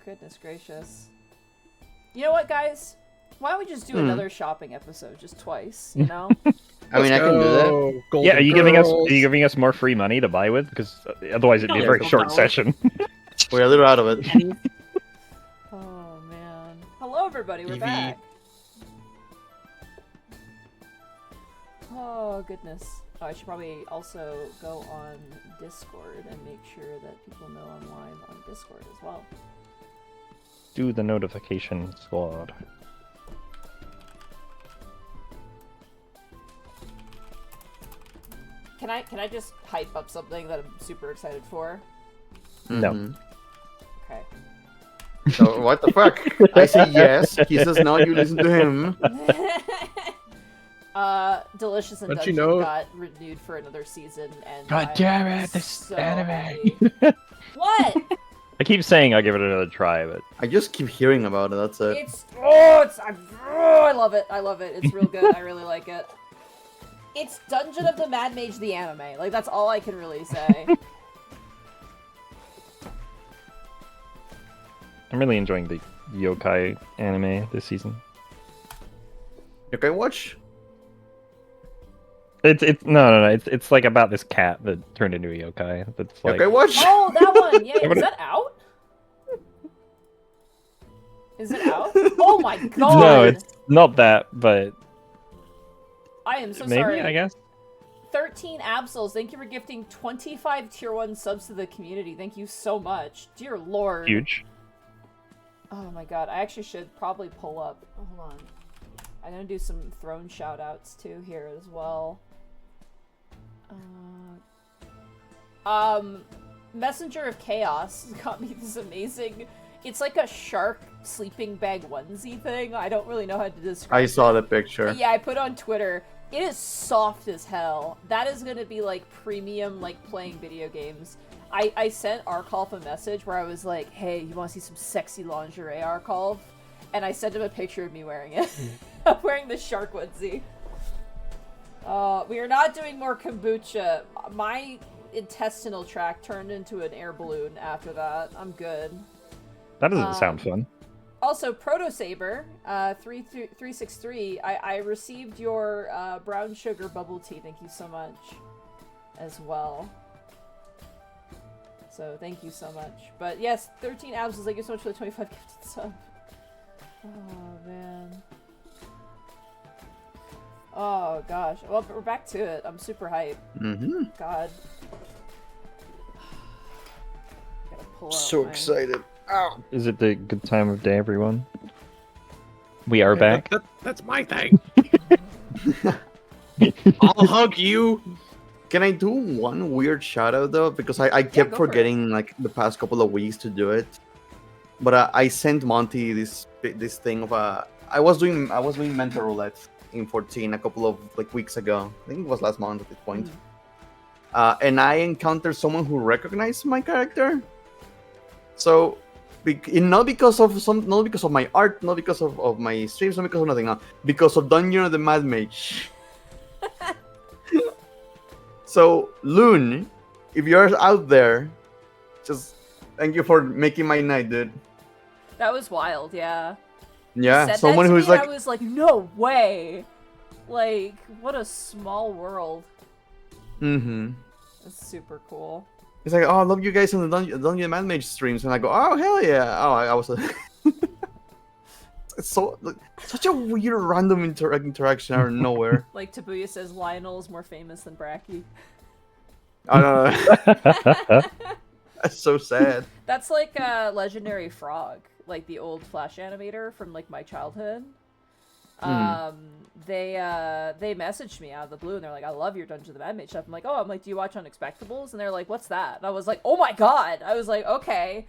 Goodness gracious. You know what, guys? Why don't we just do another shopping episode, just twice? You know. I mean, I can do that. Golden Yeah, are you girls. giving us more free money to buy with? Because otherwise it'd be a Yeah, very go short down. session. We're a little out of it. Oh man. Hello, everybody. We're Evie. back. Oh goodness. Oh, I should probably also go on Discord and make sure that people know I'm live on Discord as well. Do the notification squad. Can I just hype up something that I'm super excited for? No. Mhm. Okay. So what the fuck? I say yes. He says no. You listen to him. Delicious and Don't Dungeon you know- got renewed for another season, and God I'm damn it, this so anime. happy. What? I keep saying I'll give it another try, but I just keep hearing about it. That's it. I love it. I love it. It's real good. I really like it. It's Dungeon of the Mad Mage the anime. Like that's all I can really say. I'm really enjoying the yokai anime this season. Okay, watch. It's no. It's like about this cat that turned into a yokai. That's like Okay, watch. Oh, that one. Yeah, is that out? Is it out? Oh my god. no, it's not that, but I am so maybe sorry. I guess. 13 Absols, thank you for gifting 25 tier 1 subs to the community. Thank you so much. Dear lord. Huge. Oh my god, I actually should probably pull up. Hold on. I'm gonna do some throne shoutouts too here as well. Messenger of Chaos got me this amazing... It's like a shark sleeping bag onesie thing. I don't really know how to describe it. I saw the picture. Yeah, I put it on Twitter. It is soft as hell. That is gonna be like premium, like playing video games. I sent Arkolf a message where I was like, hey, you wanna see some sexy lingerie, Arkolf? And I sent him a picture of me wearing it. I'm wearing the shark onesie. We are not doing more kombucha. My intestinal tract turned into an air balloon after that. I'm good. That doesn't sound fun. Also, Proto Saber, 363. I received your brown sugar bubble tea. Thank you so much, as well. So thank you so much. But yes, 13 abs. Thank you so much for the 25 gifted sub. Oh man. Oh gosh. Well, we're back to it. I'm super hyped. Mm-hmm. God. Gotta pull out So my- excited. Ow. Is it the good time of day, everyone? We are back. That's my thing. I'll hug you. Can I do one weird shout out though? Because I kept go for it. forgetting like the past couple of weeks to do it. But I sent Monty this thing of I was doing mental roulette in 14 a couple of like weeks ago. I think it was last month at this point. And I encountered someone who recognized my character. So not because of my art, not because of my streams, not because of nothing, no. Because of Dungeon of the Mad Mage. So, Loon, if you're out there, just thank you for making my night, dude. That was wild, yeah. Yeah, Said someone that to who's me and like, I was like, no way. Like, what a small world. mm-hmm. That's super cool. It's like, oh, I love you guys on the Dungeon of the Mad Mage streams, and I go, oh hell yeah. Oh, I was. It's so such a weird random interaction out of nowhere. Like Tabuya says, Lionel is more famous than Bracky. I don't know. That's so sad. That's like a legendary frog, like the old Flash animator from like my childhood. They messaged me out of the blue and they're like, I love your Dungeon of the Mad Mage stuff. I'm like, do you watch Unexpectables? And they're like, what's that? And I was like, oh my god. I was like, okay.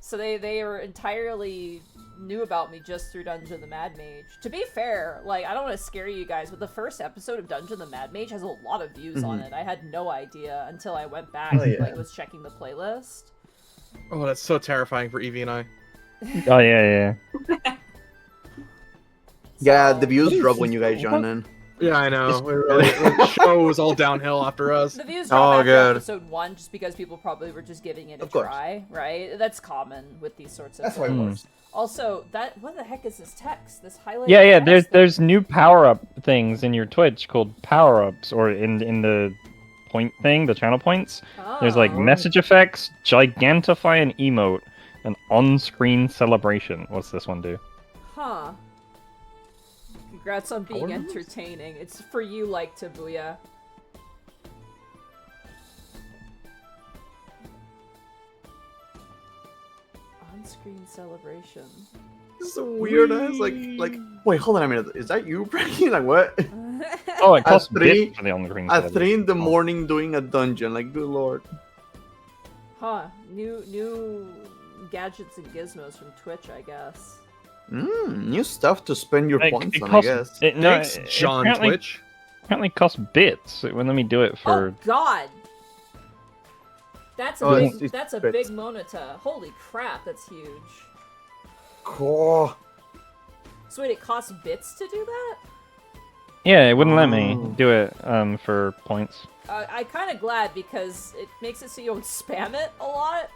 So they were entirely knew about me just through Dungeon of the Mad Mage. To be fair, like, I don't want to scare you guys, but the first episode of Dungeon of the Mad Mage has a lot of views on it. I had no idea until I went back Oh, and yeah. like was checking the playlist. Oh, that's so terrifying for Evie and I. Oh yeah. Yeah, So- the views drop when you guys join in. Yeah, I know. We really, the show was all downhill after us. The views dropped Oh, after good. episode 1 just because people probably were just giving it a Of course. try, right? That's common with these sorts of That's why it things. works. Also, what the heck is this text? This highlighted Yeah, text there's new power up things in your Twitch called power ups, or in the point thing, the channel points. There's like Oh. message effects, gigantify an emote, and on-screen celebration. What's this one do? Huh. Congrats on being Power moves? entertaining. It's for you, like Tabuya. On-screen celebration. This is a weird ass like. Wait, hold on a minute. Is that you, Frankie? Like what? Oh, it costs three- bits for the on-screen At 3 in the celebration. morning doing a dungeon. Like, good lord. Huh. New gadgets and gizmos from Twitch, I guess. New stuff to spend your It- points it on, costs- I guess. No, Thanks, it John apparently, Twitch. apparently costs bits. It wouldn't let me do it for. Oh God! That's a Oh, big. it's That's a bits. big Monota. Holy crap! That's huge. Cool. So wait, it costs bits to do that? Yeah, it wouldn't let me Oh. do it for points. I'm kind of glad because it makes it so you don't spam it a lot.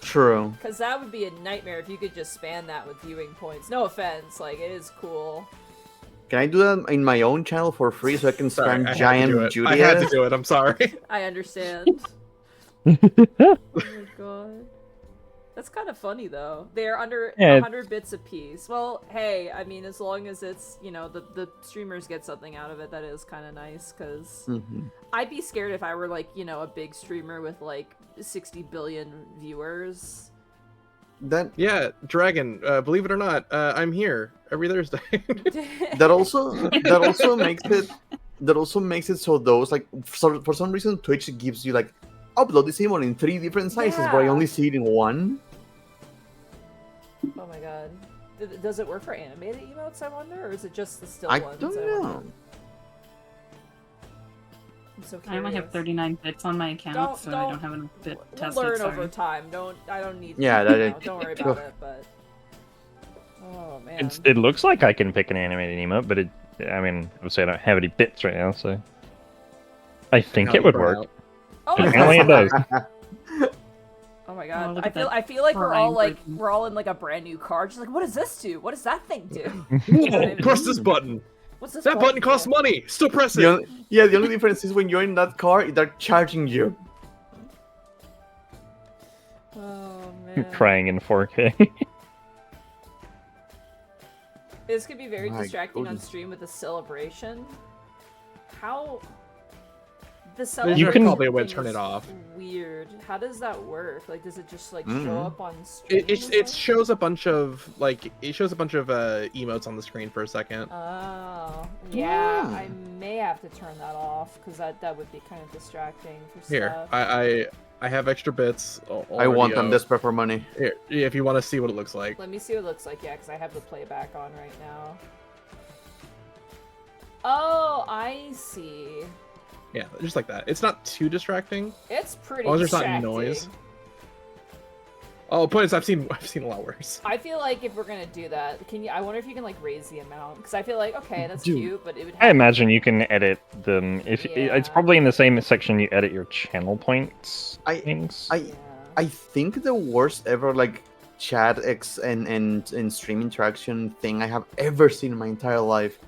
True. Because that would be a nightmare if you could just spam that with viewing points. No offense, like it is cool. Can I do that in my own channel for free so I can Sorry, spam I had to do giant it. Judy? I had to do it. I'm sorry. I understand. Oh my god. That's kind of funny though. They're under Yeah, 100 bits a piece. Well, hey, I mean, as long as it's, you know, the streamers get something out of it, that is kind of nice, because Mhm. I'd be scared if I were, like, you know, a big streamer with, like, 60 billion viewers. That Yeah, Dragon. Believe it or not, I'm here every Thursday. that also makes it so those like for some reason Twitch gives you like upload this emote in 3 different sizes, but I Yeah. only see it in 1. Oh my god. Does it work for animated emotes, I wonder? Or is it just the still I ones? don't wonder? know. I'm so curious. I only have 39 bits on my account, Don't- so don't- I don't have enough bit We'll tested. learn Sorry. over time. I don't need. Yeah, you that know, is- don't worry about it. But oh man, It looks like I can pick an animated emote, but I mean, obviously I don't have any bits right now, so I think it would work. oh my Apparently it god. does. Oh my Oh, god. look at that I feel like we're all prime like version. we're all in like a brand new car. Just like, what does this do? What does that thing do? Press this button. What's this? That button costs do? money. Still press The it. the only difference is when you're in that car, they're charging you. Oh man. Crying in 4K. This could be very My distracting on goodness. stream with the celebration. How the There's celebration can- probably a way to thing turn is it off. Weird. How does that work? Like, does it just like show Mhm. up on stream? It or it something? shows a bunch of emotes on the screen for a second. Oh, yeah. Hmm. I may have to turn that off because that would be kind of distracting for Here, stuff. I have extra bits. I want them already, desperate for money. Here, if you want to see what it looks like. Let me see what it looks like. Yeah, because I have the playback on right now. Oh, I see. Yeah, just like that. It's not too distracting. It's pretty long as there's not distracting. noise. Oh, points! I've seen a lot worse. I feel like if we're gonna do that, can you? I wonder if you can like raise the amount because I feel like okay, that's Dude. cute, but it would. I Have imagine you can edit them. It's Yeah. probably in the same section you edit your channel points I- things. Yeah. I think the worst ever like chat and stream interaction thing I have ever seen in my entire life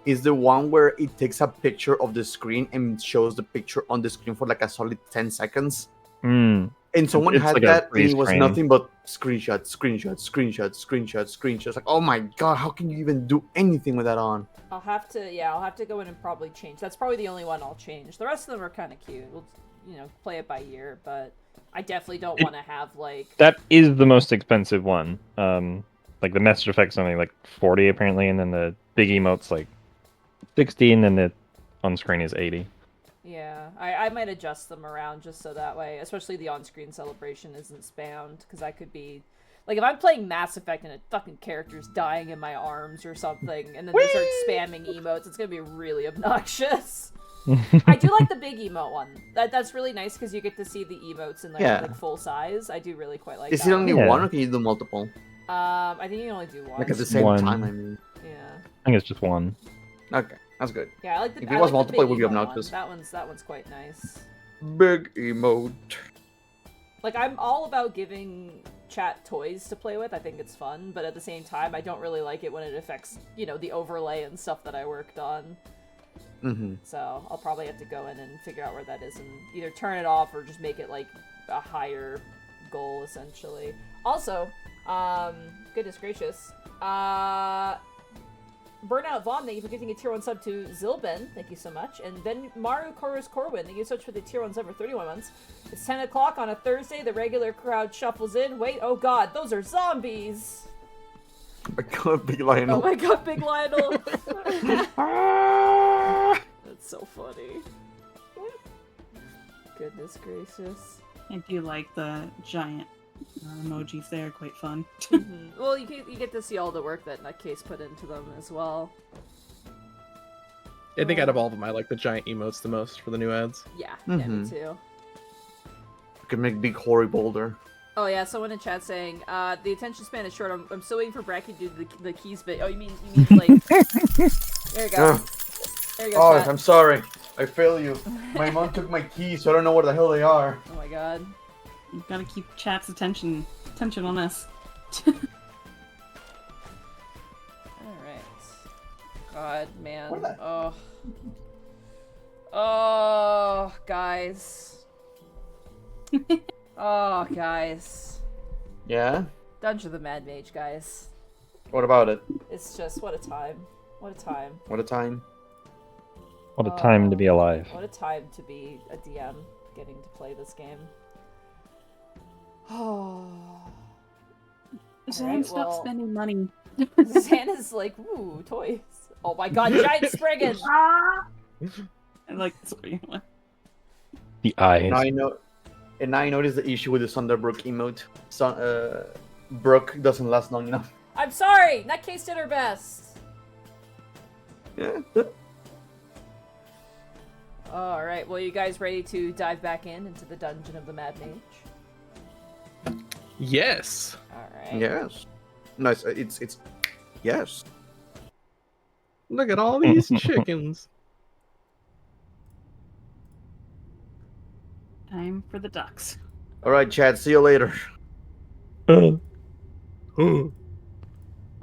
is the one where it takes a picture of the screen and shows the picture on the screen for like a solid 10 seconds. Hmm. And someone It's had like a that and freeze it was frame. nothing but screenshots. Like, oh my god, how can you even do anything with that on? I'll have to go in and probably change. That's probably the only one I'll change. The rest of them are kind of cute. We'll, play it by ear, but I definitely don't want to have like. That is the most expensive one. Like the message effect's only like 40 apparently, and then the big emote's like 60, and then the on screen is 80. Yeah, I might adjust them around just so that way, especially the on-screen celebration isn't spammed, because I could be... Like, if I'm playing Mass Effect and a fucking character's dying in my arms or something, and then they start spamming emotes, it's gonna be really obnoxious. I do like the big emote one. That's really nice, because you get to see the emotes in Yeah. like full size. I do really quite like Is that it only one. Yeah. one or can you do multiple? I think you can only do one. Like at the same One. time, I mean. Yeah. I think it's just one. Okay. That's good. Yeah, I like the. If it I was like the multiplayer, it big would be emo one. obnoxious. That one's quite nice. Big emote. Like, I'm all about giving chat toys to play with. I think it's fun, but at the same time, I don't really like it when it affects, you know, the overlay and stuff that I worked on. Mm-hmm. So I'll probably have to go in and figure out where that is and either turn it off or just make it like a higher goal, essentially. Also, goodness gracious, Burnout Vaughn, thank you for giving a tier 1 sub to Zilben, thank you so much. And then Maru Chorus Corwin, thank you so much for the tier 1 sub for 31 months. It's 10 o'clock on a Thursday, the regular crowd shuffles in. Wait, oh god, those are zombies! I got Big Lionel. Oh my god, Big Lionel! That's so funny. Goodness gracious. I do like the giant emojis. They're quite fun. Well, you get to see all the work that Nutcase put into them as well. I think out of all of them, I like the giant emotes the most for the new ads. Yeah, yeah, me too. You can make big hoary boulder. Oh yeah, someone in chat saying, the attention span is short. I'm still waiting for Bracky to do the keys bit. Oh, you mean like... There you go. There you go, Oh, chat. I'm sorry. I fail you. My mom took my keys, so I don't know where the hell they are. Oh my god. You've got to keep chat's attention on us. Alright. God, man. What the- Oh. Oh, guys. Oh, guys. Yeah? Dungeon of the Mad Mage, guys. What about it? It's just, what a time. What a time. What a time. What a time to be alive. What a time to be a DM, getting to play this game. Oh. Zan, Alright, stop well- spending money. Xana's like, ooh, toys. Oh my god, giant Spriggan! I like this one. The eyes. Now I know. And now I notice the issue with the Sunderbrook emote. Brooke doesn't last long enough. I'm sorry! Nutcase did her best! Yeah. Alright, well, you guys ready to dive back into the Dungeon of the Mad Mage? Yes. Alright. Yes. Nice. It's. Yes. Look at all these chickens. Time for the ducks. All right, Chad. See you later.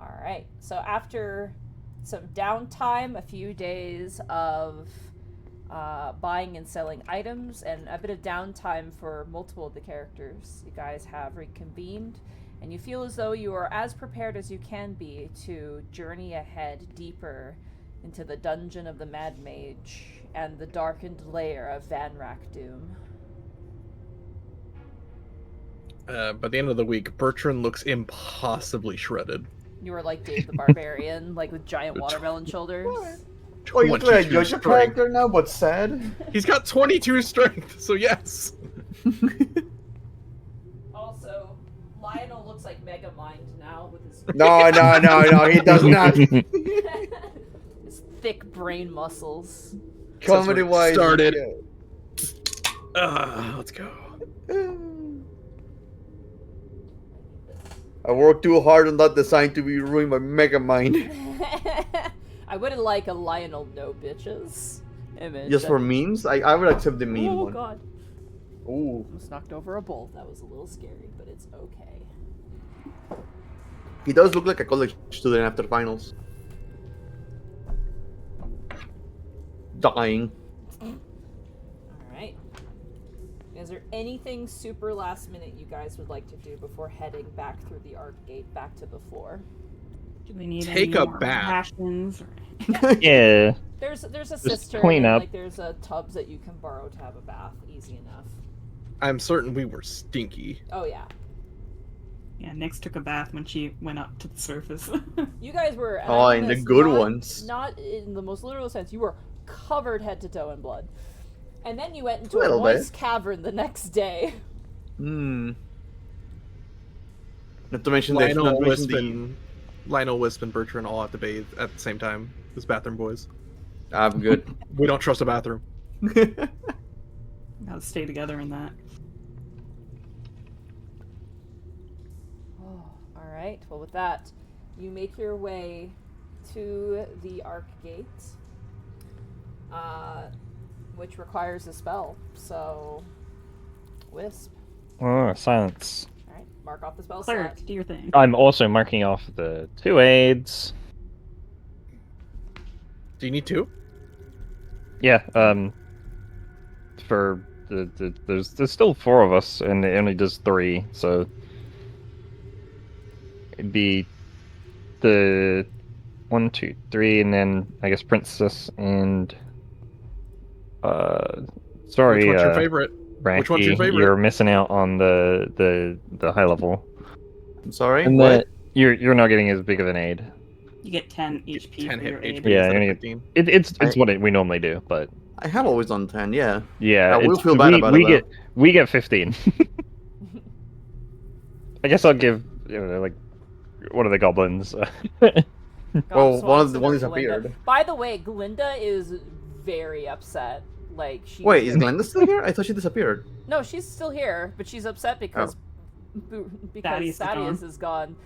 Alright, so after some downtime, a few days of buying and selling items, and a bit of downtime for multiple of the characters, you guys have reconvened, and you feel as though you are as prepared as you can be to journey ahead deeper into the Dungeon of the Mad Mage and the darkened lair of Van Doom. By the end of the week, Bertrand looks impossibly shredded. You are like Dave the Barbarian, like with giant watermelon shoulders. Oh, you're playing a 22 JoJo strength. character now, but sad. He's got 22 strength, so yes. Also, Lionel looks like Megamind now with his No, he does not. his thick brain muscles. Comedy wise, Started. Let's go. I worked too hard on that design to be ruined by Megamind. I wouldn't like a Lionel no bitches image. Just for memes, I would accept the meme Oh one. god. Ooh. Almost knocked over a bolt. That was a little scary, but it's okay. He does look like a college student after finals. Dying. Alright. Is there anything super last minute you guys would like to do before heading back through the arc gate back to the floor? Do we need Take any a more bath. rations? Yeah. There's a cistern clean and, up. like there's a tubs that you can borrow to have a bath. Easy enough. I'm certain we were stinky. Oh yeah. Yeah, Nyx took a bath when she went up to the surface. You guys were. and Oh, I mean in the this good not- ones. Not in the most literal sense. You were covered head to toe in blood, and then you went into a Little bit. moist cavern the next day. Hmm. Not to mention the Lionel, Wisp, and Bertrand all have to bathe at the same time. As bathroom boys. I'm good. We don't trust a bathroom. Gotta stay together in that. Oh, all right. Well, with that, you make your way to the arc gate, which requires a spell. So, Wisp. Oh, silence. All right, mark off the spell Cleric, slot. do your thing. I'm also marking off the 2 aids. Do you need 2? Yeah, for there's still 4 of us, and it only does 3, so it'd be the 1, 2, 3, and then I guess Princess and sorry, Which one's your favorite? Bracky, Which one's your favorite? you're missing out on the high level, I'm sorry. and What? you're not getting as big of an aid. You get 10 HP 10 for your HP. aid. Yeah, instead you're of gonna 15. It's what we normally do, but I have always done 10. Yeah. yeah, I will it's, feel bad about we it, we get 15. I guess I'll give like one of the goblins. Well, one Swanson one or disappeared. Glinda. By the way, Glinda is very upset. Like she. Wait, is Glenda still here? I thought she disappeared. No, she's still here, but she's upset because Thaddeus Thaddeus is gone.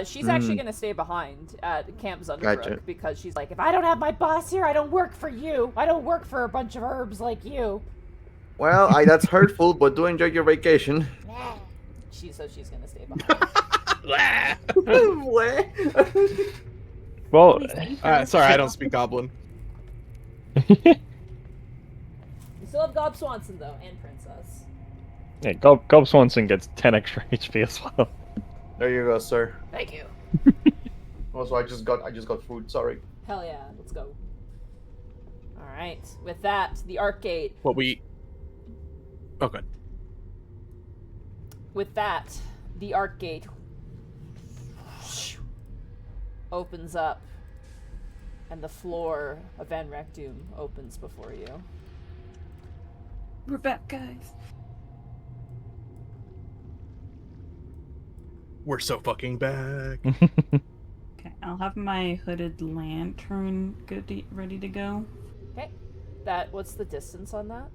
She's actually gonna stay behind at Camp Zunderbrook Gotcha. because she's like, if I don't have my boss here, I don't work for you. I don't work for a bunch of herbs like you. Well, that's hurtful, but do enjoy your vacation. She's gonna stay behind. Well, Sorry, I don't speak Goblin. We still have Gob Swanson though, and Princess. yeah, Gob Swanson gets 10 extra HP as well. There you go, sir. Thank you. Also, I just got food. Sorry. Hell yeah, let's go. All right. With that, the Arc Gate. What we... Oh, good. With that, the Arc Gate opens up, and the floor of Van Rectum opens before you. We're back, guys. We're so fucking back. Okay, I'll have my hooded lantern ready to go. Okay. What's the distance on that?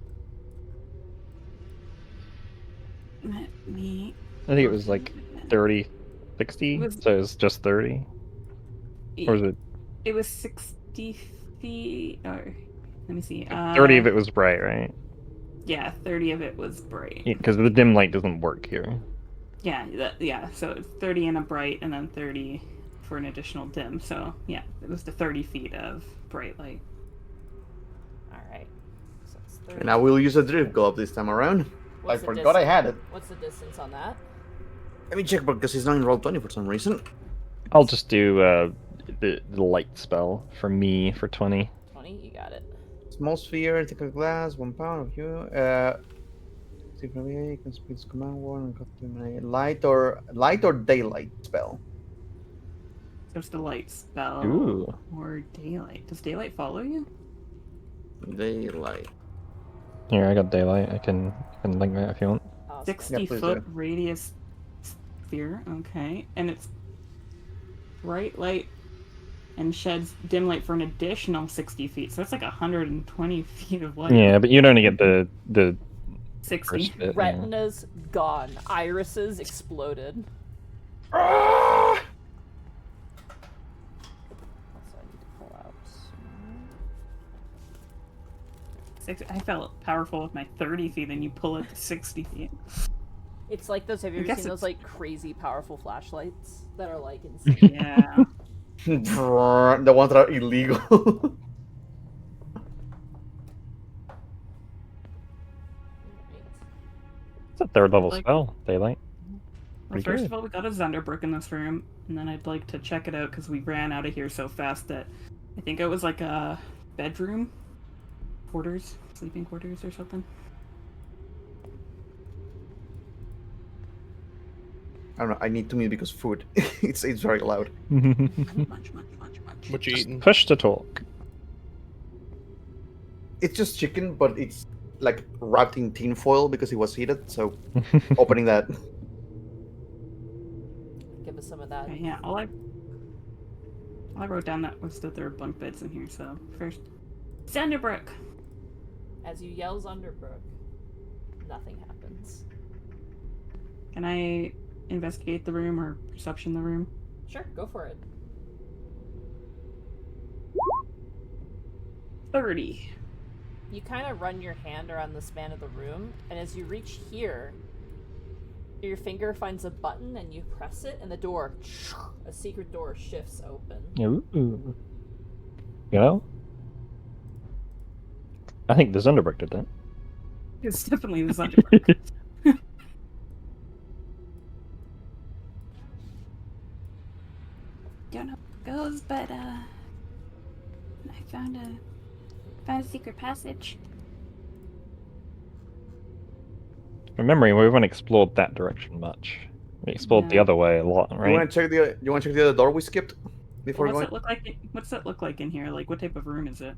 Let me. I think it was like 30, 60, so it's just 30. Or is it It was 60 feet. Or let me see. 30 of it was bright, right? Yeah, 30 of it was bright. Yeah, because the dim light doesn't work here. Yeah. So it's 30 in a bright, and then 30 for an additional dim. So yeah, it was the 30 feet of bright light. All right. So it's 30. And I will use a drift glove this time around. What's I the forgot I had it. What's the distance on that? Let me check because it's not in roll 20 for some reason. I'll just do the light spell for me for 20. 20. You got it. Small sphere, take a glass, 1 pound of you. You can speak this command word and got to light or daylight spell. So it's the light spell Ooh. or daylight. Does daylight follow you? Daylight. Here, I got daylight. I can link that if you want. Awesome. 60 please foot do. radius sphere. Okay, and it's bright light and sheds dim light for an additional 60 feet. So that's like 120 feet of light. Yeah, but you'd only get the 60. first bit. Yeah. Retina's gone. Irises exploded. Ah! So I need to pull out. I felt powerful with my 30 feet, and you pull it to 60 feet. It's like those. Have you I ever guess seen those it's- like crazy powerful flashlights that are like insane? Yeah. The ones that are illegal. It's a 3rd level Like- spell, daylight. Well, Pretty first good. of all, we got a Zunderbrook in this room, and then I'd like to check it out because we ran out of here so fast that I think it was like a bedroom, sleeping quarters or something. I don't know. I need to mute because food. it's very loud. Munch. What you eating? Push to talk. It's just chicken, but it's like wrapped in tin foil because it was heated. So opening that. Give us some of that. Okay, yeah, all I wrote down that was that there are bunk beds in here. So first, Zunderbrook. As you yell Zunderbrook, nothing happens. Can I investigate the room or perception the room? Sure, go for it. 30. You kind of run your hand around the span of the room, and as you reach here, your finger finds a button and you press it, and the door, a secret door, shifts open. Ooh. You know? I think the Zunderberg did that. It's definitely the Zunderberg. Don't know how it goes, but I found a secret passage. From memory, we haven't explored that direction much. We explored the No. other way a lot, You right? want to check the other door we skipped before What's going? it look like? What's it look like in here? Like, what type of room is it?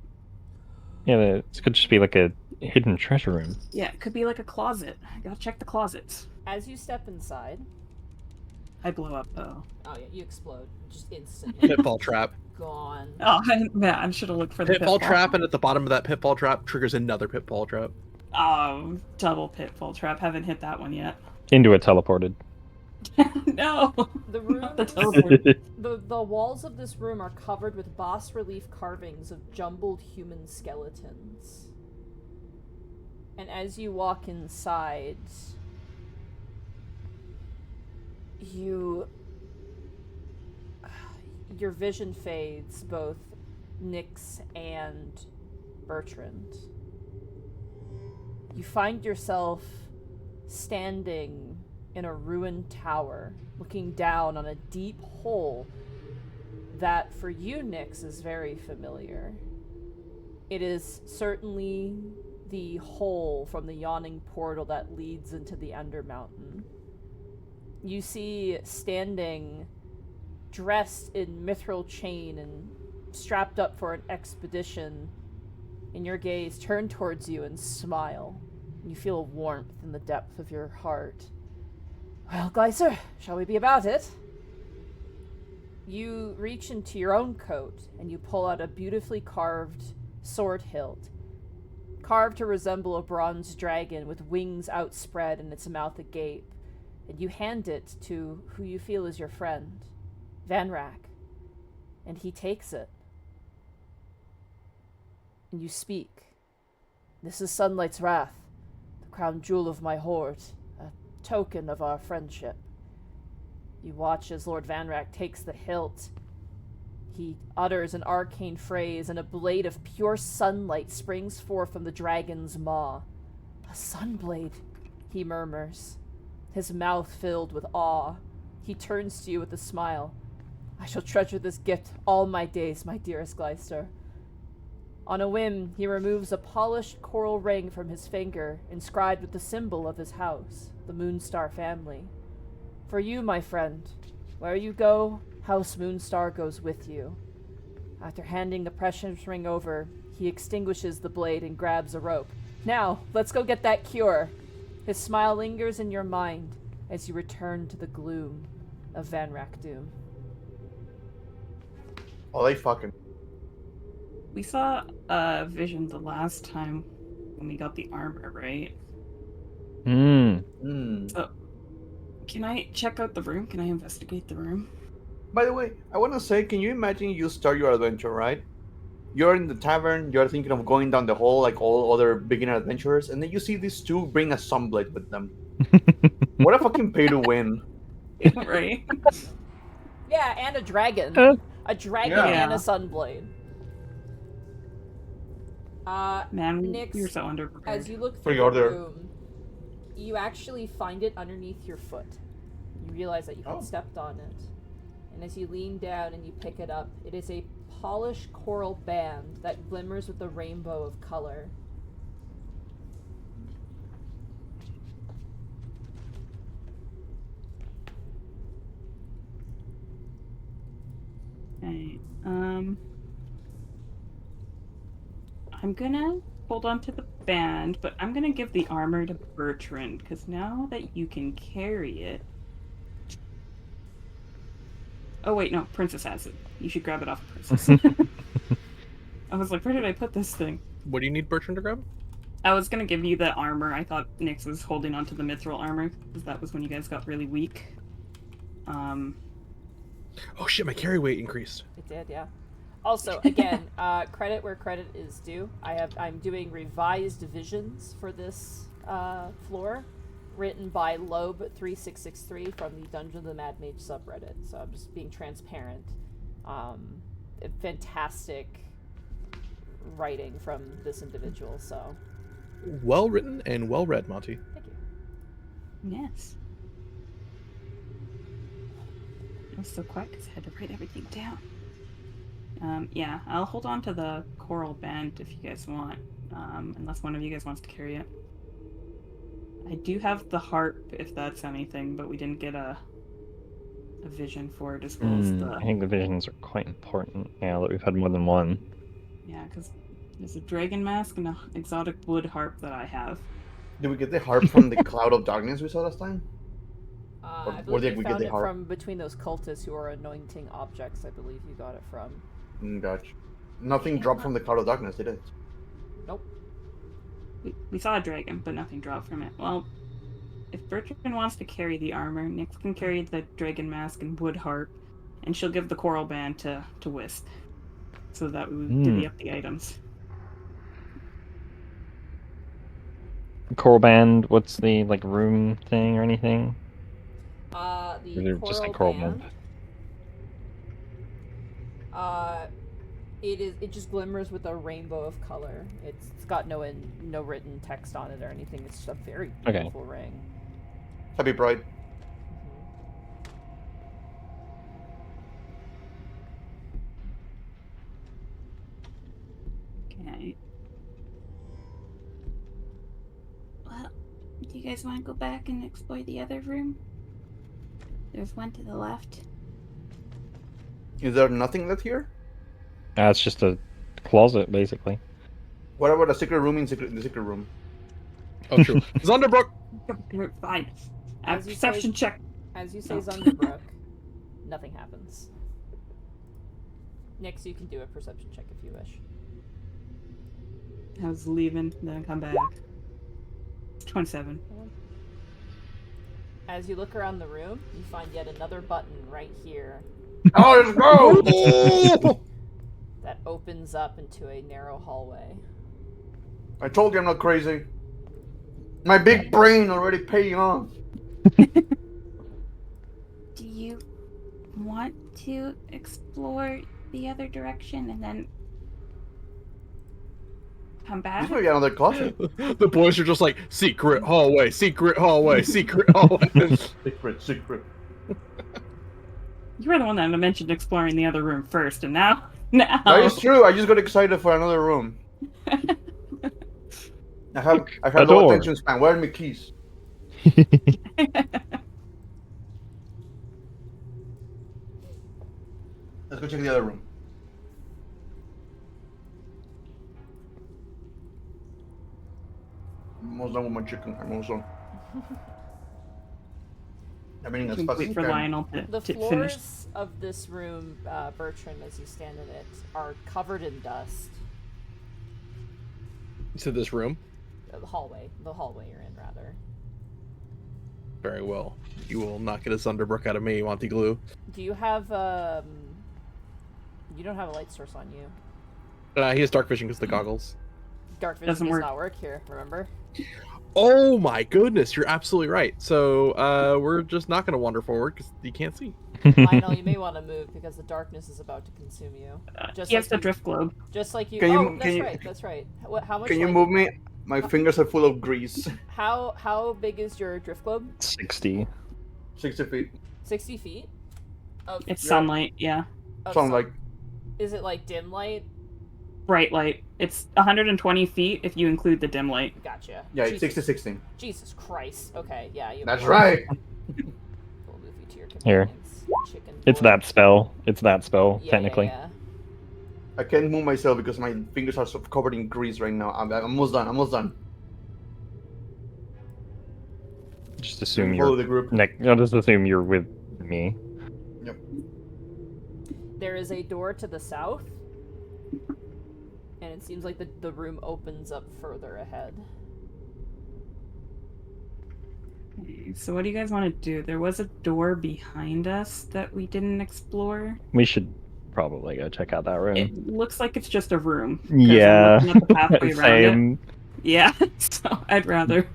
Yeah, this could just be like a hidden treasure room. Yeah, it could be like a closet. I gotta check the closets. As you step inside, I blow up though. oh yeah, you explode. Just instantly. Pitfall trap. Gone. Oh, I should have looked for the Pitfall trap, and at the bottom of that pitfall trap triggers another pitfall trap. Oh, double pitfall trap. Haven't hit that one yet. Into it teleported. No. The room, Not the teleport. the walls of this room are covered with bas-relief carvings of jumbled human skeletons. And as you walk inside, your vision fades, both Nyx and Bertrand. You find yourself standing in a ruined tower, looking down on a deep hole that, for you, Nyx, is very familiar. It is certainly the hole from the yawning portal that leads into the Undermountain. You see, standing, dressed in mithril chain and strapped up for an expedition, in your gaze, turn towards you and smile. You feel a warmth in the depth of your heart. Well, Gleiser, shall we be about it? You reach into your own coat and you pull out a beautifully carved sword hilt, carved to resemble a bronze dragon with wings outspread and its mouth agape, and you hand it to who you feel is your friend, Van Rack, and he takes it. And you speak. This is Sunlight's Wrath, the crown jewel of my hoard, a token of our friendship. You watch as Lord Van Rack takes the hilt. He utters an arcane phrase, and a blade of pure sunlight springs forth from the dragon's maw. A sunblade, he murmurs, his mouth filled with awe. He turns to you with a smile. I shall treasure this gift all my days, my dearest Gleister. On a whim, he removes a polished coral ring from his finger, inscribed with the symbol of his house, the Moonstar family. For you, my friend, where you go, House Moonstar goes with you. After handing the precious ring over, he extinguishes the blade and grabs a rope. Now, let's go get that cure. His smile lingers in your mind as you return to the gloom of Van Rack Doom. Oh, they fucking. We saw Vision the last time when we got the armor, right? So, can I check out the room? Can I investigate the room? By the way, I want to say, can you imagine you start your adventure, right? You're in the tavern, you're thinking of going down the hole like all other beginner adventurers, and then you see these two bring a sunblade with them. What a fucking pay to win. Right? Yeah, and a dragon. A dragon Yeah. and a sunblade. Man, Nyx, you're so underprepared. as you look through the Pre-order. room, you actually find it underneath your foot. You realize that you had stepped on it. And as you lean down and you pick it up, it is a polished coral band that glimmers with a rainbow of color. Okay, I'm gonna hold on to the band, but I'm gonna give the armor to Bertrand, because now that you can carry it... Oh wait, no, Princess has it. You should grab it off Princess. I was like, where did I put this thing? What do you need Bertrand to grab? I was gonna give you the armor. I thought Nyx was holding on to the mithril armor, because that was when you guys got really weak. Oh shit, my carry weight increased. It did, yeah. Also, again, credit where credit is due. I'm doing revised visions for this floor, written by Loeb3663 from the Dungeon of the Mad Mage subreddit. So I'm just being transparent. Fantastic writing from this individual. So Well written and well read, Monty. thank you. Yes. I was so quiet because I had to write everything down. Yeah, I'll hold on to the choral band if you guys want, unless one of you guys wants to carry it. I do have the harp if that's anything, but we didn't get a vision for it as well as the... I think the visions are quite important now that we've had more than one. Yeah, because there's a dragon mask and an exotic wood harp that I have. Did we get the harp from the cloud of darkness we saw last time? I Or believe did you we get found the it harp? from between those cultists who are anointing objects. I believe you got it from. Gotcha. Nothing dropped from the cloud of darkness, did it? Nope. We saw a dragon, but nothing dropped from it. Well, if Bertrand wants to carry the armor, Nyx can carry the dragon mask and wood harp, and she'll give the choral band to Wisp, so that we divvy up the items. Choral band, what's the like room thing or anything? Or The they're choral just like choral band. band? It just glimmers with a rainbow of color. It's got no written text on it or anything. It's just a very Okay. beautiful ring. Happy Pride. Okay. Well, do you guys want to go back and explore the other room? There's one to the left. Is there nothing left here? It's just a closet, basically. What about a secret room in the secret room? Oh, true. Zunderbrook! Fine. As you Perception say- check. As you say Oh. Zunderbrook, nothing happens. Nyx, you can do a perception check if you wish. I was leaving, then come back. It's 27. As you look around the room, you find yet another button right here Oh, let's go! that opens up into a narrow hallway. I told you I'm not crazy. My big brain already paying off. Do you want to explore the other direction and then come back? This might be another closet. The boys are just like, secret hallway, secret hallway, secret hallway. Secret. You were the one that mentioned exploring the other room first, and now... Now... That is true. I just got excited for another room. I have A no door. attention span. Where are my keys? Let's go check the other room. I'm almost done with my chicken. I'm almost done. I'm eating as fast as Wait I for can. Lionel The to floors finish. of this room, Bertrand, as you stand in it, are covered in dust. To this room? The hallway you're in, rather. Very well. You will not get a Zunderbrook out of me, Monty Glue. Do you have, you don't have a light source on you. He has dark vision because the goggles. Dark vision Doesn't does work. not work here, remember? Oh my goodness, you're absolutely right. So, we're just not going to wander forward because you can't see. Lionel, you may want to move because the darkness is about to consume you. Just He has like the you- drift globe. Just like you. Can you- Oh, can that's you- right. That's right. How much? Can you light- move me? My fingers are full of grease. How big is your drift globe? 60. 60 feet. 60 feet. Of, It's Yeah. sunlight, yeah. of Sounds sun- like Is it like dim light? Bright light. It's 120 feet if you include the dim light. Gotcha. yeah, it's Jesus, 60-16. Jesus Christ. Okay, yeah. You That's right. We'll move you to your Here. companions. Chicken It's boy. that spell. It's that spell, Yeah, technically. Yeah, I can't move myself because my fingers are so covered in grease right now. I'm almost done. Almost done. Just assume Follow you're the group. I'll just assume you're with me. yeah. There is a door to the south, and it seems like the room opens up further ahead. So what do you guys want to do? There was a door behind us that we didn't explore. We should probably go check out that room. It looks like it's just a room. 'cause Yeah, I'm looking at the pathway around it. same. Yeah, so I'd rather.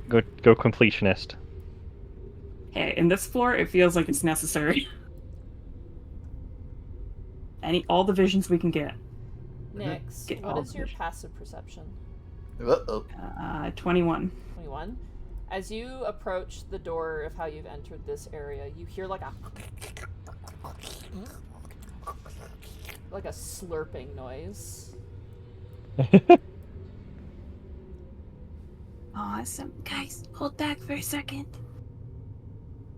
Go completionist. Hey, in this floor, it feels like it's necessary. All the visions we can get. Nix, Get what all is the your vision. passive perception? 21. 21. As you approach the door of how you've entered this area, you hear like a slurping noise. Awesome. Guys, hold back for a second.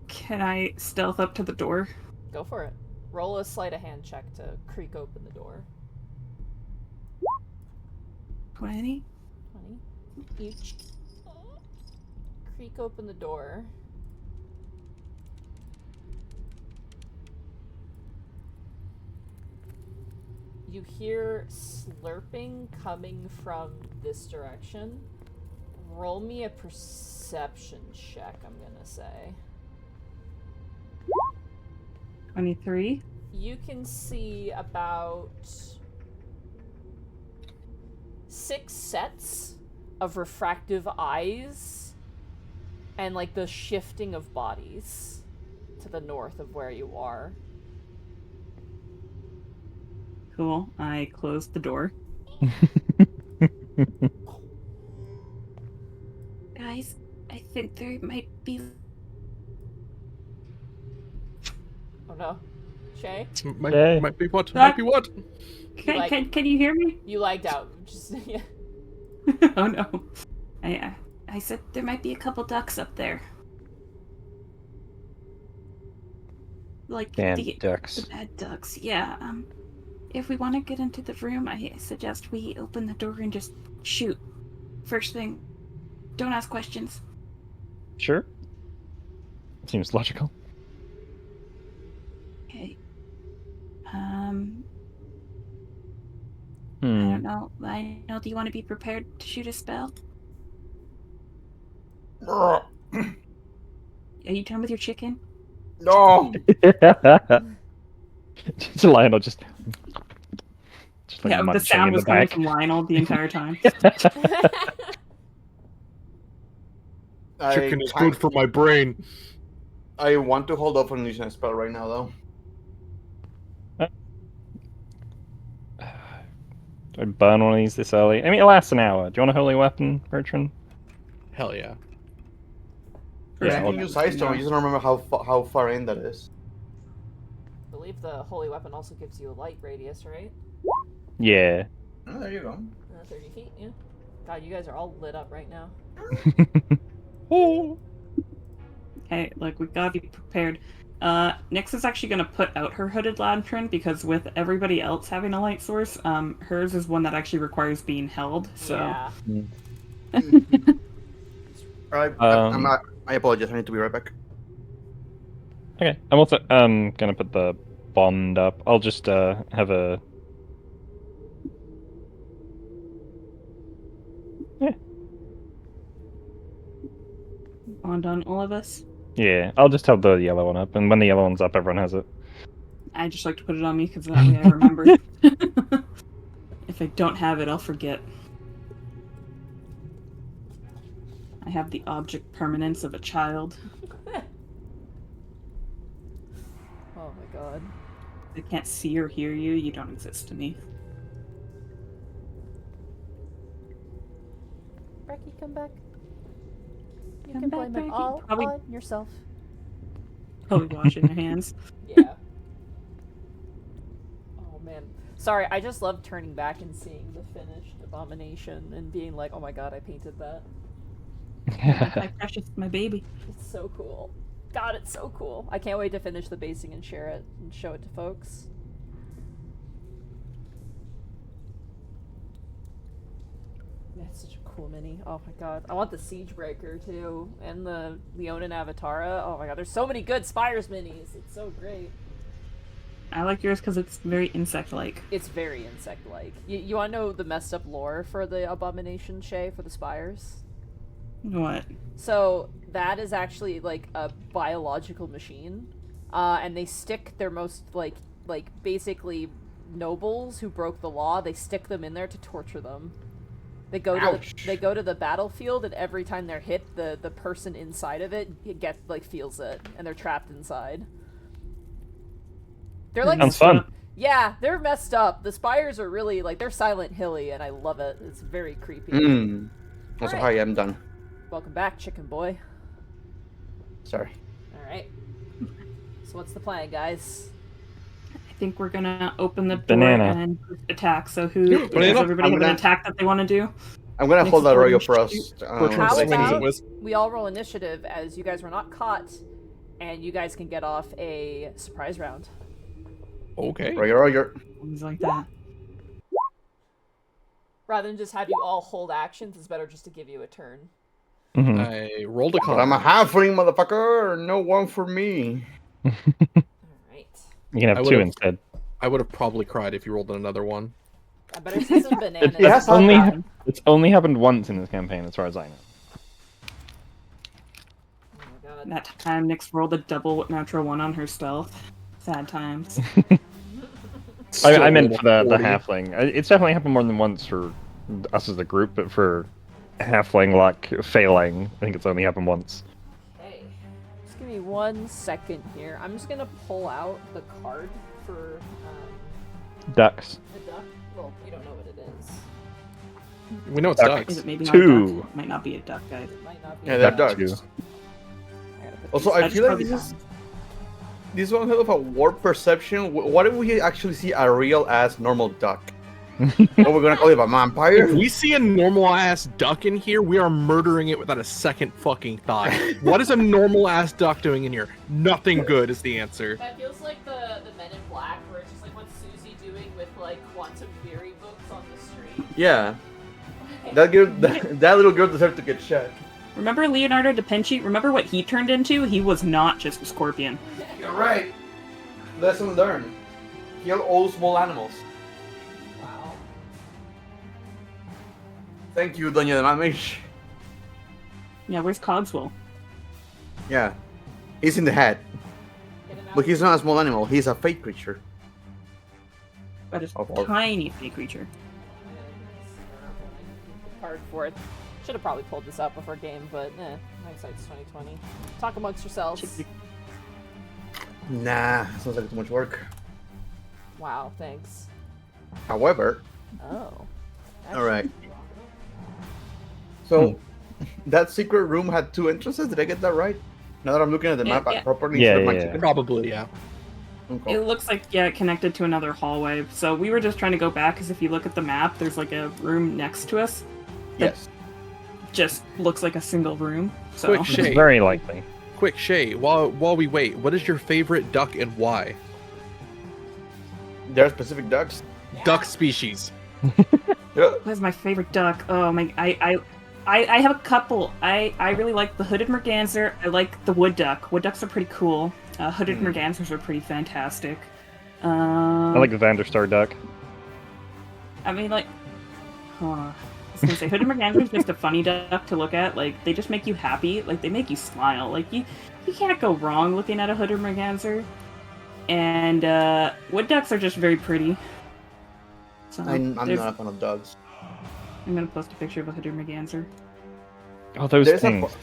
Can I stealth up to the door? Go for it. Roll a sleight of hand check to creak open the door. 20. 20. You creak open the door. You hear slurping coming from this direction. Roll me a perception check, I'm gonna say. 23. You can see about 6 sets of refractive eyes and like the shifting of bodies to the north of where you are. Cool. I closed the door. Guys, I think there might be. Oh no. Shay? Might be what? Ah. Might be what? Can you hear me? You lagged out. Just yeah. Oh no. I said there might be a couple ducks up there. Like Damn the ducks. bad ducks. Yeah. If we want to get into the room, I suggest we open the door and just shoot. First thing. Don't ask questions. Sure. Seems logical. Okay. I don't know. I know. Do you want to be prepared to shoot a spell? Are you done with your chicken? No. Just Lionel just like Yeah, the munching sound in was the coming back. from Lionel the entire time. Chicken is good for my brain. I want to hold off on using a spell right now, though. Do I burn one of these this early? I mean, it lasts an hour. Do you want a holy weapon, Bertrand? Hell yeah. I Yeah, can use Ice Stone. I just don't remember how far in that is. I believe the holy weapon also gives you a light radius, right? Yeah. Oh, there you go. 30 feet, yeah. God, you guys are all lit up right now. Oh. Hey, look, we gotta be prepared. Nyx is actually gonna put out her hooded lantern because with everybody else having a light source, hers is one that actually requires being held, so... Yeah. Alright, I apologize. I need to be right back. Okay. I'm also gonna put the bond up. I'll just have a. Bond on all of us. Yeah, I'll just have the yellow one up, and when the yellow one's up, everyone has it. I just like to put it on me because that way I remember. If I don't have it, I'll forget. I have the object permanence of a child. Oh my god. I can't see or hear you, you don't exist to me. Becky, come back. You Come can back, blame it Becky. all Probably- on yourself. Probably washing your hands. Yeah. Oh man. Sorry, I just love turning back and seeing the finished abomination and being like, oh my god, I painted that. My precious, my baby. It's so cool. God, it's so cool. I can't wait to finish the basing and share it and show it to folks. Man, it's such a cool mini. Oh my god. I want the Siegebreaker too. And the Leonin Avatara. Oh my god, there's so many good Spires minis. It's so great. I like yours because it's very insect-like. It's very insect-like. You want to know the messed up lore for the Abomination Shay for the Spires? What? So that is actually like a biological machine, and they stick their most like like basically nobles who broke the law. They stick them in there to torture them. They go to the battlefield, and every time they're hit, the person inside of it feels it, and they're trapped inside. They're like Sounds fun. Yeah, they're messed up. The spires are really like they're Silent Hilly, and I love it. It's very creepy. Also, Alright. hi, I'm done. Welcome back, chicken boy. Sorry. All right. So what's the plan, guys? I think we're gonna open the door Banana. and attack. So who? Banana. Does everybody I'm have an gonna- attack that they want to do? I'm gonna Makes hold it that hard Royal to for us. shoot. How swings about it with. we all roll initiative as you guys were not caught, and you guys can get off a surprise round. Okay. Roger. Things like that. Rather than just have you all hold actions, it's better just to give you a turn. Mhm. I rolled a But con. I'm a halfling, motherfucker. No one for me. All right. You can I have two would've- instead. I would have probably cried if you rolled another one. I better see some bananas. Yeah, that's only not it's only happened once in this campaign, as far as I know. Oh my god. That time Nyx rolled a double natural 1 on her stealth. Sad times. I meant for the 40. halfling. It's definitely happened more than once for us as a group, but for halfling luck failing, I think it's only happened once. Okay. Just give me 1 second here. I'm just gonna pull out the card for Ducks. the duck. Well, you don't know what it is. We know it's Duck. Is ducks. it maybe not a Two. duck? Might not be a duck, guys. It might not be. Yeah, a they're duck. ducks. I gotta put Also, these- I That's feel like probably this one hell of a warp perception. What if we actually see a real ass normal duck? What we're gonna call it, a vampire? If we see a normal ass duck in here, we are murdering it without a second fucking thought. What is a normal ass duck doing in here? Nothing good is the answer. That feels like the Men in Black, where it's just like what's Susie doing with like quantum theory books on the street. Yeah, that little girl deserved to get shot. Remember Leonardo da Vinci? Remember what he turned into? He was not just a scorpion. You're right. Lesson learned. Kill all small animals. Wow. Thank you, Doña de Mage. Yeah, where's Cogswell? Yeah, he's in the head, Get him out. but he's not a small animal. He's a fake creature. But a Of all- tiny fake creature. Card for it. Should have probably pulled this out before game, but hindsight's 2020. Talk amongst yourselves. Nah, sounds like too much work. Wow, thanks. However, Oh. all right. So, that secret room had 2 entrances. Did I get that right? Now that I'm looking at the map Yeah. properly, Yeah, instead of my yeah, chicken? Probably, yeah. Okay. It looks like, yeah, connected to another hallway. So we were just trying to go back, because if you look at the map, there's like a room next to us. Yes. Just looks like a single room. So Quick It's Shay. very likely. Quick, Shay, while we wait, what is your favorite duck and why? There are specific ducks. Duck species. Yeah. What's my favorite duck? Oh my, I have a couple. I really like the hooded merganser. I like the wood duck. Wood ducks are pretty cool. Hooded mergansers are pretty fantastic. I like the Vanderstar duck. I mean, like, I was gonna say, hooded merganser is just a funny duck to look at. Like, they just make you happy. Like, they make you smile. Like, you can't go wrong looking at a hooded merganser. And wood ducks are just very pretty. So I'm there's- not a fan of dogs. I'm gonna post a picture of a hooded merganser. Oh, those There's things.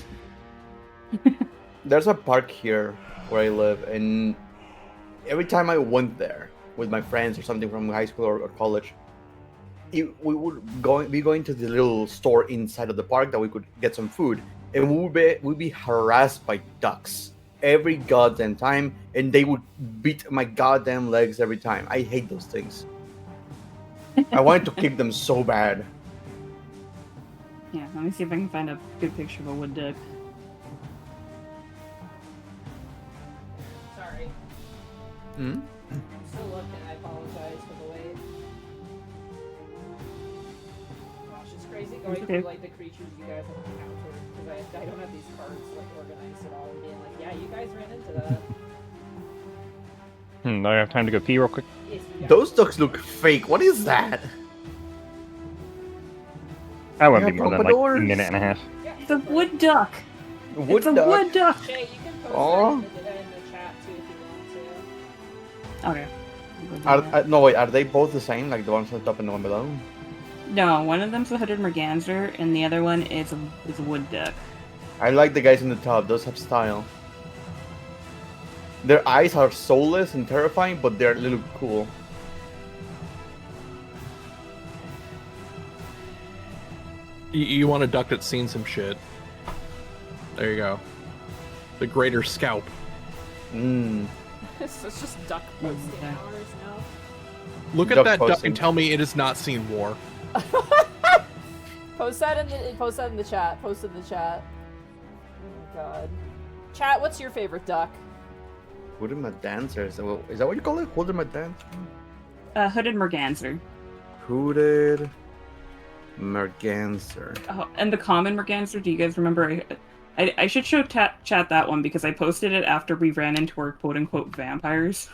There's a park here where I live, and every time I went there with my friends or something from high school or college, we would be going to the little store inside of the park that we could get some food, and we'd be harassed by ducks every goddamn time, and they would beat my goddamn legs every time. I hate those things. I wanted to kick them so bad. Yeah, let me see if I can find a good picture of a wood duck. Sorry. Hmm? I'm still looking. I apologize for the wait. Gosh, it's crazy going okay. through like the creatures you guys have encountered because I don't have these cards like organized at all and being like, yeah, you guys ran into that. Do I have time to go pee real quick? Yes, you guys. Those ducks look fake. What is that? I won't Yeah, be more than like a pompadours. minute and a half. Yeah, It's a wood duck. Wood It's a duck? wood duck. Shay, you can post Aw. that in the chat too if you want to. Okay. No, wait, are they both the same? Like the ones on the top and the one below? No, one of them's a hooded merganser, and the other one is a wood duck. I like the guys in the top. Those have style. Their eyes are soulless and terrifying, but they're a little cool. You want a duck that's seen some shit. There you go. The greater scalp. Mmm. So it's just duck posting Yeah. hours now. Look at Duck that duck posting. and tell me it has not seen war. Post that in the chat. Post in the chat. Oh god. Chat, what's your favorite duck? Hooded my dancer. Is that what you call it? Hooded my dancer? Hooded merganser. Hooded merganser. Oh, and the common merganser, do you guys remember? I should show chat that one because I posted it after we ran into our quote-unquote vampires.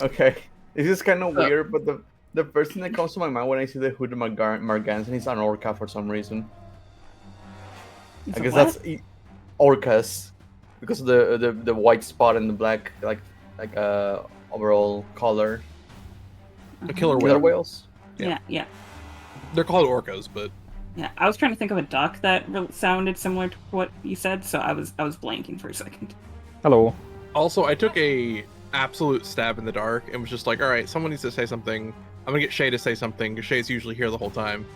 Okay. This is kind of weird, but the first thing that comes to my mind when I see the hooded merganser is an orca for some reason. It's I a guess what? that's orcas because of the white spot and the black like overall color. A killer Killer whale. whales. Yeah. They're called orcas, but Yeah, I was trying to think of a duck that sounded similar to what you said, so I was blanking for a second. Hello. also I took a absolute stab in the dark and was just like, all right, someone needs to say something. I'm gonna get Shay to say something because Shay's usually here the whole time.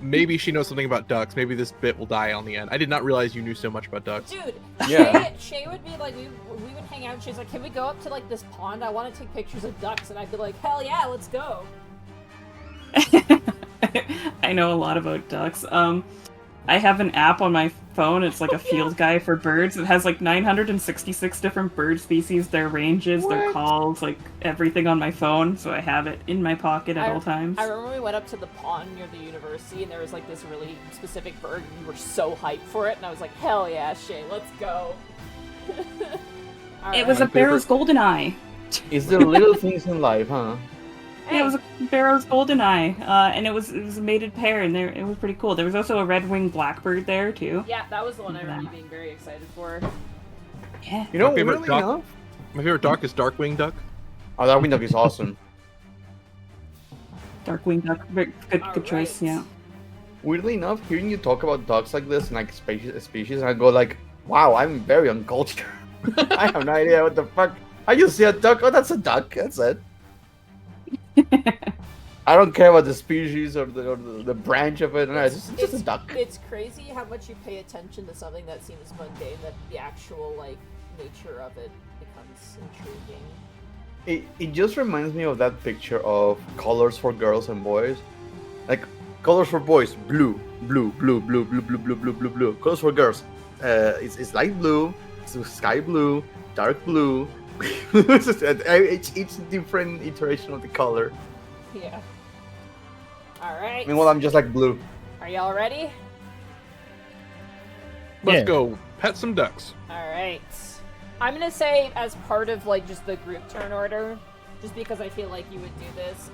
Maybe she knows something about ducks. Maybe this bit will die on the end. I did not realize you knew so much about ducks. Dude, Yeah. Shay would be like, we would hang out and she's like, can we go up to like this pond? I want to take pictures of ducks. And I'd be like, hell yeah, let's go. I know a lot about ducks. I have an app on my phone. It's like a field guide for birds. It has like 966 different bird species, their ranges, their What? calls, like everything on my phone. So I have it in my pocket at all times. I remember we went up to the pond near the university and there was like this really specific bird and we were so hyped for it. And I was like, hell yeah, Shay, let's go. It was My a Barrow's Goldeneye. It's the little things in life, huh? Yeah, it was a Barrow's Goldeneye, and it was a mated pair, and it was pretty cool. There was also a red-winged blackbird there too. Yeah, that was the one I remember being very excited for. Yeah. You know, My favorite weirdly duck- enough, My favorite duck is Darkwing Duck. oh, that window is awesome. Darkwing duck, good choice. Alright. Yeah. Weirdly enough, hearing you talk about ducks like this and like species, I go like, wow, I'm very uncultured. I have no idea what the fuck. I just see a duck. Oh, that's a duck. That's it. I don't care about the species or the branch of it. No, it's just a duck. It's crazy how much you pay attention to something that seems mundane that the actual like nature of it becomes intriguing. It just reminds me of that picture of colors for girls and boys. Like colors for boys, blue, blue, blue, blue, blue, blue, blue, blue, blue, blue. Colors for girls, it's light blue, it's sky blue, dark blue. It's each different iteration of the color. Yeah. Alright. Meanwhile, I'm just like blue. Are y'all ready? Let's Yeah. go pet some ducks. Alright. I'm gonna say as part of like just the group turn order, just because I feel like you would do this,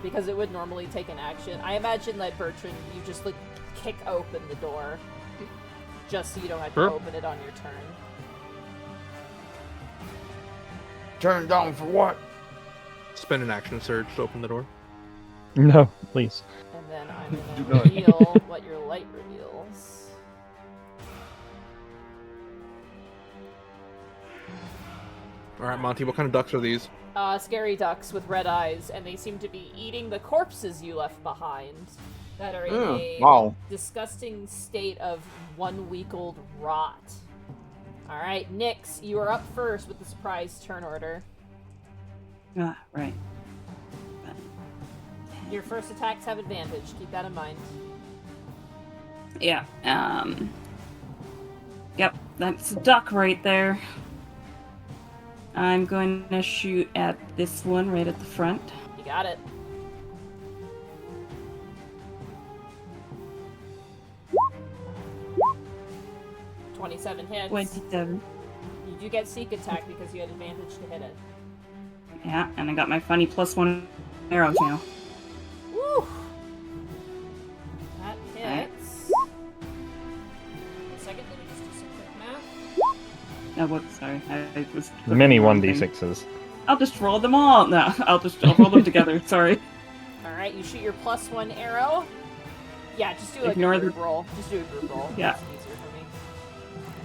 because it would normally take an action. I imagine that Bertrand, you just like kick open the door, just so you don't have to Sure. open it on your turn. Turn down for what? Spend an action surge to open the door. No, please. And then I'm Do gonna not. reveal what your light reveals. All right, Monty, what kind of ducks are these? Scary ducks with red eyes, and they seem to be eating the corpses you left behind that are in a Wow. disgusting state of 1-week-old rot. Alright, Nyx, you are up first with the surprise turn order. Ah, right. Your first attacks have advantage, keep that in mind. Yeah. Yep, that's a duck right there. I'm going to shoot at this one right at the front. You got it. $27 hits. 27. You do get sneak attack because you had advantage to hit it. Yeah, and I got my funny +1 arrows now. Woo! That hits. A second, let me just do some quick math. Oh, whoops, sorry. I was Many looking at the wrong thing. 1d6s. I'll just roll them all. No, I'll roll them together. Sorry. Alright, you shoot your +1 arrow. Yeah, just do like Ignore a the- group roll. Just do a group roll. Yeah. It's easier for me.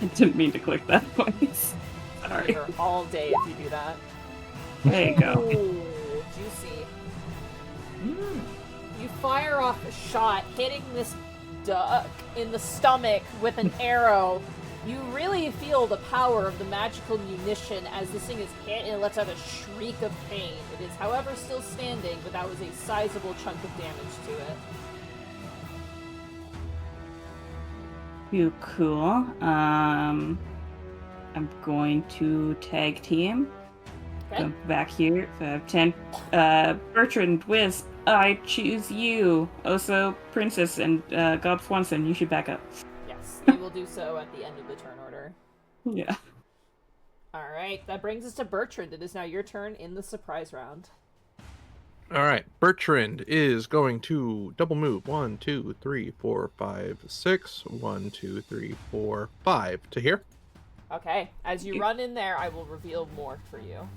I didn't mean to click that twice. Sorry. For all day if you do that. There you go. Ooh, juicy. You fire off a shot, hitting this duck in the stomach with an arrow. You really feel the power of the magical munition as this thing is hit and it lets out a shriek of pain. It is, however, still standing, but that was a sizable chunk of damage to it. You cool. I'm going to tag team. Okay. Go back here. 5, 10. Bertrand, Wiz, I choose you. Also, Princess and Gob Swanson, you should back up. Yes, you will do so at the end of the turn order. Yeah. Alright, that brings us to Bertrand. It is now your turn in the surprise round. All right, Bertrand is going to double move 1, 2, 3, 4, 5, 6. 1, 2, 3, 4, 5 to here. Okay, as you run in there, I will reveal more for you.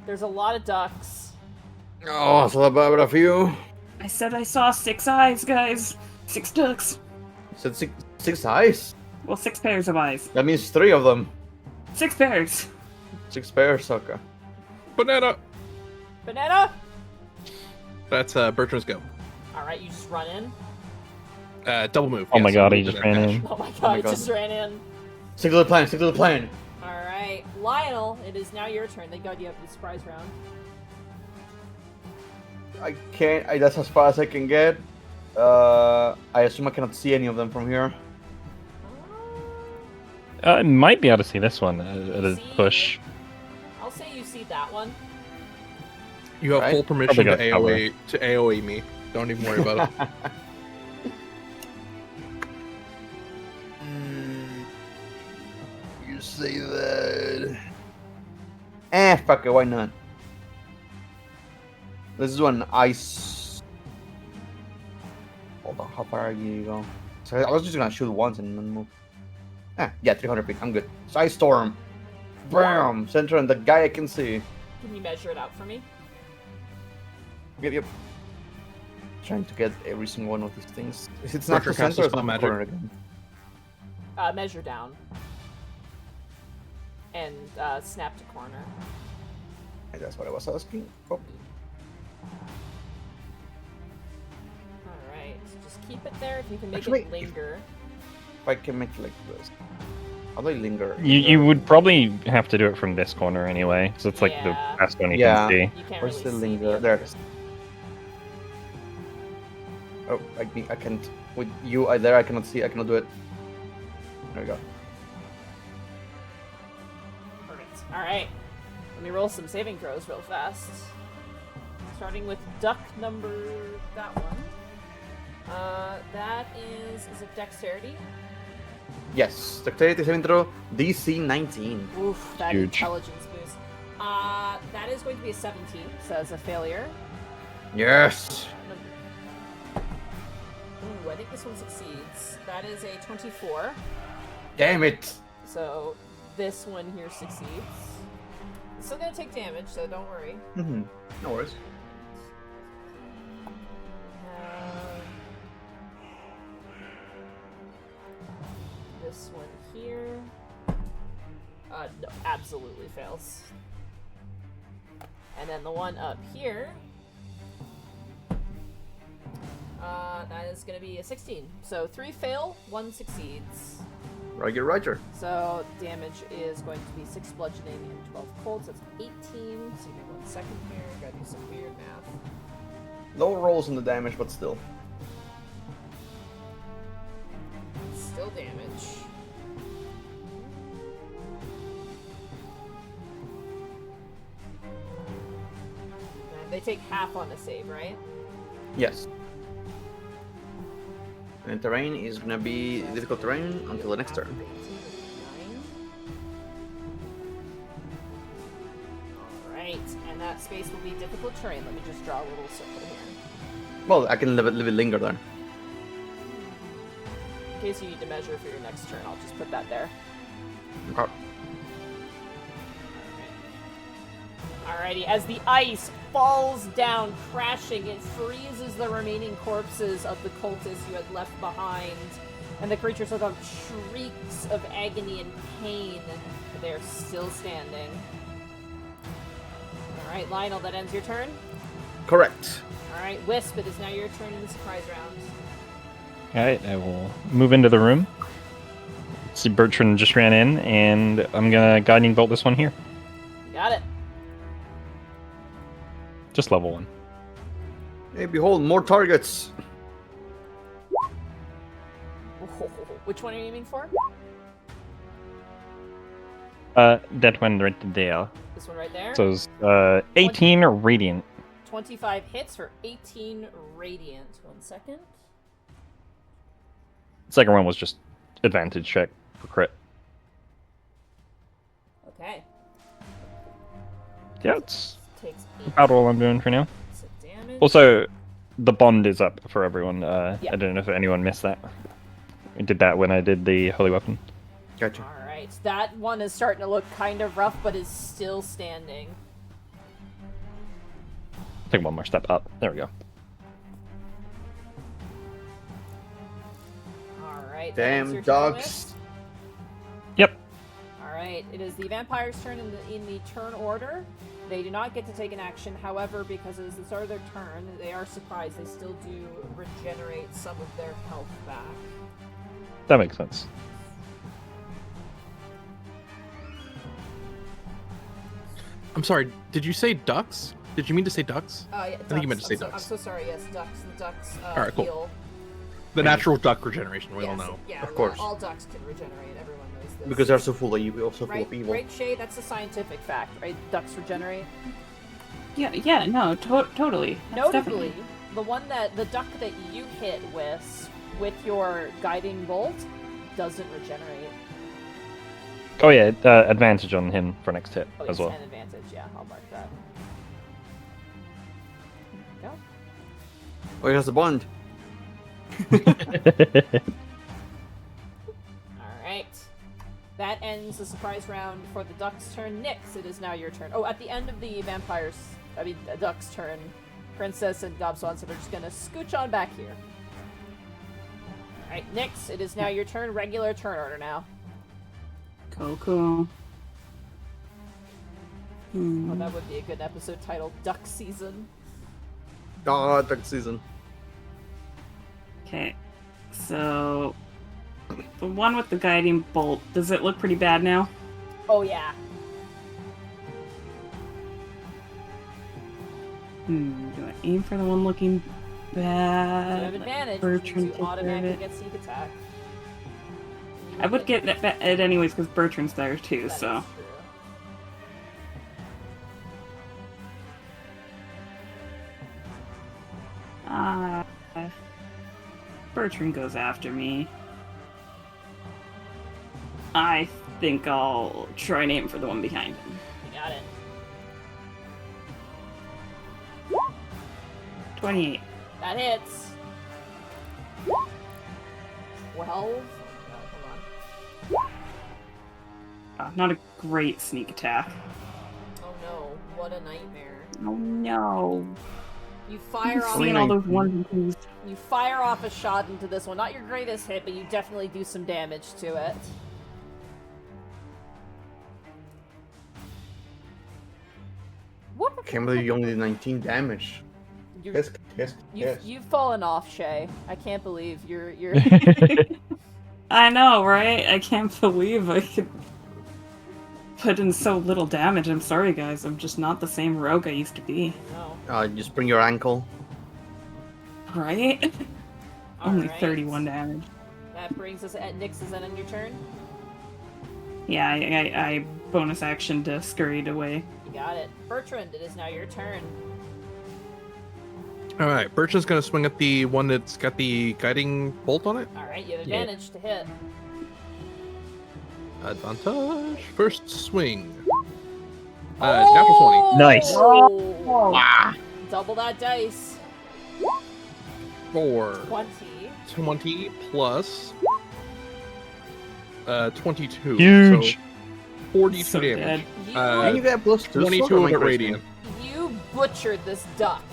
There's a lot of ducks. Oh, so about a few. I said I saw 6 eyes, guys. 6 ducks. Said six eyes. Well, 6 pairs of eyes. That means 3 of them. 6 pairs. 6 pairs, okay. Banana. Banana! That's Bertrand's go. Alright, you just run in. Double move. Oh my yes, god, I'll he move just to that ran dash. in. Oh my god, my I God. just ran in. Stick to the plan, stick to the plan. Alright, Lionel, it is now your turn. Thank god you have the surprise round. I can't, that's as far as I can get. I assume I cannot see any of them from here. I might be able to see this one at a See? push. I'll say you see that one. You have Right? full permission to Probably got AoE me. Don't even worry about it. You say that. Fuck it, why not? Let's do an ice. Hold on, how far are you go? So I was just gonna shoot once and then move. Yeah, 300 feet, I'm good. So ice storm. Bam! Center and the guy I can see. Can you measure it out for me? Yep. Trying to get every single one of these things. If it's not Pressure the cast center, a it's spell not the magic. corner again. Measure down. And snap to corner. That's what I was asking. Oh. Alright, so just keep it there if you can make Actually, it linger. If I can make it like this. How do I linger? You would probably have to do it from this corner anyway, so it's like the Yeah. best one you Yeah. can see. You can't Where's really the see linger? the There it others. is. Oh, I can't. With you there, I cannot see. I cannot do it. There we go. Perfect. Alright. Let me roll some saving throws real fast. Starting with duck number... that one. That is it dexterity? Yes, dexterity saving throw, DC 19. Oof, that Huge. intelligence boost. That is going to be a 17, so it's a failure. Yes. Ooh, I think this one succeeds. That is a 24. Damn it. So this one here succeeds. It's still gonna take damage, so don't worry. No worries. This one here. No, absolutely fails. And then the one up here. That is gonna be a 16. So 3 fail, 1 succeeds. Roger. So damage is going to be 6 bludgeoning and 12 cold, so it's 18. So give me 1 second here. Gotta do some weird math. Low rolls on the damage, but still. Still damage. And they take half on a save, right? Yes. And terrain is gonna be difficult terrain until the next turn. Alright, and that space will be difficult terrain. Let me just draw a little circle here. Well, I can leave it linger there. case you need to measure for your next turn, I'll just put that there. Okay. Alrighty, as the ice falls down, crashing, it freezes the remaining corpses of the cultists you had left behind, and the creatures let out shrieks of agony and pain, but they are still standing. Alright, Lionel, that ends your turn. Correct. Alright, Wisp, it is now your turn in the surprise round. Alright, I will move into the room. See, Bertrand just ran in, and I'm gonna Guiding Bolt this one here. Got it. Just level 1. Hey, behold, more targets. Which one are you aiming for? That one right there. This one right there? So it's 18 Radiant. 25 hits for 18 radiant. 1 second. Second one was just advantage check for crit. Okay. Yeah, it's Takes 8 about all I'm doing for now. points of damage. Also, the bond is up for everyone. Yeah. I don't know if anyone missed that. I did that when I did the Holy Weapon. Gotcha. Alright, that one is starting to look kind of rough, but is still standing. Take one more step up. There we go. Alright. Damn dogs. Yep. Alright, it is the vampire's turn in the turn order. They do not get to take an action, however, because it is the start of their turn, they are surprised. They still do regenerate some of their health back. That makes sense. I'm sorry, did you say ducks? Did you mean to say ducks? Yeah, I think you meant to say I'm ducks. so sorry, yes, ducks. The ducks Alright, cool. heal. The natural duck regeneration, we all Yes, know. Yeah, Of course. all ducks can regenerate, everyone knows this. Because they're so full of evil, so full Right, of evil. right, Shay? That's a scientific fact, right? Ducks regenerate? Yeah, no, totally. That's Notably, definitely- the duck that you hit with your guiding bolt doesn't regenerate. Oh yeah, advantage on him for next hit Oh, as yes, well. an advantage. Yeah, I'll mark that. There we Oh, he has a bond. All right. That ends the surprise round for the duck's turn. Nyx, it is now your turn. Oh, at the end of the duck's turn, Princess and Gobswanson are just gonna scooch on back here. All right, Nyx, it is now your turn. Regular turn order now. Cool. Oh, that would be a good episode title, Duck Season. Ah, duck season. Okay, so the one with the guiding bolt, does it look pretty bad now? Oh yeah. Do I aim for the one looking You bad? have advantage, which Bertrand means take you care of automatically it. get sneak attack. I would get it anyways because Bertrand's there too, That so. is true. Bertrand goes after me. I think I'll try and aim for the one behind him. You got it. 28. That hits. 12. Hold on. Not a great sneak attack. Oh no, what a nightmare. Oh no. You fire off Seeing all those ones and twos. you fire off a shot into this one. Not your greatest hit, but you definitely do some damage to it. What? Can't believe you only did 19 damage. You're, Yes. you've fallen off, Shay. I can't believe you're I know, right? I can't believe I could put in so little damage. I'm sorry, guys. I'm just not the same rogue I used to be. no. Just bring your ankle. Right? Only Alright. 31 damage. That brings us at Nyx. Is that on your turn? Yeah, I bonus action to scurried away. You got it. Bertrand, it is now your turn. Alright, Bertrand's gonna swing at the one that's got the guiding bolt on it. Alright, you have Yeah. advantage to hit. Advantage. First swing. Natural 20. Nice. Oh! Double that dice. For 20. 20 plus 22. Huge. So 42 So damage. dead. You, And you get plus 2 22 sword, or am of I it crazy? radiant. you butchered this duck,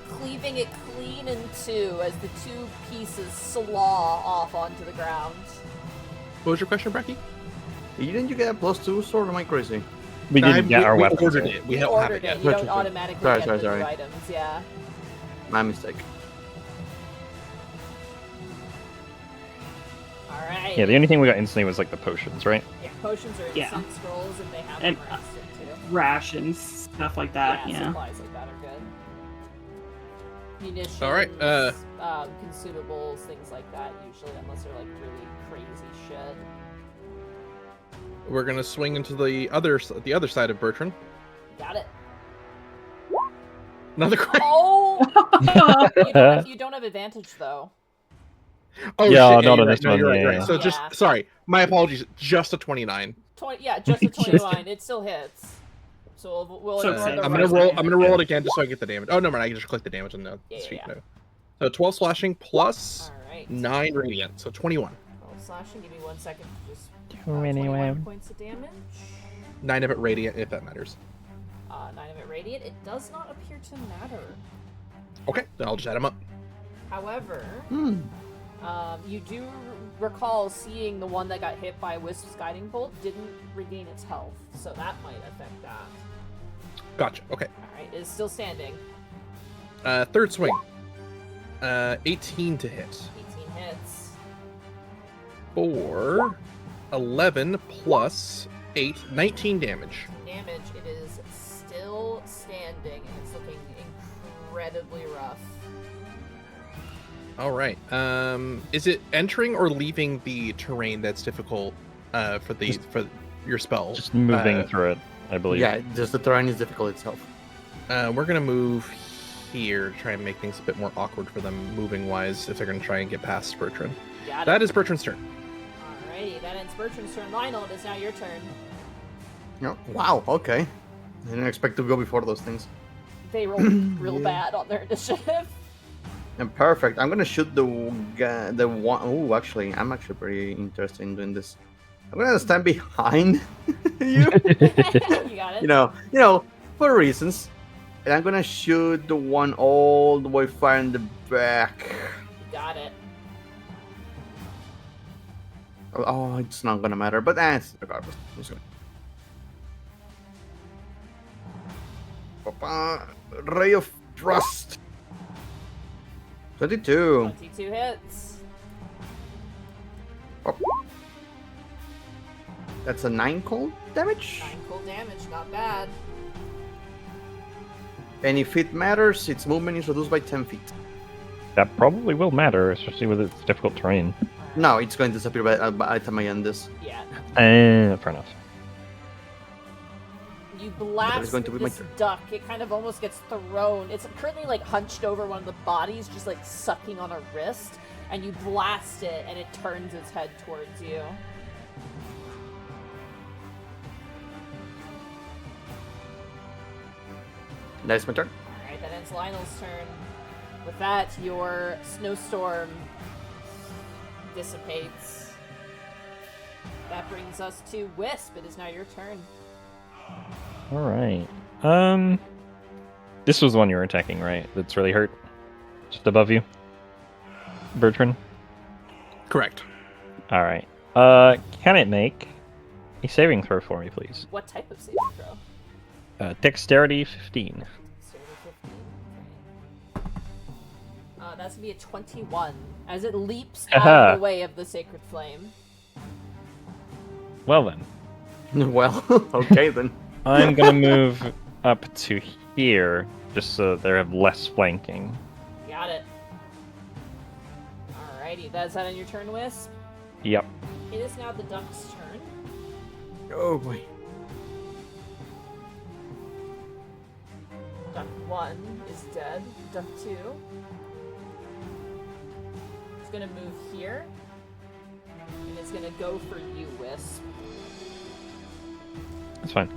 cleaving it clean in two as the two pieces slaw off onto the ground. What was your question, Brecky? Didn't you get a plus 2 sword, or am I crazy? We didn't get our we weapons. ordered yet. it. We You don't have ordered it yet. it. You don't Sorry. automatically Sorry, get sorry, the new sorry. items. Yeah. My mistake. All right. Yeah, the only thing we got instantly was like the potions, right? Yeah, potions are Yeah. instant scrolls, and they have And, them instant too. Rations, stuff like that. Yeah, Yeah. supplies like that are good. Munitions, All right, consumables, things like that. Usually, unless they're like really crazy shit. We're gonna swing into the other side of Bertrand. Got it. Another crit. Oh, you don't have advantage though. Oh Yeah, shit! not You're on right. this No, one, you're right. yeah, You're right. yeah. So Yeah. just sorry. My apologies. Just a 29. Yeah, just a 29. It still hits. So we'll So ignore same. the I'm rest gonna roll. of I'm it. gonna roll it again just so I get the damage. Oh no, man! I can just click the damage on the Yeah, sheet yeah. now. So 12 slashing plus All right. 9 radiant, so 21. 12 slashing. Give me 1 second to just. 21 points of damage. 9 of it radiant, if that matters. 9 of it radiant. It does not appear to matter. Okay, then I'll just add them up. However, Hmm. you do recall seeing the one that got hit by Wisp's guiding bolt didn't regain its health, so that might affect that. Gotcha. Okay. All right, it's still standing. Third swing. 18 to hit. 18 hits. For 11 plus 8, 19 damage. Damage. It is still standing, and it's looking incredibly rough. All right. Is it entering or leaving the terrain that's difficult for your spell? Just moving Uh, through it, I believe. Yeah, just the terrain is difficult itself. We're gonna move here to try and make things a bit more awkward for them moving wise if they're gonna try and get past Bertrand. Got That it. is Bertrand's turn. Alrighty, that ends Bertrand's turn. Lionel, it is now your turn. No. Wow, okay. I didn't expect to go before those things. They rolled real Yeah. bad on their initiative. And perfect. I'm gonna shoot the one. Oh, actually, I'm actually pretty interested in doing this. I'm gonna stand behind you. You got it. you know, for reasons. And I'm gonna shoot the one all the way far in the back. You got it. Oh, it's not gonna matter, but regardless. I'm just gonna... Papa, Ray of Frost. 22. 22 hits. Oh. That's a 9 cold damage. 9 cold damage, not bad. And if it matters, its movement is reduced by 10 feet. That probably will matter, especially with its difficult terrain. No, it's going to disappear by the time I end this. Yeah. Fair enough. You That is blast going to be my this turn. duck. It kind of almost gets thrown. It's currently like hunched over one of the bodies, just like sucking on a wrist. And you blast it, and it turns its head towards you. That's my turn. Alright, that ends Lionel's turn. With that, your snowstorm dissipates. That brings us to Wisp. It is now your turn. Alright. This was the one you were attacking, right? That's really hurt? Just above you? Bertrand? Correct. Alright. Can it make a saving throw for me, please? What type of saving throw? Dexterity 15. Dexterity 15. Okay. That's gonna be a 21 as it leaps out of the way of the sacred flame. Well then. Well, okay then. I'm gonna move up to here, just so they have less flanking. Got it. Alrighty, that's that on your turn, Wisp. Yep. It is now the duck's turn. Oh boy. Duck 1 is dead. Duck 2 is gonna move here. And it's gonna go for you, Wisp. That's fine.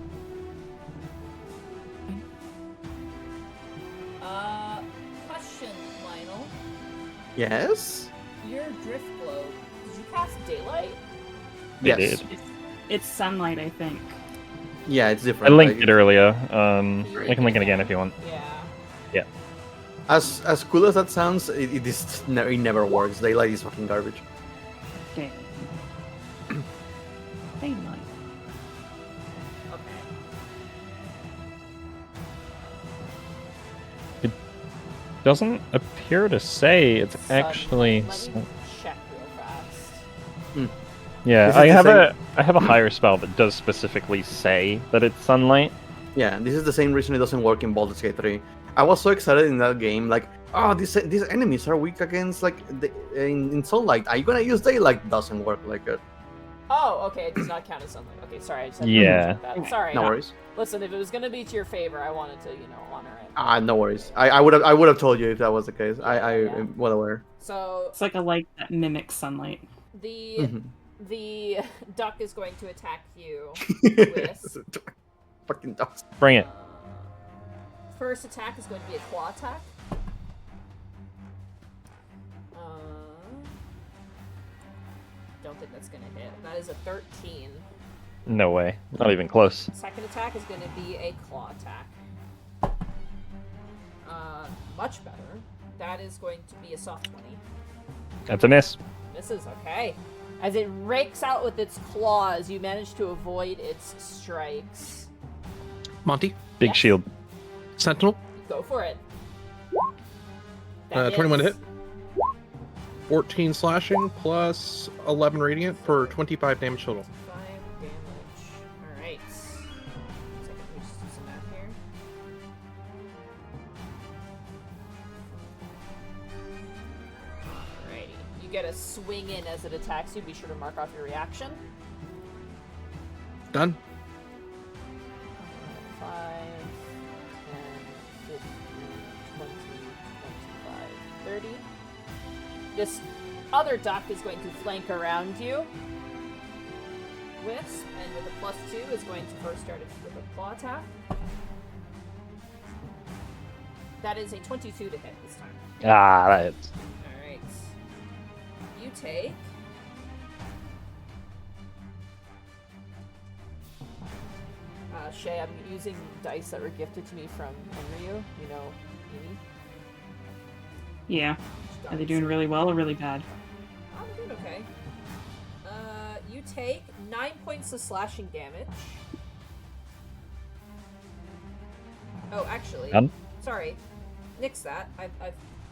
Question, Lionel. Yes? Your drift globe, did you cast daylight? They Yes. did. It's sunlight, I think. Yeah, it's I different. linked like, it earlier. You I can link it again if you want. Yeah. As cool as that sounds, it never works. Daylight is fucking garbage. Okay. Daylight. Okay. Doesn't appear to say it's Sunlight. actually. Let me check real fast. Yeah, This is I the have same- I have a higher spell that does specifically say that it's sunlight. Yeah, this is the same reason it doesn't work in Baldur's Gate 3. I was so excited in that game, like, oh, these enemies are weak against in sunlight. Are you gonna use daylight? Doesn't work like it. Oh, okay. It does not count as sunlight. Okay, sorry. I just had to Yeah. check that. Sorry. No worries. Listen, if it was gonna be to your favor, I wanted to, honor it. No worries. I would have told you if that was the case. I Yeah. am well aware. So It's like a light that mimics sunlight. the Mhm. the duck is going to attack you with. Fucking dogs. Bring it. First attack is going to be a claw attack. Don't think that's gonna hit. That is a 13. No way. Not even close. Second attack is going to be a claw attack. Much better. That is going to be a soft 20. That's a miss. Misses, okay. As it rakes out with its claws, you manage to avoid its strikes. Monty, Big Yes. shield. Sentinel, Go for it. That 21 to hits. hit. 14 slashing plus 11 radiant for 25 damage total. 5 damage. Alright. Second, let me just do some math here. Alrighty. You get a swing in as it attacks you. Be sure to mark off your reaction. Done. 5, 10, 15, 20, 25, 30. This other duck is going to flank around you. Wisp, and with a +2 is going to first start with a claw attack. That is a 22 to hit this time. Ah, that hits. Alright. You take... Shay, I'm using dice that were gifted to me from Enryu. You know, Amy. Yeah. Are they doing really well or really bad? Oh, they're doing okay. You take 9 points of slashing damage. Oh, actually, Done? sorry. Nix that. I've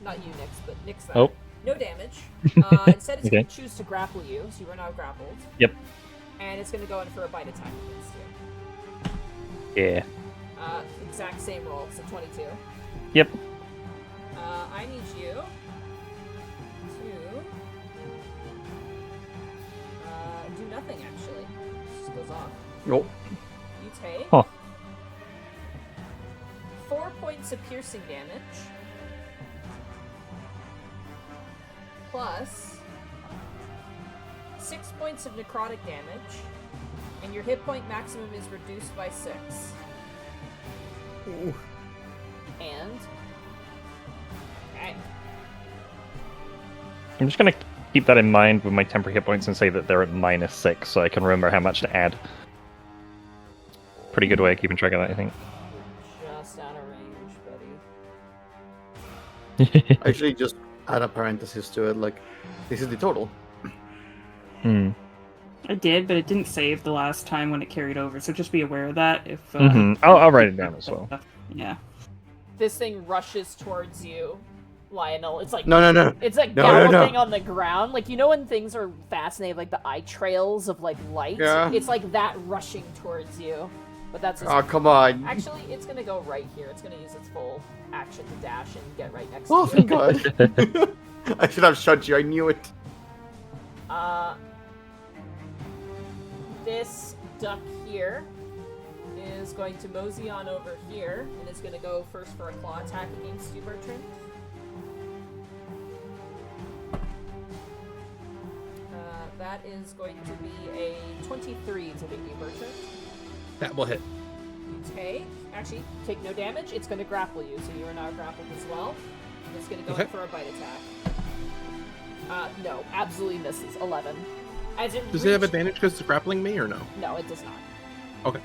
not you, Nix, but nix that. Oh. No damage. Instead, it's Okay. going to choose to grapple you, so you are now grappled. Yep. And it's going to go in for a bite attack against you. Yeah. Exact same roll, so 22. Yep. I need you to do nothing, actually. It just goes off. Nope. You take Huh. 4 points of piercing damage, plus 6 points of necrotic damage, and your hit point maximum is reduced by 6. Ooh. And... Okay. I'm just gonna keep that in mind with my temporary hit points and say that they're at -6, so I can remember how much to add. Pretty good way of keeping track of that, I think. You're just out of range, buddy. Actually, just add a parenthesis to it, like, this is the total. I did, but it didn't save the last time when it carried over, so just be aware of that. If I'll write it down as well. Yeah. This thing rushes towards you, Lionel. It's like No. it's like No, no, no. galloping on the ground. Like, you know when things are fast and they have like the eye trails of like light? Yeah. It's like that rushing towards you. But that's just... Oh, come on. Actually, it's gonna go right here. It's gonna use its full action to dash and get right next Oh, to you. thank God. I should have shot you. I knew it. This duck here is going to mosey on over here and is going to go first for a claw attack against you, Bertrand. That is going to be a 23 to hit you, Bertrand. That will hit. You take no damage. It's going to grapple you, so you are now grappled as well. And it's going to go Okay. in for a bite attack. No, absolutely misses. 11. As it Does it have advantage because it's grappling me or no? No, it does not. Okay.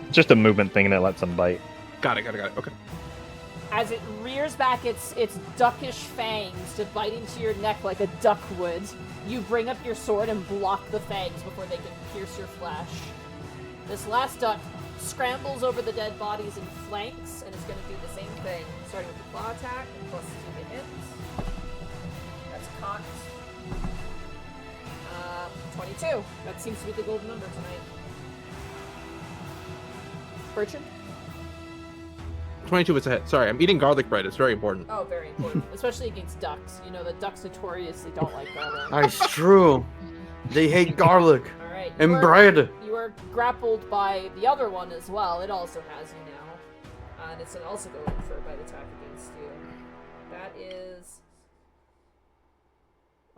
It's just a movement thing that lets them bite. Got it. Okay. As it rears back its duckish fangs to bite into your neck like a duck would, you bring up your sword and block the fangs before they can pierce your flesh. This last duck scrambles over the dead bodies and flanks, and is going to do the same thing, starting with the claw attack, plus 2 to hit. That's cocked. 22. That seems to be the golden number tonight. Bertrand? 22 is a hit. Sorry, I'm eating garlic bread. It's very important. Oh, very important. Especially against ducks. You know that ducks notoriously don't like garlic. It's true. They hate garlic Alright. and bread. You are grappled by the other one as well. It also has you now. And it's also going for a bite attack against you. That is...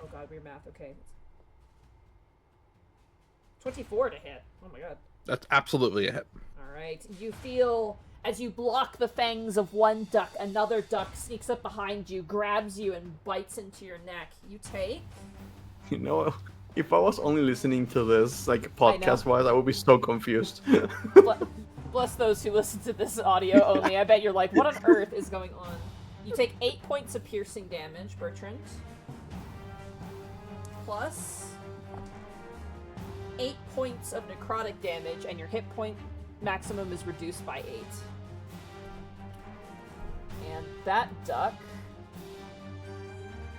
Oh god, weird math. Okay. 24 to hit. Oh my god. That's absolutely a hit. Alright. You feel... As you block the fangs of one duck, another duck sneaks up behind you, grabs you, and bites into your neck. You take... You know, if I was only listening to this, like, podcast-wise, I would be so confused. Bless those who listen to this audio only. I bet you're like, what on earth is going on? You take 8 points of piercing damage, Bertrand. Plus 8 points of necrotic damage, and your hit point maximum is reduced by 8. And that duck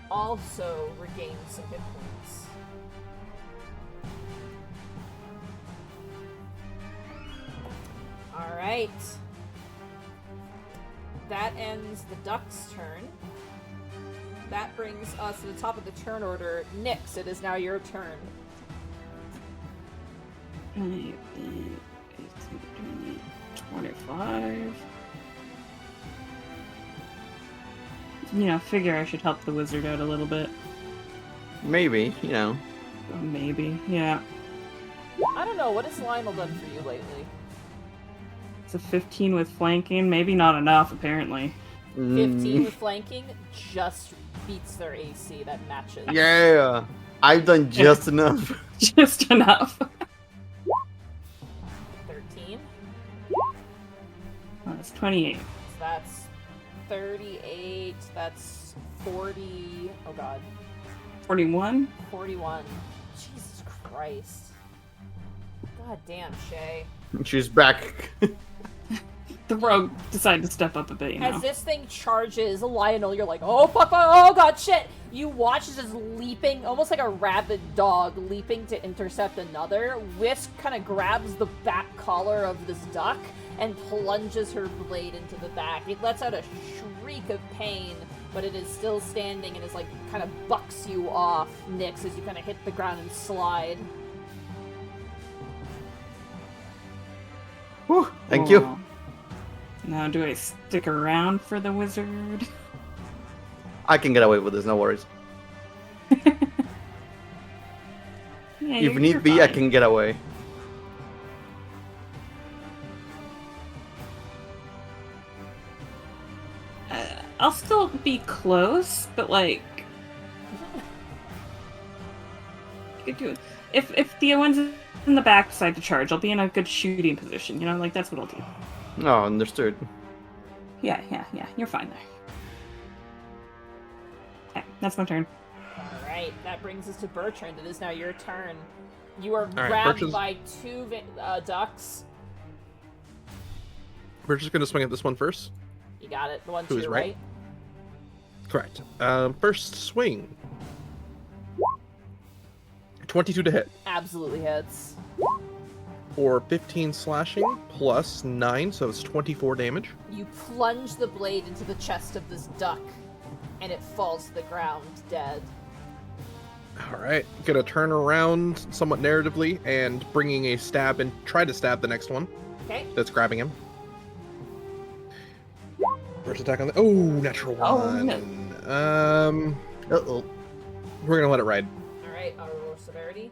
also regains some hit points. Alright. That ends the duck's turn. That brings us to the top of the turn order. Nyx, it is now your turn. 25. You know, figure I should help the wizard out a little bit. Maybe, you know. Maybe, yeah. I don't know, what has Lionel done for you lately? It's a 15 with flanking. Maybe not enough, apparently. 15 with flanking just beats their AC, that matches. Yeah, I've done just enough. Just enough. 13. That's 28. So that's 38, that's 40, oh god. 41? 41. Jesus Christ. God damn, Shay. She's back. The rogue decided to step up a bit, you know. As this thing charges Lionel, you're like, oh fuck, oh god, shit! You watch as it's leaping, almost like a rabid dog, leaping to intercept another. Whisk kind of grabs the back collar of this duck and plunges her blade into the back. It lets out a shriek of pain, but it is still standing and is like, kind of bucks you off, Nyx, as you kind of hit the ground and slide. Whew, thank you. Now, do I stick around for the wizard? I can get away with this, no worries. Yeah, If you're need be, I fine. can get away. I'll still be close, but like, you could do it. If the ones in the back decide to charge, I'll be in a good shooting position. You know, like that's what I'll do. No, understood. Yeah. You're fine there. Okay, that's my turn. Alright, that brings us to Bertrand. It is now your turn. You are right, grabbed Bertrand's- by two ducks. We're just gonna swing at this one first. You got it. The one to Who's your right? right. Correct. First swing. 22 to hit. Absolutely hits. For 15 slashing plus 9, so it's 24 damage. You plunge the blade into the chest of this duck, and it falls to the ground dead. Alright, gonna turn around somewhat narratively and bringing a stab and try to stab the next one Okay. that's grabbing him. First attack on the... Oh, natural one. Oh, no. Uh-oh. We're gonna let it ride. Alright, roll severity.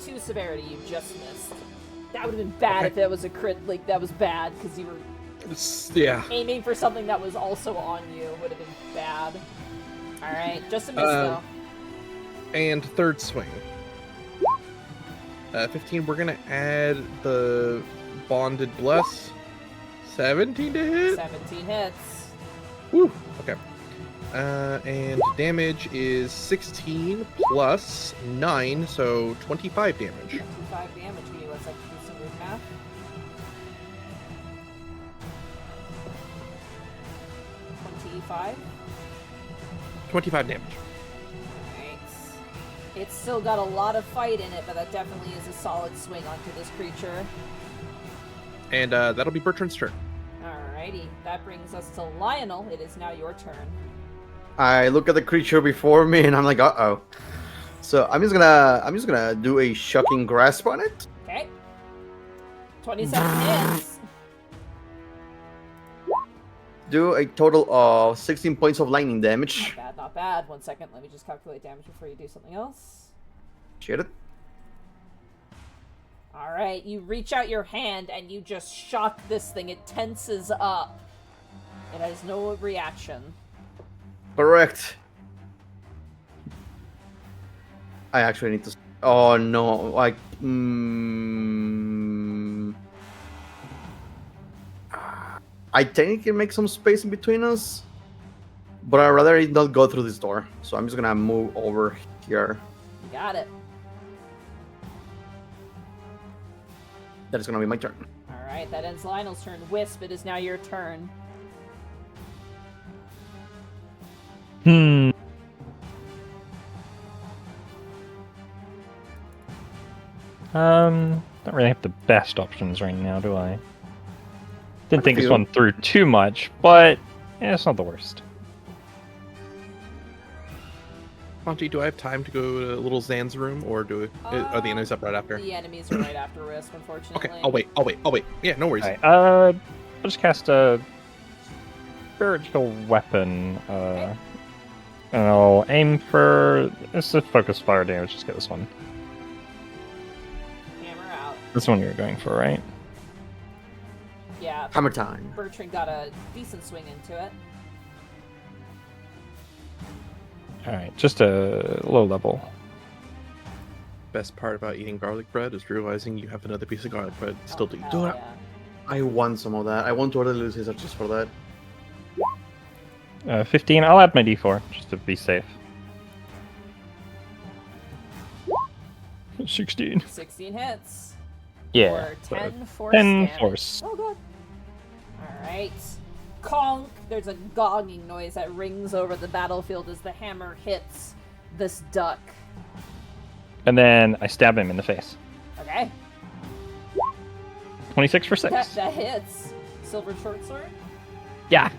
2 severity, you just missed. That would have been bad Okay. if that was a crit. Like, that was bad, because you were Yeah. aiming for something that was also on you. Would have been bad. Alright, just a miss, though. And third swing. 15, we're gonna add the Bonded Bless. 17 to hit? 17 hits. Woo! Okay. And damage is 16 plus 9, so 25 damage. 25 damage. Give me 1 second to do some weird math. 25. 25 damage. Alright. It's still got a lot of fight in it, but that definitely is a solid swing onto this creature. And that'll be Bertrand's turn. Alrighty. That brings us to Lionel. It is now your turn. I look at the creature before me and I'm like, uh-oh. So I'm just gonna do a shocking grasp on it. Okay. 27 hits. Do a total of 16 points of lightning Not damage. bad, not bad. 1 second. Let me just calculate damage before you do something else. Shit it. Alright, you reach out your hand and you just shock this thing. It tenses up. It has no reaction. Correct. I actually need to. Oh no! Like, I technically make some space in between us, but I'd rather it not go through this door. So I'm just gonna move over here. You got it. That is gonna be my turn. Alright, that ends Lionel's turn. Wisp, it is now your turn. Don't really have the best options right now, do I? Didn't think this feel- one through too much, but yeah, it's not the worst. Monty, do I have time to go to little Zan's room, or are the enemies up right after? The enemies are right after Wisp, unfortunately. Okay, I'll wait. Yeah, no worries. Alright, I'll just cast a spiritual weapon, and I'll aim for. It's a focus fire damage. Just get this one. Hammer out. This one you're going for, right? Yeah, Hammer time. Bertrand got a decent swing into it. Alright, just a low level. Best part about eating garlic bread is realizing you have another piece of garlic bread still to eat. Hell yeah. I want some of that. I want to order Lucy's just for that. 15. I'll add my d4 just to be safe. 16. 16 hits. Yeah. For 10 force 10 damage. force. Oh, good. Alright. Conk! There's a gonging noise that rings over the battlefield as the hammer hits this duck. And then I stab him in the face. Okay. 26 for 6. That hits. Silver short sword. Yeah.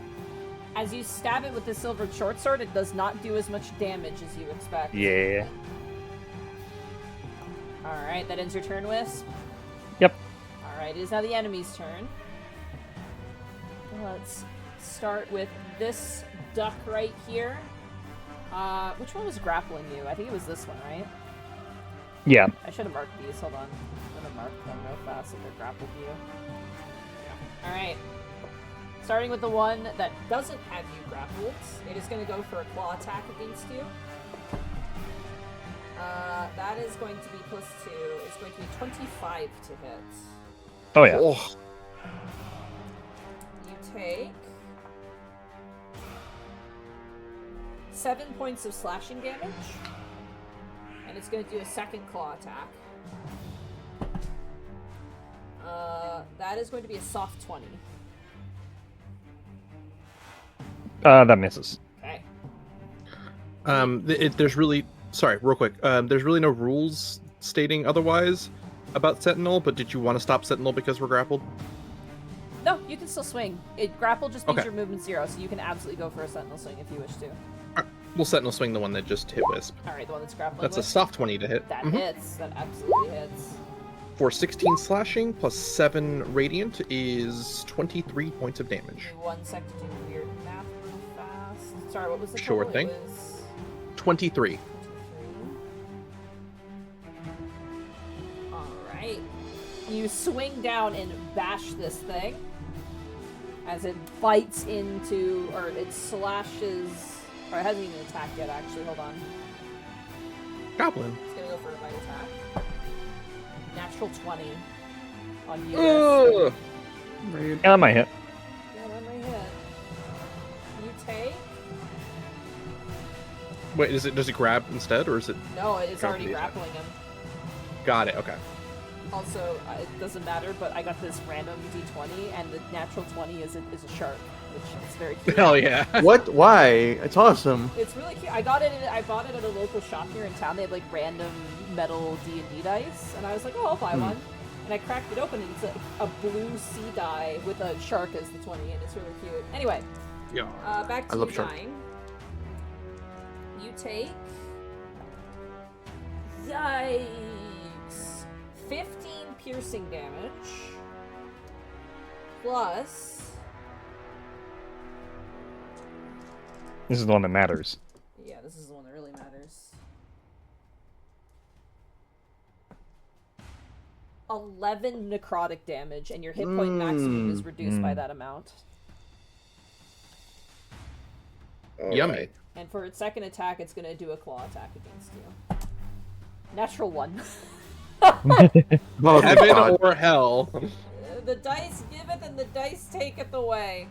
As you stab it with the silver short sword, it does not do as much damage as you expect. Yeah. Alright, that ends your turn, Wisp. Yep. Alright, it is now the enemy's turn. Let's start with this duck right here. Which one was grappling you? I think it was this one, right? Yeah. I should have marked these. Hold on. I'm gonna mark them real fast if they're grappled you. Alright. Starting with the one that doesn't have you grappled, it is going to go for a claw attack against you. That is going to be +2. It's going to be 25 to hit. Oh, yeah. Oh, You take 7 points of slashing damage, and it's going to do a second claw attack. That is going to be a soft 20. That misses. Okay. There's really real quick. There's really no rules stating otherwise about Sentinel, but did you want to stop Sentinel because we're grappled? No, you can still swing. Grapple just means Okay. your movement's 0, so you can absolutely go for a sentinel swing if you wish to. We'll Sentinel swing the one that just hit Wisp. Alright, the one that's grappling That's a with? soft 20 to hit. That Mhm. hits. That absolutely hits. For 16 slashing plus 7 radiant is 23 points of Give damage. me 1 sec to do weird math real fast. Sorry, what was the Sure total? thing. It was 23. 23. Alright. You swing down and bash this thing as it bites into, or it slashes, or it hasn't even attacked yet, actually. Hold on. Goblin. It's gonna go for a bite attack. Natural 20 on you. Ugh. Rude. Yeah, that might hit. Yeah, that might hit. You take? Wait, does it grab instead, or is it? No, it's Grab already the attack. grappling him. Got it. Okay. Also, it doesn't matter, but I got this random d20, and the natural 20 is a shark, which is very cute. Hell yeah. What? Why? It's awesome. It's really cute. I bought it at a local shop here in town. They had like random metal D&D dice, and I was like, oh, I'll buy one. And I cracked it open, and it's a blue sea die with a shark as the 20, and it's really cute. Anyway, Yeah. back I to love you shark. dying. You take... Yikes! 15 piercing damage. Plus... This is the one that matters. Yeah, this is the one that really matters. 11 necrotic damage, and your hit point maximum is reduced by that amount. Yummy. And for its second attack, it's gonna do a claw attack against you. Natural 1. Oh, Heaven God. or hell. The dice giveth and the dice taketh away.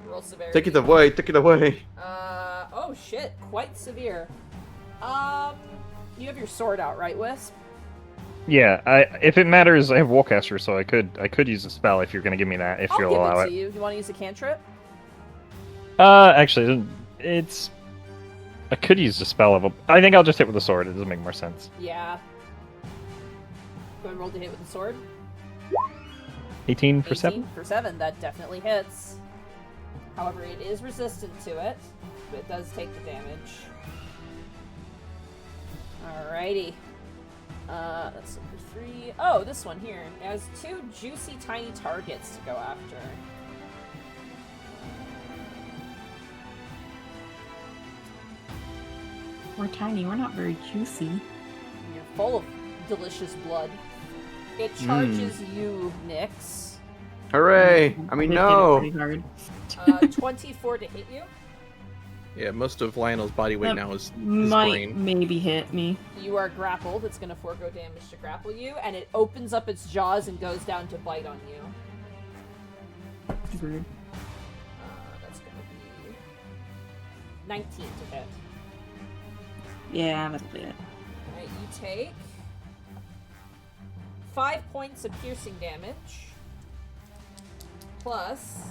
Roll severity. Take it away. Take it away. Oh shit, quite severe. You have your sword out, right, Wisp? Yeah, if it matters, I have Warcaster, so I could use a spell if you're gonna give me that, if I'll you'll give allow it to it. you. You want to use a cantrip? Actually, it's. I could use the spell of a. I think I'll just hit with the sword. It doesn't make more sense. Yeah. Go and roll to hit with the sword. 18 for 18 7. for 7, that definitely hits. However, it is resistant to it, but it does take the damage. Alrighty. That's number 3. Oh, this one here. It has 2 juicy tiny targets to go after. We're tiny. We're not very juicy. You're full of delicious blood. It charges you, Nyx. Hooray! I mean, They hit it no. pretty hard. 24 to hit you. Yeah, most of Lionel's body weight That now is his Might brain. maybe hit me. You are grappled. It's going to forego damage to grapple you, and it opens up its jaws and goes down to bite on you. Rude. That's going to be 19 to hit. Yeah, that'll be it. Alright, you take 5 points of piercing damage, plus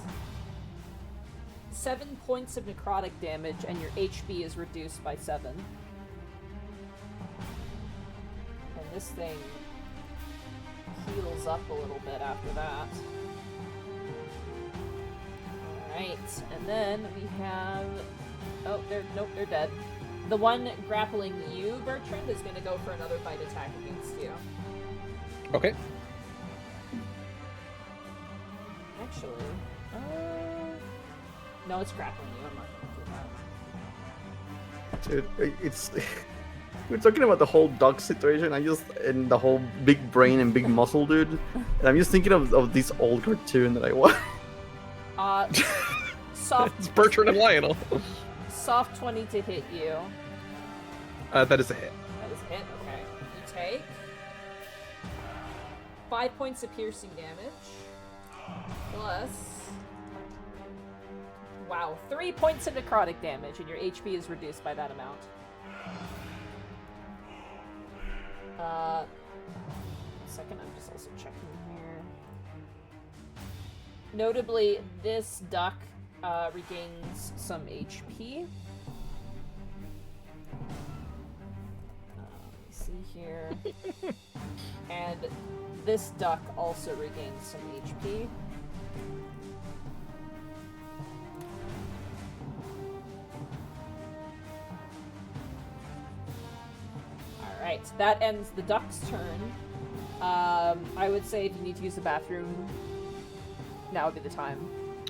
7 points of necrotic damage, and your HP is reduced by 7. And this thing heals up a little bit after that. Alright, and then we have... Oh, they're dead. The one grappling you, Bertrand, is going to go for another bite attack against you. Okay. Actually, no, it's grappling you. I'm not going to do that. Dude, it's. We're talking about the whole dog situation. And the whole big brain and big muscle dude. And I'm just thinking of this old cartoon that I watched. Soft, It's Bertrand and Lionel. soft 20 to hit you. That is a hit. That is a hit. Okay. You take 5 points of piercing damage, plus 3 points of necrotic damage, and your HP is reduced by that amount. Second, I'm just also checking here. Notably, this duck regains some HP. Let me see here. And this duck also regains some HP. Alright, that ends the duck's turn. I would say if you need to use the bathroom, now would be the time,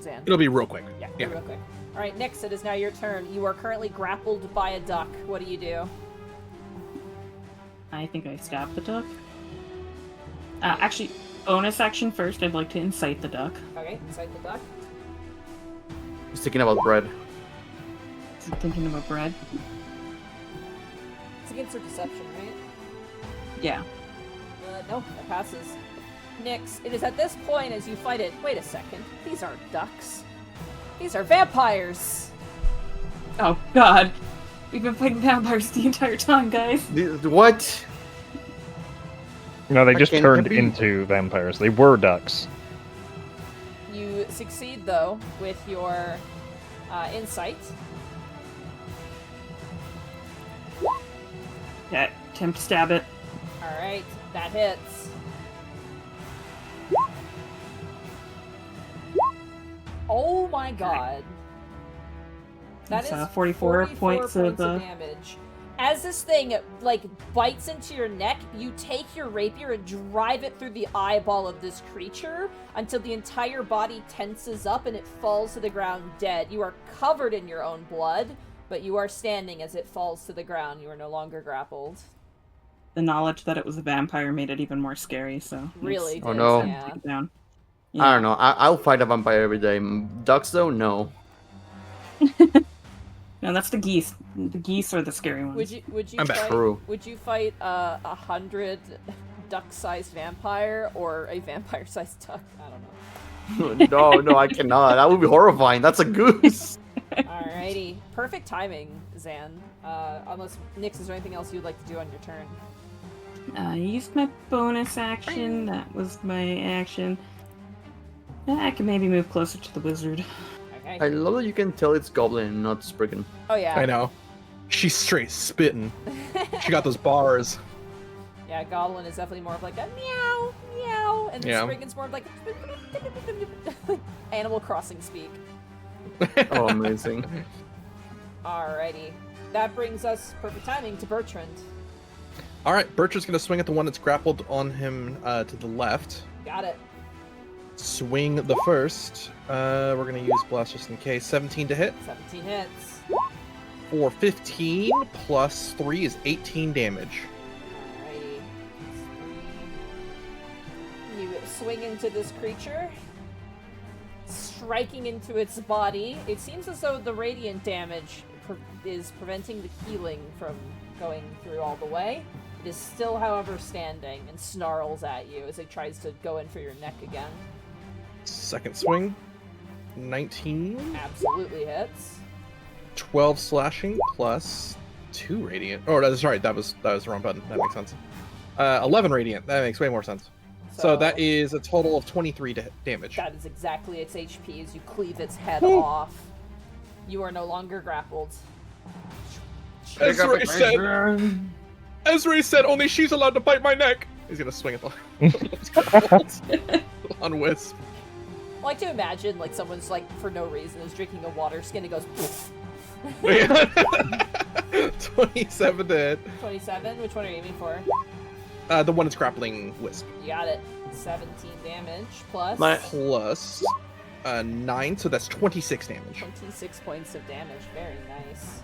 Zan. It'll be real quick. Yeah, Yeah. real quick. Alright, Nyx, it is now your turn. You are currently grappled by a duck. What do you do? I think I stab the duck. Actually, bonus action first. I'd like to incite the duck. Okay, inside the duck. Just thinking about bread. Thinking about bread. It's against her deception, right? Yeah. No, it passes. Nyx, it is at this point as you fight it. Wait a second. These aren't ducks. These are vampires. Oh God. We've been fighting vampires the entire time, guys. What? No, they I just can't turned believe- into vampires. They were ducks. You succeed, though, with your insight. Yeah, attempt to stab it. Alright, that hits. Oh my god. That That's, is 44 points of, damage. As this thing, like, bites into your neck, you take your rapier and drive it through the eyeball of this creature until the entire body tenses up and it falls to the ground dead. You are covered in your own blood, but you are standing as it falls to the ground. You are no longer grappled. The knowledge that it was a vampire made it even more scary, so... Really Oh, did, no. yeah. Take it down. I don't know. I'll fight a vampire every day. Ducks, though, no. No, that's the geese. The geese are the scary ones. Would you I'm back. fight? True. Would you fight 100 duck-sized vampire or a vampire-sized duck? I don't know. No, I cannot. That would be horrifying. That's a goose. Alrighty, perfect timing, Zan. Unless Nyx, is there anything else you'd like to do on your turn? I used my bonus action. That was my action. I can maybe move closer to the wizard. Okay. I love that you can tell it's goblin, not Spriggan. Oh yeah. I know. She's straight spitting. She got those bars. Yeah, Goblin is definitely more of like a meow, meow, and Yeah. Spriggan's more of like Animal Crossing speak. Oh, amazing. Alrighty. That brings us, perfect timing, to Bertrand. All right, Bertrand's gonna swing at the one that's grappled on him to the left. Got it. Swing the first. We're gonna use blast just in case. 17 to hit 17 hits. for 15 plus 3 is 18 damage. Alrighty. You swing into this creature, striking into its body. It seems as though the radiant damage is preventing the healing from going through all the way. It is still, however, standing and snarls at you as it tries to go in for your neck again. Second swing. 19. Absolutely hits. 12 slashing plus 2 radiant. Oh, that's right. That was the wrong button. That makes sense. 11 radiant. That makes way more sense. So that is a total of 23 damage. That is exactly its HP as you cleave its head off. You are no longer grappled. Ezra said only she's allowed to bite my neck. He's gonna swing at the on Wisp. I like to imagine, like, someone's, like, for no reason is drinking a water skin and goes, poof. 27 to hit. 27? Which one are you aiming for? The one that's grappling Wisp. You got it. 17 damage plus Plus 9, so that's 26 damage. 26 points of damage. Very nice.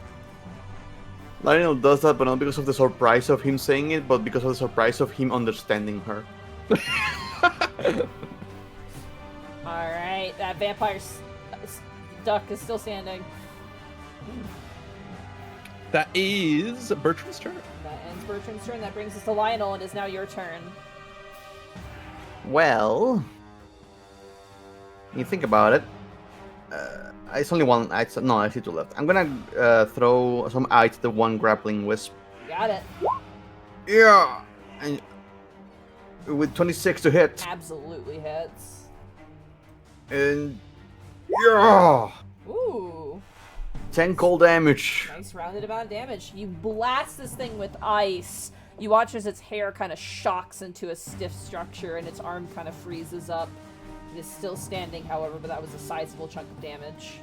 Lionel does that, but not because of the surprise of him saying it, but because of the surprise of him understanding her. Alright, that vampire duck is still standing. That is Bertrand's turn. That ends Bertrand's turn. That brings us to Lionel. It is now your turn. Well, you think about it. It's only one. No, I see two left. I'm gonna throw some ice to the one grappling wisp. Got it. Yeah, and with 26 to hit, Absolutely hits. and yeah, Ooh. 10 cold damage. Nice rounded amount of damage. You blast this thing with ice. You watch as its hair kind of shocks into a stiff structure and its arm kind of freezes up. It is still standing, however, but that was a sizable chunk of damage.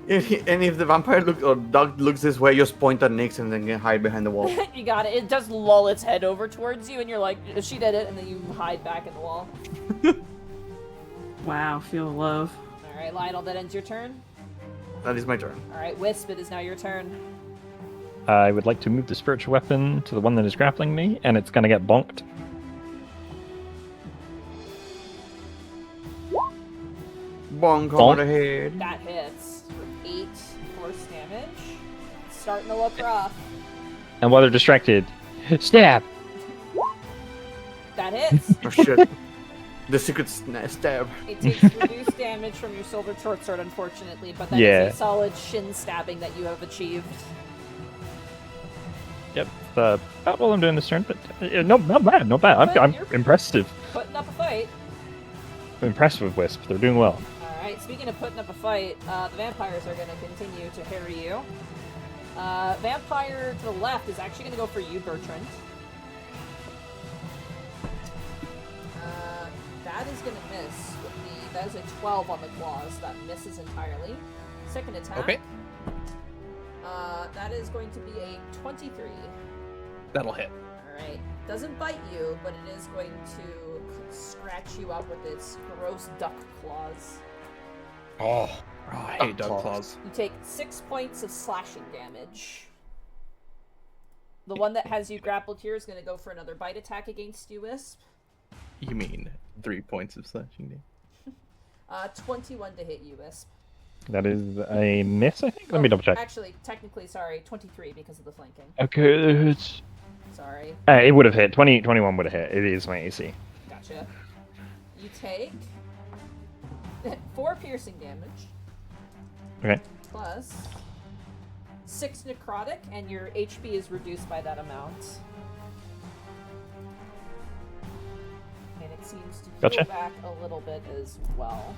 And if the vampire or dog looks this way, just point at Nyx and then get hide behind the wall. You got it. It does lull its head over towards you, and you're like, she did it, and then you hide back in the wall. Wow, feel the love. Alright, Lionel, that ends your turn. That is my turn. Alright, Wisp, it is now your turn. I would like to move the spiritual weapon to the one that is grappling me, and it's gonna get bonked. Bonk over the head. That hits for 8 force damage. It's starting to look rough. And while they're distracted, stab. That hits. Oh shit. The secret stab. It takes reduced damage from your silver short sword, unfortunately, but that is a solid shin stabbing that you have achieved. Yep. About all I'm doing this turn, but no, not bad, not bad. I'm You're impressive. putting up a fight. I'm impressed with Wisp. They're doing well. Alright, speaking of putting up a fight, the vampires are going to continue to harry you. Vampire to the left is actually going to go for you, Bertrand. That is going to miss with the... That is a 12 on the claws. That misses entirely. Second attack. Okay. That is going to be a 23. That'll hit. Alright. Doesn't bite you, but it is going to scratch you up with its gross duck claws. Oh, I hate duck claws. You take 6 points of slashing damage. The one that has you grappled here is going to go for another bite attack against you, Wisp. You mean 3 points of slashing damage? 21 to hit you, Wisp. That is a miss, I think. Let me double check. Actually, technically, sorry, 23 because of the flanking. Okay. Sorry. It would have hit. 21 would have hit. It is my AC. Gotcha. You take 4 piercing damage. Okay. Plus 6 necrotic, and your HP is reduced by that amount. And it seems to heal back a little bit as well.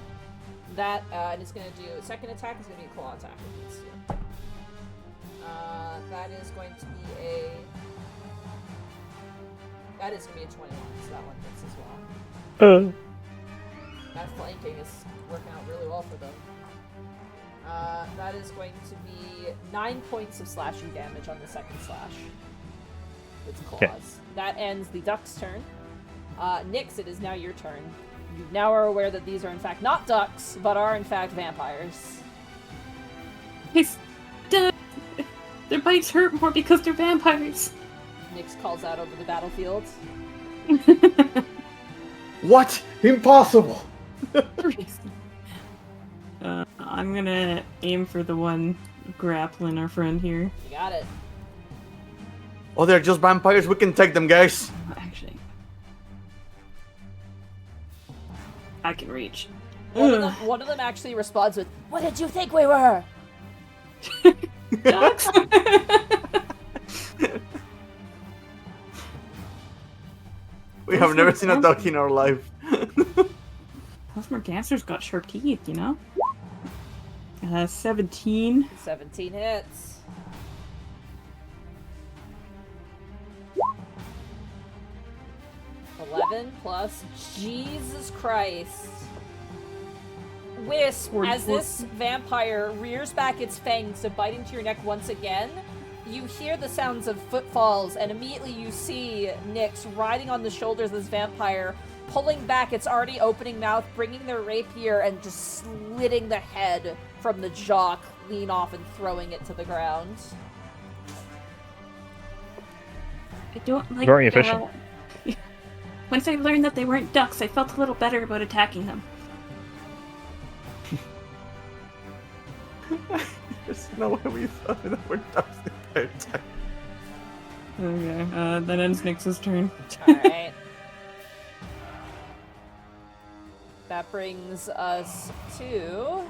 That, and it's going to do, second attack is going to be a claw attack against you. That is going to be a, that is going to be a 21, so that one hits as well. That flanking is working out really well for them. That is going to be 9 points of slashing damage on the second slash. Its claws. Okay. That ends the duck's turn. Nyx, it is now your turn. You now are aware that these are in fact not ducks, but are in fact vampires. Their bites hurt more because they're vampires. Nyx calls out over the battlefield. What? Impossible! I'm gonna aim for the one grappling our friend here. You got it. Oh, they're just vampires. We can take them, guys. Actually, I can reach. One of them actually responds with, "What did you think we were?" Ducks? We have never seen a duck in our life. Those Mergansers got sharp teeth, you know? 17. 17 hits. $11 plus Jesus Christ. Wisp, as this vampire rears back its fangs to bite into your neck once again, you hear the sounds of footfalls, and immediately you see Nyx riding on the shoulders of this vampire, pulling back its already opening mouth, bringing their rapier, and just slitting the head from the jaw clean off and throwing it to the ground. I don't like. Very efficient. Once I learned that they weren't ducks, I felt a little better about attacking them. There's no way we thought that we're ducks the entire time. Okay, that ends Nyx's turn. Alright. That brings us to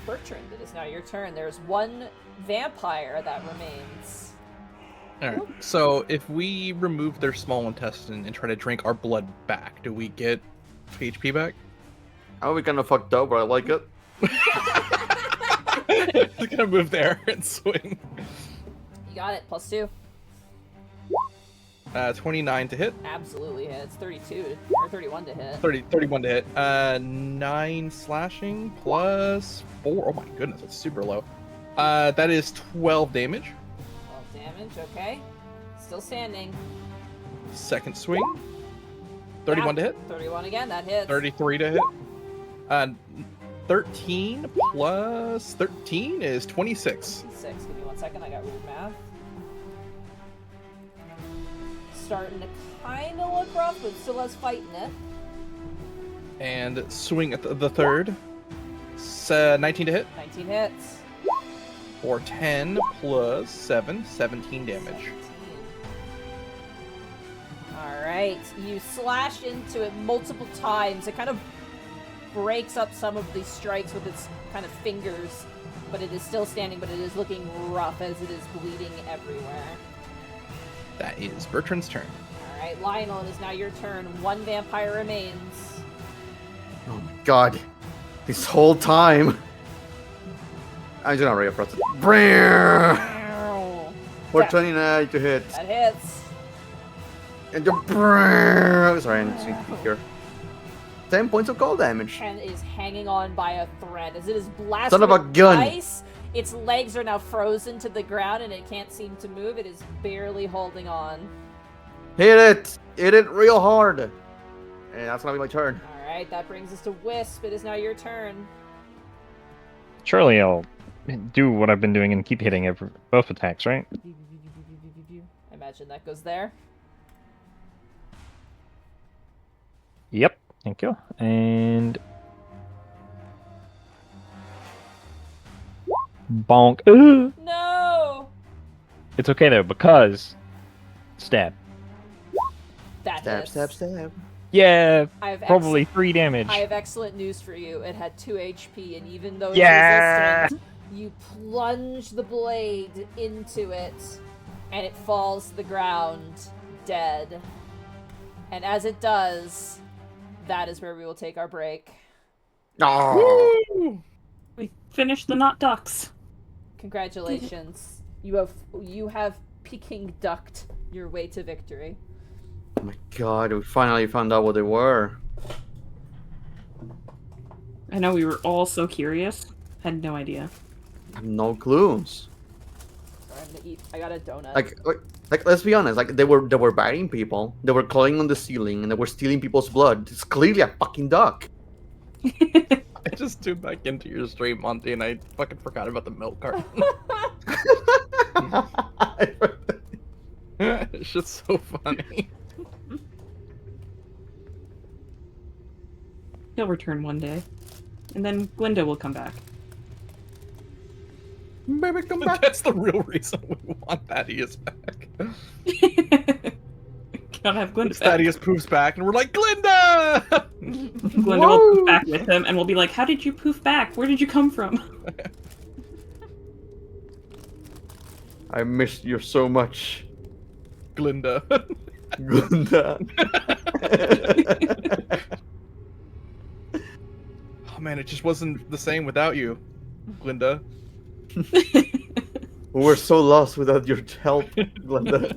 Bertrand. It is now your turn. There's one vampire that remains. Alright, so if we remove their small intestine and try to drink our blood back, do we get HP back? Oh, we kind of fucked up, but I like it. Just gonna move there and swing. You got it. +2. 29 to hit. Absolutely hits. 32 or 31 to hit. 31 to hit. 9 slashing plus 4. Oh my goodness, that's super low. That is 12 damage. 12 damage. Okay. Still standing. Second swing. 31 to hit. 31 again. That hits. 33 to hit. 13 plus 13 is 26. 26. Give me 1 second. I got weird math. Starting to kind of look rough, but still has fight in it. And swing at the third. 19 to hit. 19 hits. for 10 plus 7, 17 damage. Alright, you slash into it multiple times. It kind of breaks up some of these strikes with its kind of fingers, but it is still standing, but it is looking rough as it is bleeding everywhere. That is Bertrand's turn. Alright, Lionel, it is now your turn. One vampire remains. Oh my god. This whole time. I'm just not ready for it. For 29 to hit. That hits. And the sorry, I need to speak here. 10 points of cold damage. And is hanging on by a thread as it is blasted Son of a with gun. ice. Its legs are now frozen to the ground and it can't seem to move. It is barely holding on. Hit it! Hit it real hard. And that's gonna be my turn. Alright, that brings us to Wisp. It is now your turn. Surely I'll do what I've been doing and keep hitting both attacks, right? I imagine that goes there. Yep. Thank you. And bonk. Ugh. No! It's okay though because stab. That Stab, hits. stab, stab. Yeah, I have probably 3 damage. I have excellent news for you. It had 2 HP, and even though it's Yeah! resistant, you plunge the blade into it, and it falls to the ground, dead. And as it does, that is where we will take our break. Oh. We finished the not ducks. Congratulations. You have Peking ducked your way to victory. Oh my god, we finally found out what they were. I know we were all so curious. Had no idea. I have no clues. Sorry, I'm gonna eat. I got a donut. Like, let's be honest. Like, they were biting people. They were clawing on the ceiling, and they were stealing people's blood. It's clearly a fucking duck. I just tuned back into your stream, Monty, and I fucking forgot about the milk carton. It's just so funny. He'll return one day. And then Glinda will come back. Baby, come back. That's the real reason we want Thaddeus back. Gotta have Glinda back. Thaddeus poofs back, and we're like, Glinda! Glinda will poof back with him, and we'll be like, how did you poof back? Where did you come from? I missed you so much, Glinda. Glinda. Oh man, it just wasn't the same without you, Glinda. We were so lost without your help, Glinda.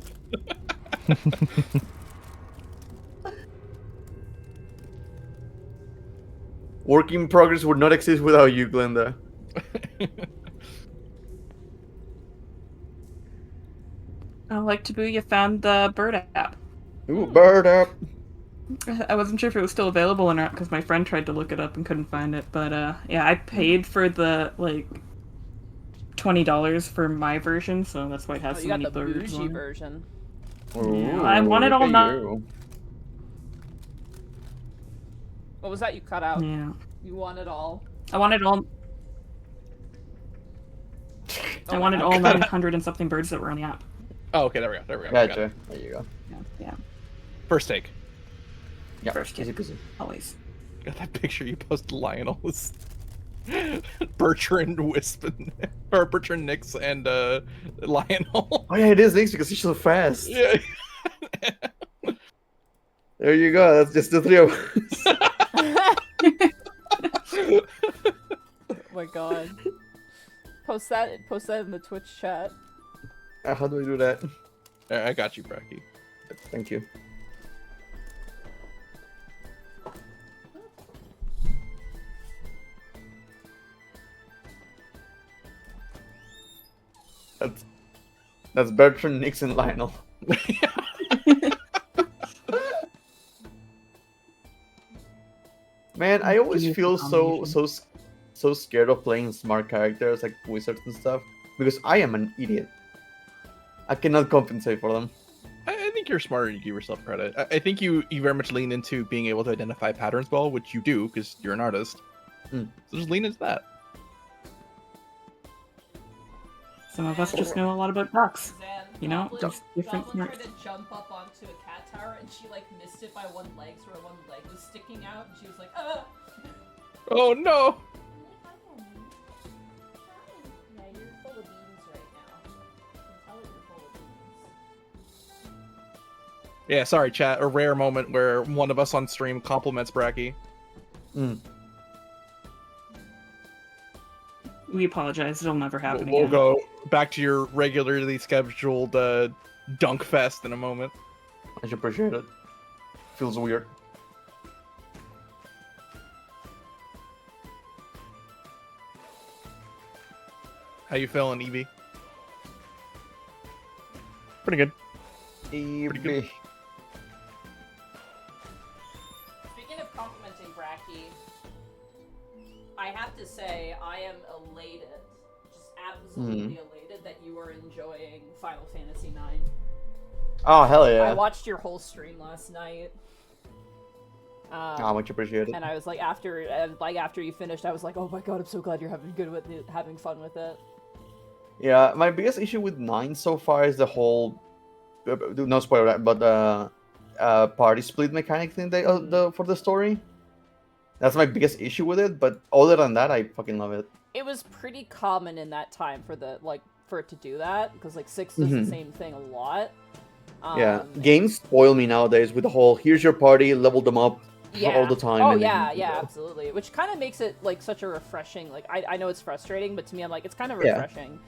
Work in progress would not exist without you, Glinda. Like Tabuya found the bird app. Ooh, bird up. I wasn't sure if it was still available or not because my friend tried to look it up and couldn't find it. But yeah, I paid for the $20 for my version, so that's why it has Oh, so you got many the birds bougie on it. version. Ooh, I want it look all at now. you. What was that you cut out? Yeah, You want it all. I wanted all. Oh I my wanted God. all 900 and something birds that were on the app. Oh, okay, there we go. There we go. Got it. Gotcha. There you go. Yeah, First take. Yeah, First easy hit. peasy. always. Got that picture you posted, Lionel. Was Bertrand Wisp or Bertrand Nix and Lionel. Oh yeah, it is Nix because he's so fast. Yeah. There you go. That's just the 3 of us. Oh my god. Post that in the Twitch chat. How do I do that? I got you, Bracky. Thank you. That's Bertrand, Nix, and Lionel. Man, I always feel so scared of playing smart characters like wizards and stuff because I am an idiot. I cannot compensate for them. I think you're smarter than you give yourself credit. I think you very much lean into being able to identify patterns well, which you do because you're an artist. Hmm. So just lean into that. Some of us just know a lot about ducks. Zan, You know, Goblin, just different Goblin smarts. tried to jump up onto a cat tower and she like missed it by one leg, so her one leg was sticking out, and she was like, Oh no! Yeah, you're full of beans right now. I can tell you're full of beans. Yeah, sorry, chat. A rare moment where one of us on stream compliments Bracky. Mm. We apologize. It'll never happen We'll again. go back to your regularly scheduled dunk fest in a moment. I should appreciate it. Feels weird. How you feeling, Evie? Pretty good. Pretty Speaking of complimenting Bracky, I have to say I am elated, just absolutely elated that you are enjoying Final Fantasy IX. Oh, hell yeah. I watched your whole stream last night. Much appreciated. And I was like, after you finished, I was like, oh my god, I'm so glad you're having good with it, having fun with it. Yeah, my biggest issue with 9 so far is the whole, no spoiler that, but party split mechanic thing for the story. That's my biggest issue with it, but other than that, I fucking love it. It was pretty common in that time for it to do that, because like 6 does the same thing a lot. Yeah, games spoil me nowadays with the whole, here's your party, level them up all the time. Oh and yeah, then, yeah, absolutely. Which kind of makes it like such a refreshing, like I know it's frustrating, but to me I'm like, it's kind of refreshing.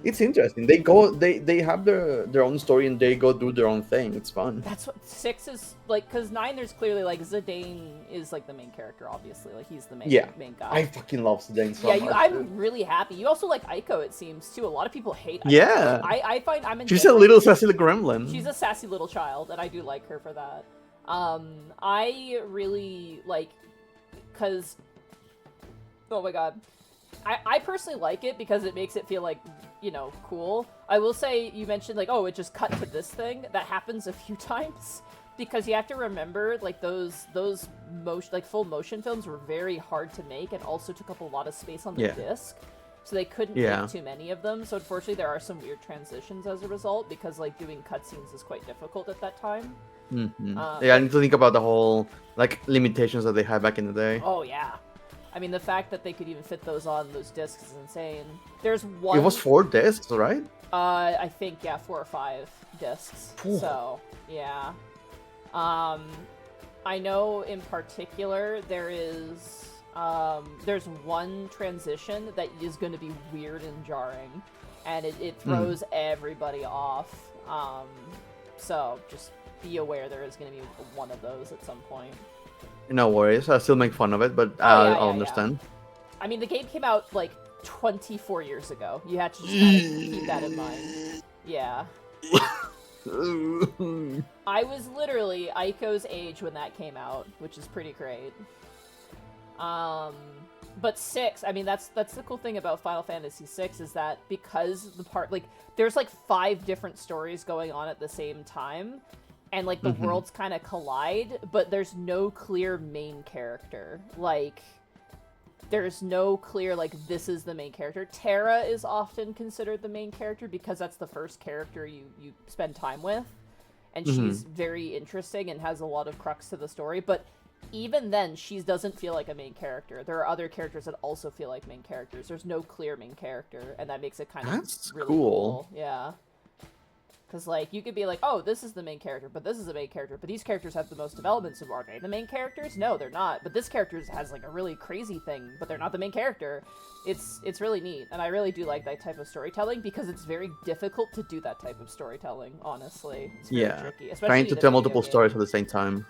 It's interesting. They have their own story and they go do their own thing. It's fun. That's what 6 is like, because 9 there's clearly like Zidane is like the main character, obviously, like he's the main guy. I fucking love Zidane so much. I'm really happy. You also like Aiko, it seems too. A lot of people hate Aiko. Yeah. I find I'm She's a little sassy gremlin. She's a sassy little child, and I do like her for that. I really like, because, oh my god. I personally like it because it makes it feel like, you know, cool. I will say, you mentioned like, oh, it just cut to this thing. That happens a few times. Because you have to remember, like, those motion, like, full motion films were very hard to make and also took up a lot of space on the disc. So they couldn't make too many of them. So unfortunately, there are some weird transitions as a result because, like, doing cutscenes is quite difficult at that time. Yeah, I need to think about the whole, like, limitations that they had back in the day. Oh, yeah. I mean, the fact that they could even fit those on those discs is insane. There's one... It was 4 discs, right? I think, yeah, 4 or 5 discs. Ooh. So, yeah. I know in particular there is, there's one transition that is going to be weird and jarring, and it throws everybody off. So just be aware there is going to be one of those at some point. No worries, I still make fun of it, but I'll understand. I mean, the game came out like 24 years ago. You have to just kind of keep that in mind. Yeah. I was literally Aiko's age when that came out, which is pretty great. But 6, I mean, that's the cool thing about Final Fantasy 6 is that because there's like 5 different stories going on at the same time, and like the worlds kind of collide, but there's no clear main character. Like, there's no clear, like, this is the main character. Terra is often considered the main character because that's the first character you spend time with. And she's very interesting and has a lot of crux to the story. But even then, she doesn't feel like a main character. There are other characters that also feel like main characters. There's no clear main character, and that makes it kind of really cool. Yeah. Because, like, you could be like, oh, this is the main character, but this is the main character, but these characters have the most development, so are they the main characters? No, they're not. But this character has, like, a really crazy thing, but they're not the main character. It's really neat, and I really do like that type of storytelling, because it's very difficult to do that type of storytelling, honestly. It's very tricky. Especially Trying to tell multiple stories at the same time.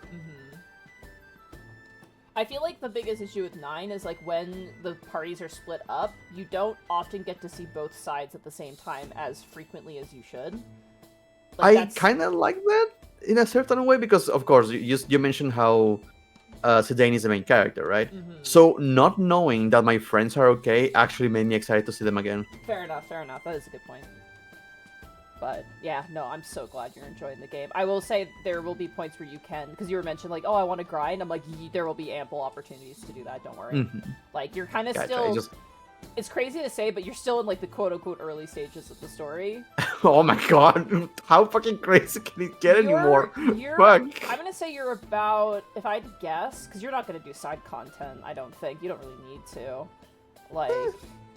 I feel like the biggest issue with 9 is, like, when the parties are split up, you don't often get to see both sides at the same time as frequently as you should. Like, I kind of like that in a certain way because, of course, you mentioned how Zidane is the main character, right? So not knowing that my friends are okay actually made me excited to see them again. Fair enough. That is a good point. But, yeah, no, I'm so glad you're enjoying the game. I will say there will be points where you can, because you were mentioning, like, oh, I want to grind. I'm like, there will be ample opportunities to do that, don't worry. Like, you're kind of still... It's crazy to say, but you're still in like the quote-unquote early stages of the story. Oh my god, how fucking crazy can it get anymore? Fuck. I'm gonna say you're about, if I had to guess, because you're not gonna do side content, I don't think. You don't really need to. Like...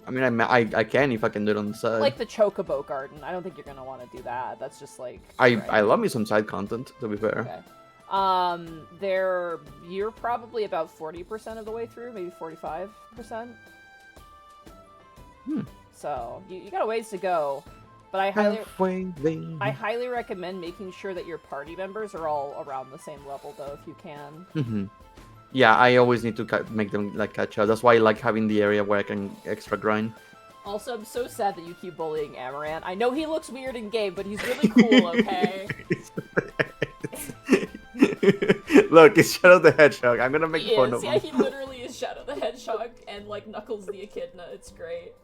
I mean, I can if I can do it on the side. Like the Chocobo Garden. I don't think you're gonna want to do that. That's just like... I love me some side content, to be fair. Okay. You're probably about 40% of the way through, maybe 45%. So you got a ways to go, but I highly recommend making sure that your party members are all around the same level, though, if you can. Yeah, I always need to make them like catch up. That's why I like having the area where I can extra grind. Also, I'm so sad that you keep bullying Amaranth. I know he looks weird in game, but he's really cool. Okay. Look, it's Shadow the Hedgehog. I'm gonna make fun of him. Yeah, he literally is Shadow the Hedgehog and like Knuckles the Echidna. It's great.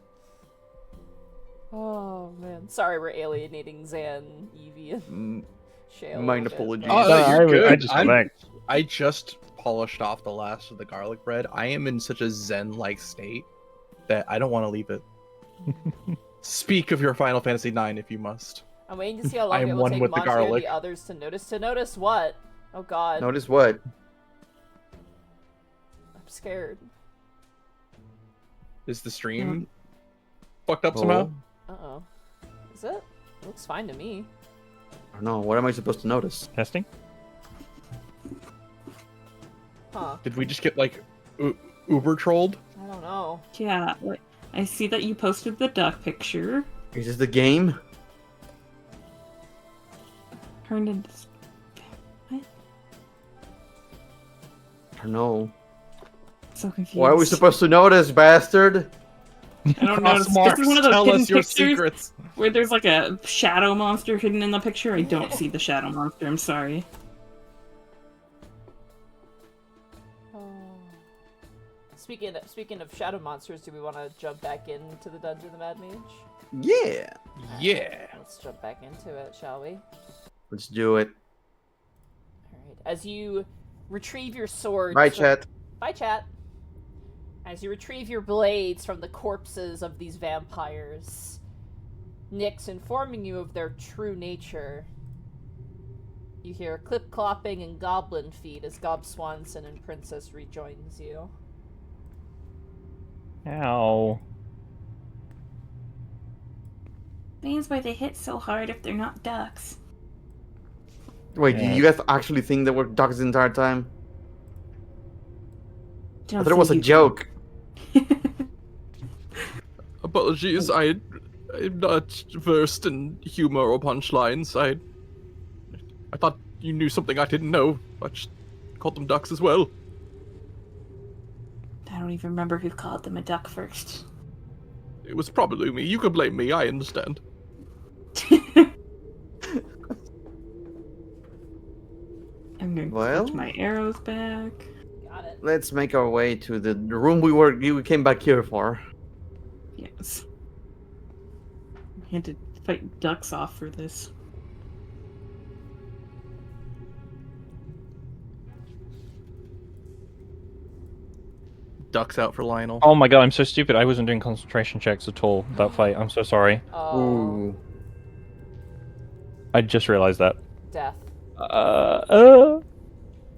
Oh man, sorry we're alienating Zan, Evie, and Shale. Mine apologies. Oh, you're good. I I just polished off the last of the garlic bread. I am in such a zen-like state that I don't want to leave it. Speak of your Final Fantasy IX if you must. I'm waiting to see how long I'm it will one take with the Monty or garlic. the others to notice. To notice what? Oh god. Notice what? I'm scared. Is the stream fucked up somehow? Uh-oh. Is it? It looks fine to me. I don't know. What am I supposed to notice? Testing? Huh. Did we just get like uber trolled? I don't know. Yeah, I see that you posted the duck picture. Is this the game? Turned into... I don't know. So confused. Why are we supposed to notice, bastard? I don't know. This Marks, is one of those tell hidden us your pictures secrets. where there's like a shadow monster hidden in the picture. I don't see the shadow monster. I'm sorry. Speaking of shadow monsters, do we want to jump back into the Dungeon of the Mad Mage? Yeah. Yeah. Let's jump back into it, shall we? Let's do it. Alright. As you retrieve your swords... Bye, chat. Bye, chat. As you retrieve your blades from the corpses of these vampires, Nyx informing you of their true nature, you hear clip-clopping and goblin feet as Gob Swanson and Princess rejoins you. Ow. Explains why they hit so hard if they're not ducks. Wait, Yeah. did you guys actually think they were ducks the entire time? I Don't thought it was a think joke. Apologies, I'm not versed in humor or punchlines. I thought you knew something I didn't know. I just called them ducks as well. I don't even remember who called them a duck first. It was probably me. You can blame me, I understand. I'm gonna Well? switch my arrows back. Got it. Let's make our way to the room we came back here for. Yes. I had to fight ducks off for this. Ducks out for Lionel. Oh my god, I'm so stupid. I wasn't doing concentration checks at all that fight. I'm so sorry. Oh, Ooh. I just realized that. death.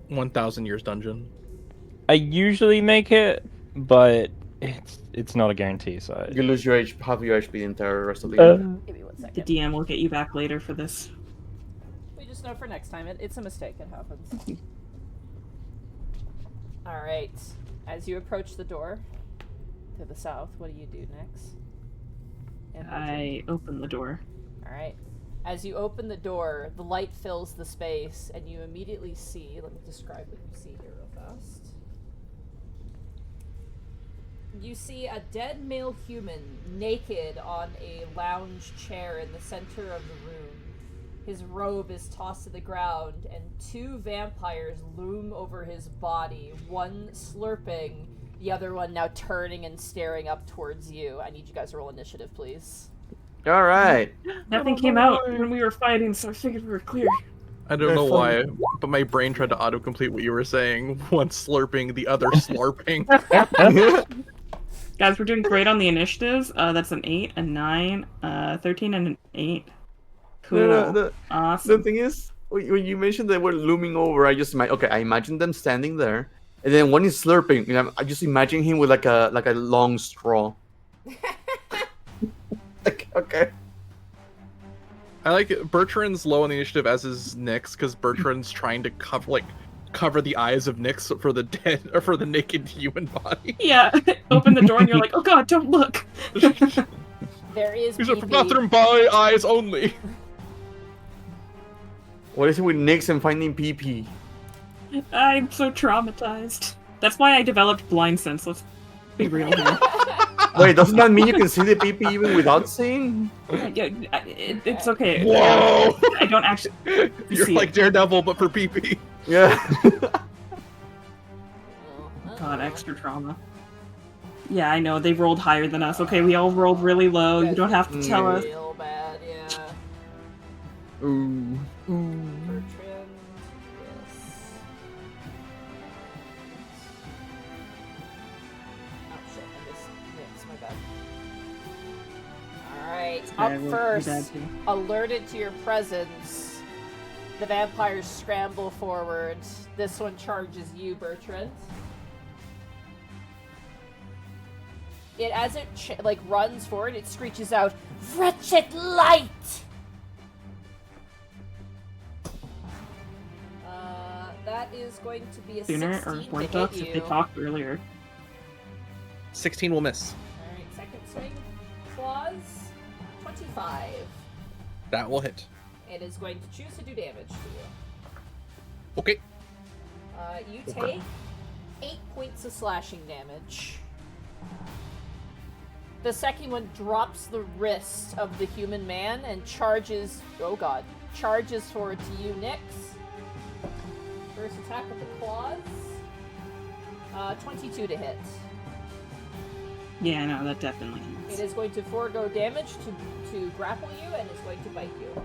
1,000 years dungeon. I usually make it, but it's not a guarantee, so You lose your half your HP the entire rest of the game. Give me 1 The second. DM will get you back later for this. We just know for next time. It's a mistake. It happens. Alright. As you approach the door to the south, what do you do next? I open the door. Alright. As you open the door, the light fills the space, and you immediately see... Let me describe what you see here real fast. You see a dead male human naked on a lounge chair in the center of the room. His robe is tossed to the ground, and 2 vampires loom over his body, one slurping, the other one now turning and staring up towards you. I need you guys to roll initiative, please. All right. Nothing came out when we were fighting, so I figured we were clear. I don't Very know funny. why, but my brain tried to autocomplete what you were saying. One slurping, the other slurping. Guys, we're doing great on the initiatives. That's an 8, a 9, 13, and an 8. Cool. The Awesome. thing is, when you mentioned they were looming over, I just I imagine them standing there, and then one is slurping. You know, I just imagine him with like a long straw. Like, okay. I like it. Bertrand's low on the initiative, as is Nyx, because Bertrand's trying to cover the eyes of Nyx for the dead or for the naked human body. Yeah, open the door and you're like, oh god, don't look. There is These are for PP. bathroom by eyes only. What is it with Nyx and finding PP? I'm so traumatized. That's why I developed blind sense. Let's be real here. Wait, doesn't that mean you can see the PP even without seeing? Yeah, it's okay. Whoa! I don't actually You're see like it. Daredevil, but for PP. Yeah. God, extra trauma. Yeah, I know. They rolled higher than us. Okay, we all rolled really low. You don't have to tell us. Real bad, yeah. Ooh. Bertrand, yes. Oh shit, I missed Nyx, my bad. Alright, Yeah, up we'll be first, bad too. alerted to your presence, the vampires scramble forward. This one charges you, Bertrand. It, as it runs forward, it screeches out, "Wretched light!" That is going to be a Sooner 16 or to weren't hit us you. if they talked earlier. 16 will miss. Alright, second swing. Claws. 25. That will hit. It is going to choose to do damage to you. Okay. You take 8 points of slashing damage. The second one drops the wrist of the human man and charges. Oh god. Charges forward to you, Nyx. First attack with the claws. 22 to hit. Yeah, no, that definitely It is. is going to forego damage to grapple you and is going to bite you.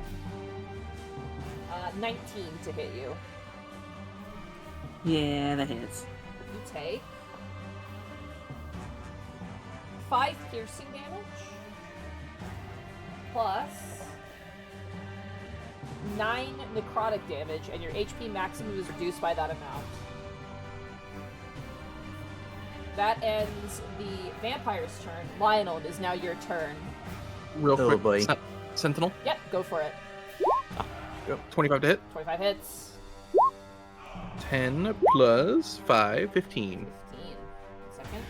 19 to hit you. Yeah, that hits. You take 5 piercing damage plus 9 necrotic damage, and your HP maximum is reduced by that amount. That ends the vampire's turn. Lionel, it is now your turn. Real Oh, quick. boy. Sentinel. Yep, go for it. 25 to hit. 25 hits. 10 plus 5, 15. 15. Second.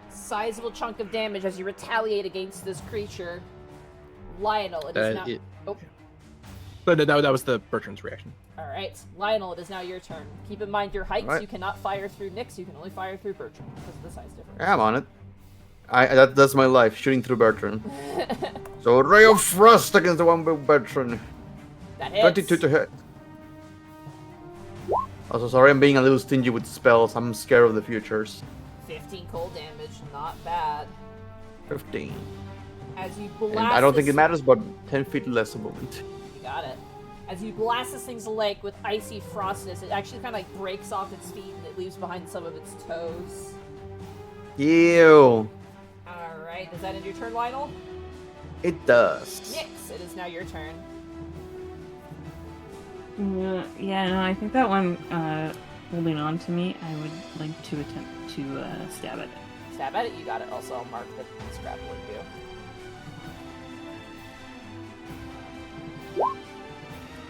Sizable chunk of damage as you retaliate against this creature. Lionel, it is now. Oh, But that was the Bertrand's reaction. alright. Lionel, it is now your turn. Keep in mind your heights. Alright. You cannot fire through Nyx, you can only fire through Bertrand because of the size difference. I'm on it. That's my life, shooting through Bertrand. So Ray of Frost against the one with Bertrand. That hits. 22 to hit. Also, sorry I'm being a little stingy with spells. I'm scared of the futures. 15 cold damage, not bad. 15. As you blast And I don't think this- it matters, but 10 feet less of movement. You got it. As you blast this thing's leg with icy frostness, it actually kind of like breaks off its feet and it leaves behind some of its toes. Ew. Alright, is that end your turn, Lionel? It does. Nyx, it is now your turn. Yeah, no, I think that one holding on to me, I would like to attempt to stab it. Stab at it, you got it. Also, I'll mark that it's grappling you.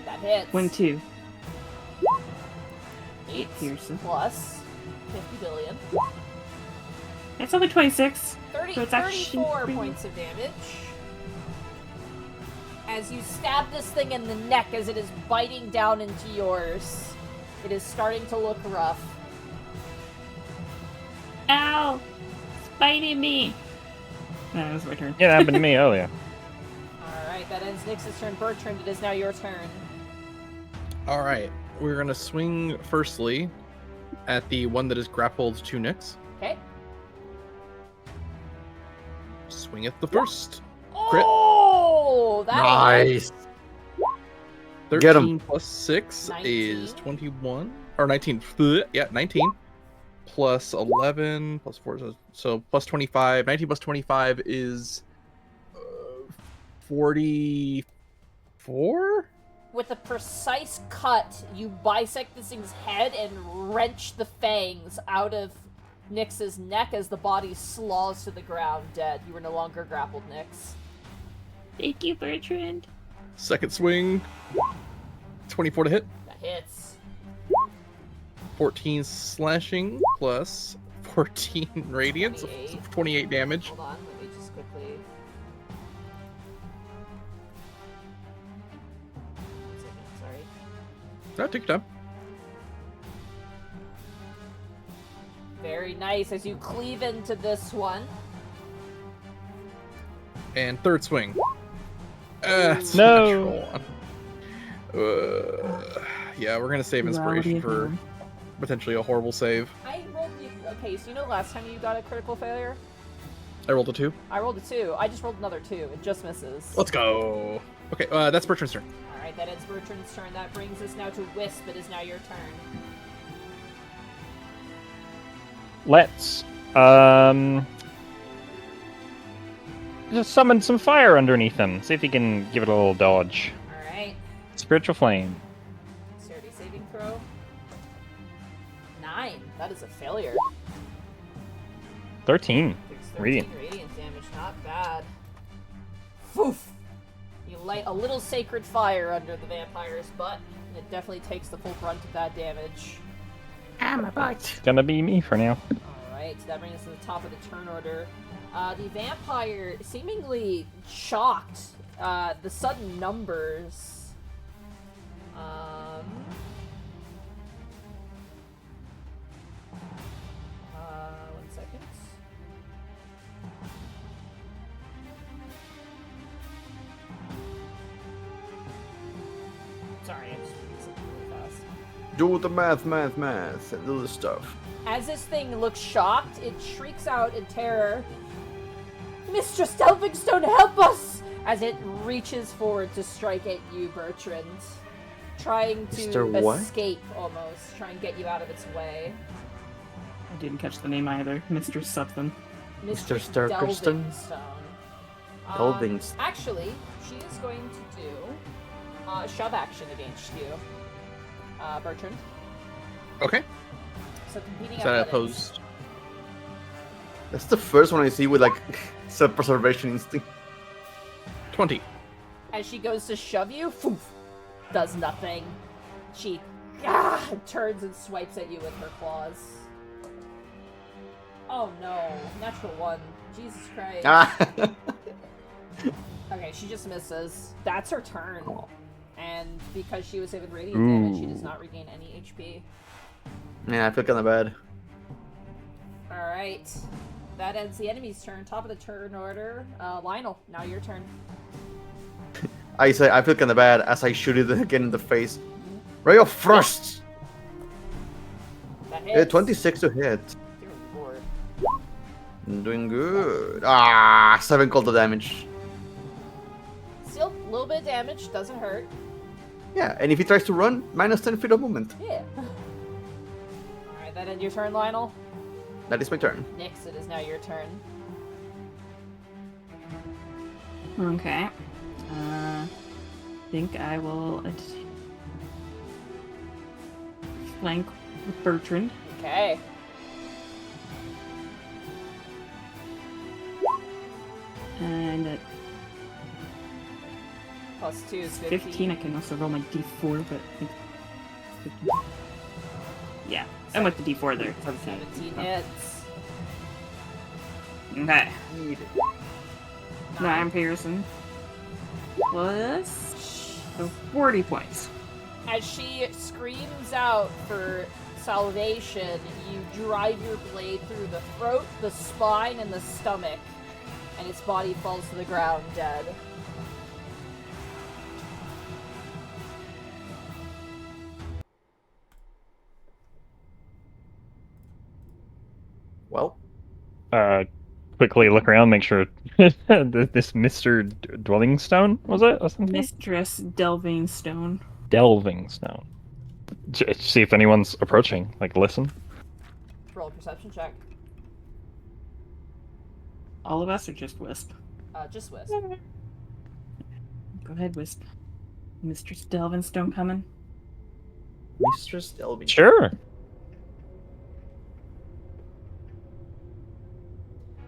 That hits. 22. 8 piercing. plus 50 billion. It's only 26. 30, So it's actually 34 pretty- points of damage. As you stab this thing in the neck as it is biting down into yours. It is starting to look rough. Ow! It's biting me. No, it was my turn. Yeah, that happened to me earlier. Alright, that ends Nyx's turn. Bertrand, it is now your turn. All right. We're going to swing firstly at the one that is grappled to Nyx. Okay. Swing at the first. Crit. Oh! That Nice. 13 Get him. plus 6 is 19. 21. Or 19. Bleh, yeah, 19. plus 11 plus 4, so plus 25. 19 plus 25 is 44. With a precise cut, you bisect this thing's head and wrench the fangs out of Nyx's neck as the body slows to the ground dead. You are no longer grappled, Nyx. Thank you, Bertrand. Second swing, 24 to hit. That hits. 14 slashing plus 14 radiant, so 28 damage. Hold on, let me just quickly... One second, sorry. No, take your time. Very nice, as you cleave into this one. And third swing. It's No. Yeah, we're gonna save inspiration for potentially a horrible save. I rolled the... Okay, so you know last time you got a critical failure? I rolled a 2. I rolled a 2. I just rolled another 2. It just misses. Let's go. Okay, that's Bertrand's turn. Alright, that ends Bertrand's turn. That brings us now to Wisp. It is now your turn. Let's just summon some fire underneath him. See if he can give it a little dodge. Alright. Spiritual flame. Dexterity saving throw. 9. That is a failure. 13. Takes 13 Radiant. radiant damage. Not bad. Foof! You light a little sacred fire under the vampire's butt, and it definitely takes the full brunt of that damage. I'm a bite. It's gonna be me for now. Alright, so that brings us to the top of the turn order. The vampire, seemingly shocked, the sudden numbers. One second. Sorry, I just read something really fast. Do the math, and do the stuff. As this thing looks shocked, it shrieks out in terror, "Mistress Delvingstone, help us!" As it reaches forward to strike at you, Bertrand. Trying to Mr. what? escape, almost. Try and get you out of its way. I didn't catch the name either. Mistress something. Mr. Starkerston? Delvingstone. Actually, she is going to do shove action against you, Bertrand. Okay. So competing Is that athletics. opposed? That's the first one I see with like self-preservation instinct. 20. As she goes to shove you, foof, does nothing. She turns and swipes at you with her claws. Oh no, natural 1. Jesus Christ. Ah. Okay, she just misses. That's her turn. And because she was saving radiant damage, she does Ooh. not regain any HP. Yeah, I feel kind of bad. Alright. That ends the enemy's turn. Top of the turn order. Lionel, now your turn. I say I feel kind of bad as I shoot it again in the face. Ray of Frost. That hits. 26 to hit. Dear Lord. I'm doing good. Ah, 7 cold damage. Still a little bit of damage. Doesn't hurt. Yeah, and if he tries to run, minus 10 feet of movement. Yeah. Alright, that ends your turn, Lionel. That is my turn. Nyx, it is now your turn. Okay. Think I will flank with Bertrand. Okay. And at +2 is 15, I can also roll my d4, but I think 15. Yeah, I'm with the d4 there. 17 hits. Okay. 9 Pearson. Plus 40 points. As she screams out for salvation, you drive your blade through the throat, the spine, and the stomach, and its body falls to the ground dead. Well, Quickly look around, make sure this Mr. Dwelling Stone, was it? Or something? Mistress Delving Stone. Delving Stone. See if anyone's approaching. Like, listen. Roll a perception check. All of us or just Wisp? Just Wisp. Go ahead, Wisp. Mistress Delvinstone coming. Mistress Delby. Sure.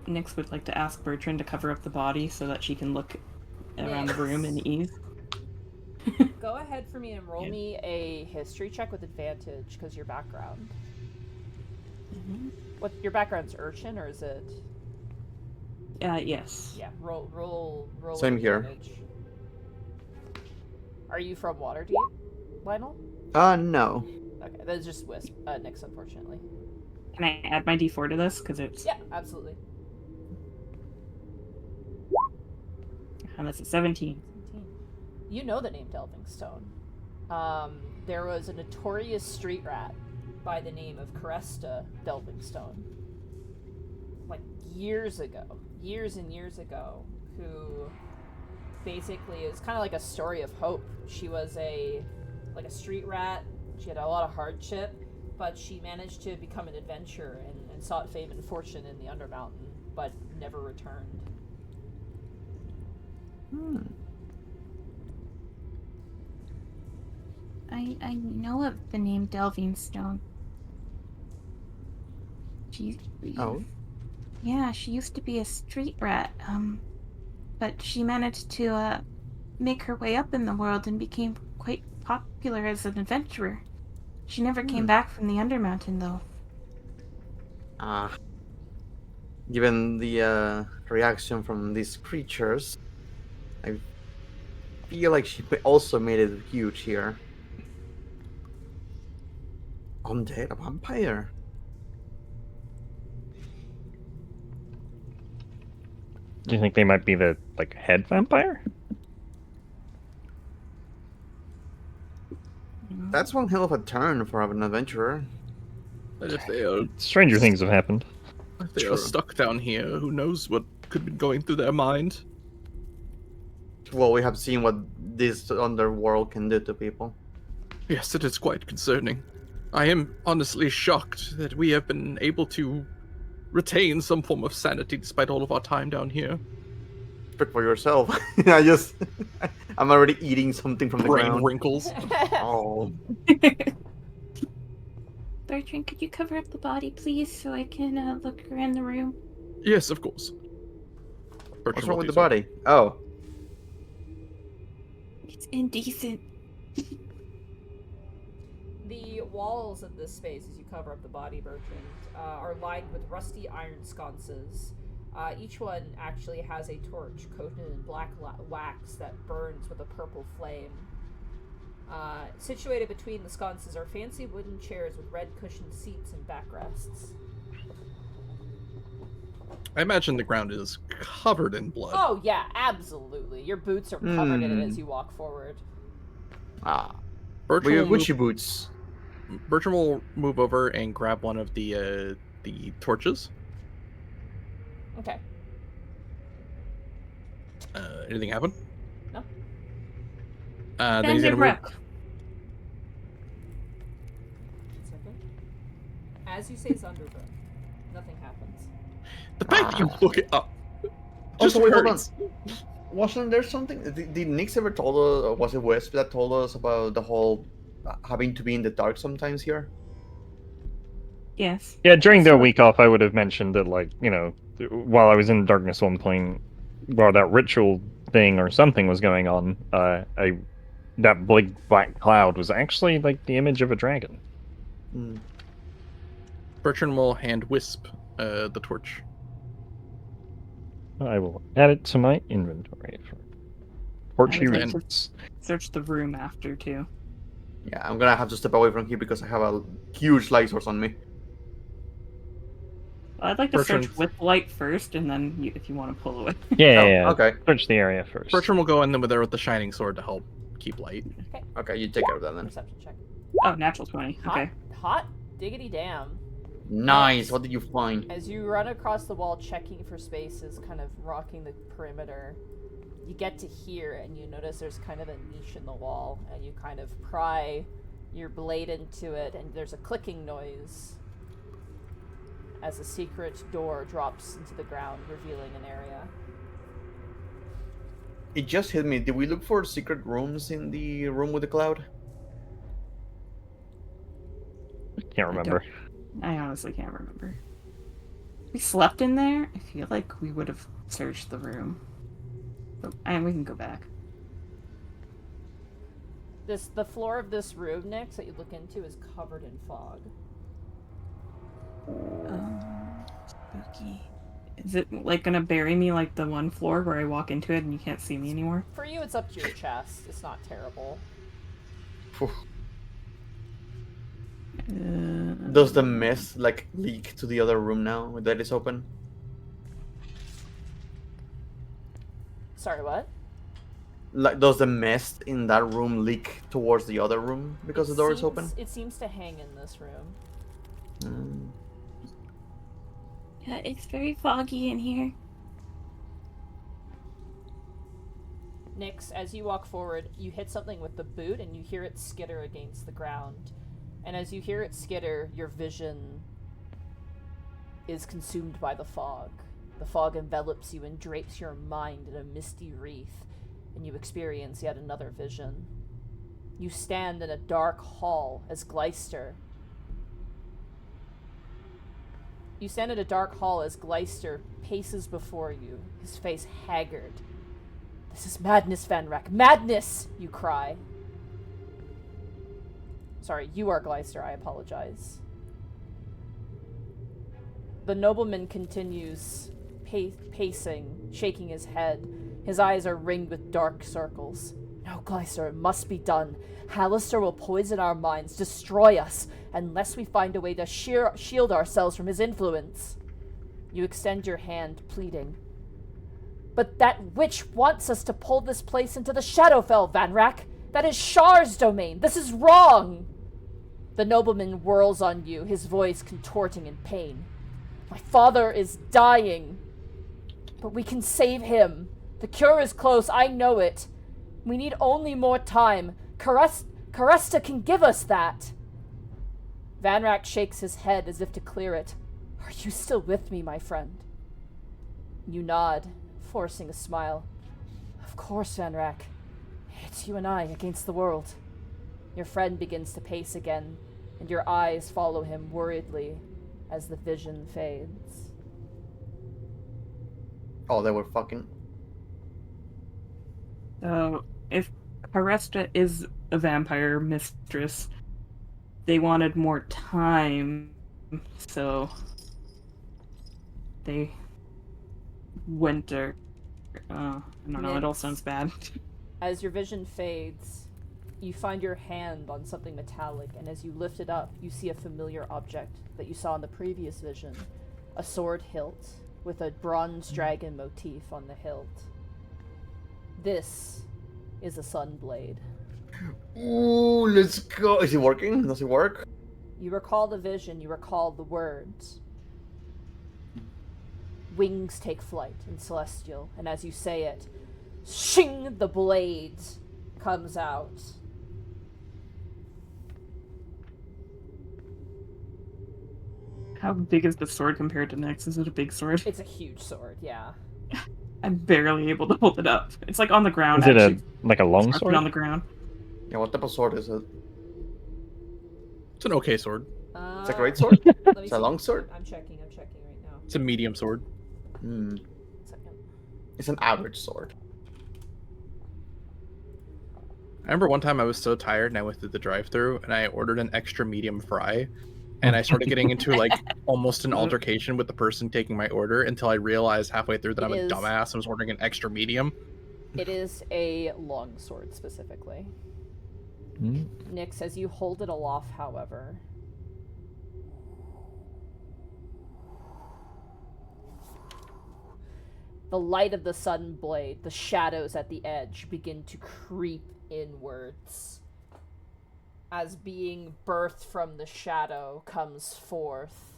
Nyx would like to ask Bertrand to cover up the body so that she can look around the room in ease. Go ahead for me and roll Yeah. me a history check with advantage, because your background. Mhm. What, your background's urchin, or is it? Yes. Yeah, roll with Same here. advantage. Are you from Waterdeep, Lionel? No. Okay, that's just Wisp, Nyx, unfortunately. Can I add my D4 to this? Because it's... Yeah, absolutely. And that's a 17. 17. You know the name Delvingstone. There was a notorious street rat by the name of Cresta Delvingstone. Like years and years ago, who basically is kind of like a story of hope. She was a street rat. She had a lot of hardship, but she managed to become an adventurer and sought fame and fortune in the Undermountain, but never returned. I know of the name Delvingstone. She... Oh. Yeah, she used to be a street rat, but she managed to, make her way up in the world and became quite popular as an adventurer. She never came back from the Undermountain, though. Given the reaction from these creatures, I feel like she also made it huge here. Undead, a vampire. Do you think they might be the head vampire? That's one hell of a turn for an adventurer. But if they are Stranger things have happened. True. stuck down here, who knows what could be going through their mind? Well, we have seen what this underworld can do to people. Yes, it is quite concerning. I am honestly shocked that we have been able to retain some form of sanity despite all of our time down here. Speak for yourself. I'm already eating something from the Brain ground. wrinkles. Oh, Bertrand, could you cover up the body, please, so I can, look around the room? Yes, of course. what's wrong with the body? Oh, It's indecent. The walls of this space, as you cover up the body, Bertrand, are lined with rusty iron sconces. Each one actually has a torch coated in black wax that burns with a purple flame. Situated between the sconces are fancy wooden chairs with red cushioned seats and backrests. I imagine the ground is covered in blood. Oh yeah, absolutely. Your boots are covered in it as you walk forward. Bertram will, Gucci boots. Bertram will move over and grab one of the torches. Okay. Anything happen? No. Then Bend he's your gonna move. breath. Second. As you say Zunderbrook, nothing happens. The fact you look it up just Also, wait, hold hurts. Wasn't there something? Did Nyx ever told us, or was it Wisp that told us about the whole having to be in the dark sometimes here? Yes. Yeah, during their week off, I would have mentioned that, while I was in darkness one point, while that ritual thing or something was going on, that big black cloud was actually the image of a dragon. Bertrand will hand Wisp the torch. I will add it to my inventory for torchy I would like reasons. Search the room after, too. Yeah, I'm gonna have to step away from here because I have a huge light source on me. I'd like to Bertrand. search with light first, and then if you want to pull away. Yeah. Okay. Search the area first. Bertrand will go in there with the shining sword to help keep light. Okay, you take care of that then. Perception check. Oh, natural 20. Okay. Hot diggity damn. Nice. What did you find? As you run across the wall checking for spaces, kind of rocking the perimeter, you get to here and you notice there's kind of a niche in the wall, and you kind of pry your blade into it, and there's a clicking noise. as a secret door drops into the ground, revealing an area. It just hit me. Did we look for secret rooms in the room with the cloud? Can't remember. I honestly can't remember. We slept in there? I feel like we would have searched the room. But, and we can go back. The floor of this room, Nyx, that you look into is covered in fog. Spooky. Is it like gonna bury me like the one floor where I walk into it and you can't see me anymore? For you, it's up to your chest. It's not terrible. Does the mist like leak to the other room now that it's open? Sorry, what? Like, does the mist in that room leak towards the other room because the door is open? It seems to hang in this room. Mm. Yeah, it's very foggy in here. Nyx, as you walk forward, you hit something with the boot and you hear it skitter against the ground. And as you hear it skitter, your vision is consumed by the fog. The fog envelops you and drapes your mind in a misty wreath, and you experience yet another vision. You stand in a dark hall as Gleister paces before you, his face haggard. "This is madness, Vanrak! Madness!" you cry. Sorry, you are Gleister, I apologize. The nobleman continues pacing, shaking his head. His eyes are ringed with dark circles. "No, Gleister, it must be done. Hallister will poison our minds, destroy us, unless we find a way to shield ourselves from his influence." You extend your hand, pleading. "But that witch wants us to pull this place into the Shadowfell, Vanrak. That is Shar's domain. This is wrong." The nobleman whirls on you, his voice contorting in pain. "My father is dying, but we can save him. The cure is close, I know it. We need only more time. Caresta can give us that." Vanrak shakes his head as if to clear it. "Are you still with me, my friend?" You nod, forcing a smile. "Of course, Vanrak. It's you and I against the world." Your friend begins to pace again, and your eyes follow him worriedly as the vision fades. Oh, they were fucking. If Caresta is a vampire mistress, they wanted more time, so they went to. I don't know, it all sounds bad. As your vision fades, you find your hand on something metallic, and as you lift it up, you see a familiar object that you saw in the previous vision. A sword hilt with a bronze dragon motif on the hilt. This is a Sunblade. Ooh, let's go. Is it working? Does it work? You recall the vision, you recall the words. Wings take flight in Celestial, and as you say it, shing, the blade comes out. How big is the sword compared to Nyx? Is it a big sword? It's a huge sword, yeah. I'm barely able to hold it up. It's like on the ground. Is it actually. like a long It's sword? on the ground. Yeah, what type of sword is it? It's an okay sword. It's a great sword? Let me It's a see. long sword? I'm checking right now. It's a medium sword. Hmm. Second. It's an average sword. I remember one time I was so tired and I went through the drive-thru and I ordered an extra medium fry, and I started getting into like almost an altercation with the person taking my order until I realized halfway through that I'm a dumbass and was ordering an extra medium. It is a long sword specifically. Nyx, as you hold it aloft, however, the light of the sun blade, the shadows at the edge begin to creep inwards. As being birthed from the shadow comes forth.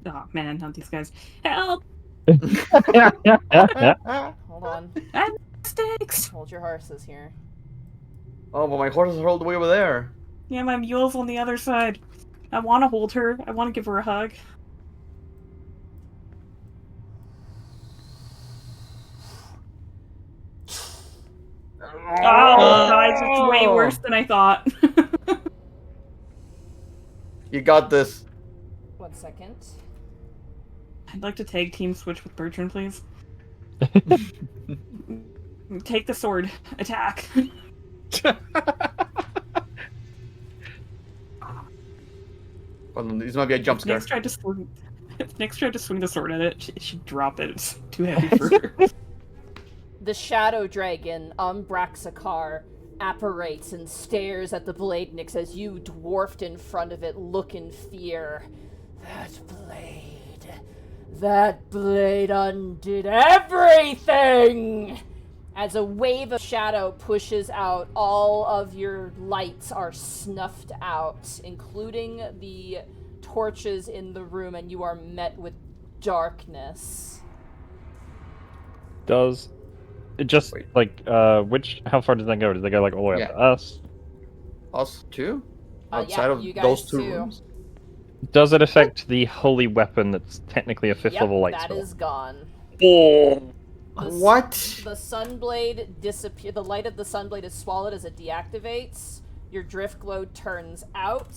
Oh man, not these guys. Help! Hold on. Sticks! Hold your horses here. Oh, but my horses are all the way over there. Yeah, my mule's on the other side. I want to hold her. I want to give her a hug. Oh, guys, it's way worse than I thought. You got this. 1 second. I'd like to tag team switch with Bertrand, please. Take the sword. Attack. Well, this might be a jump scare. Nyx tried to swing the sword at it. She'd drop it. It's too heavy for her. The shadow dragon, Umbraxakar, apparates and stares at the blade, Nyx, as you, dwarfed in front of it, look in fear. That blade undid everything! As a wave of shadow pushes out, all of your lights are snuffed out, including the torches in the room, and you are met with darkness. Does it just Wait. how far does that go? Does that go like all the way up to us? Us too? Yeah, Outside of you guys those two too. rooms? Does it affect the holy weapon that's technically a 5th level light that spell? is gone. Oh. What? The sunblade disappear. The light of the sunblade is swallowed as it deactivates. Your drift glow turns out.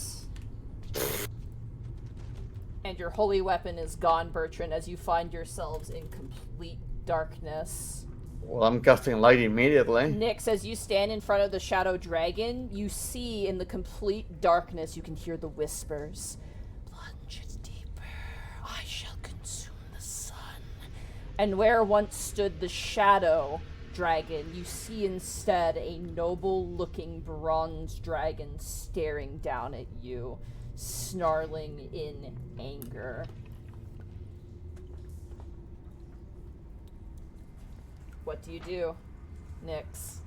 And your holy weapon is gone, Bertrand, as you find yourselves in complete darkness. Well, I'm casting light immediately. Nyx, as you stand in front of the shadow dragon, you see in the complete darkness, you can hear the whispers. Plunge it deeper. I shall consume the sun. And where once stood the shadow dragon, you see instead a noble-looking bronze dragon staring down at you, snarling in anger. What do you do, Nyx?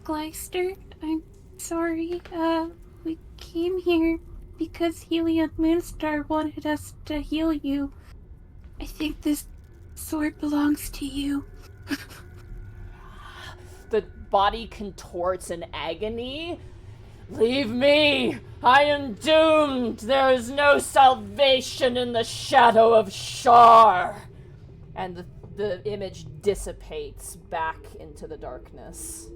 Gleister, I'm sorry. We came here because Helion Moonstar wanted us to heal you. I think this sword belongs to you. The body contorts in agony. Leave me! I am doomed! There is no salvation in the shadow of Shar! And the image dissipates back into the darkness.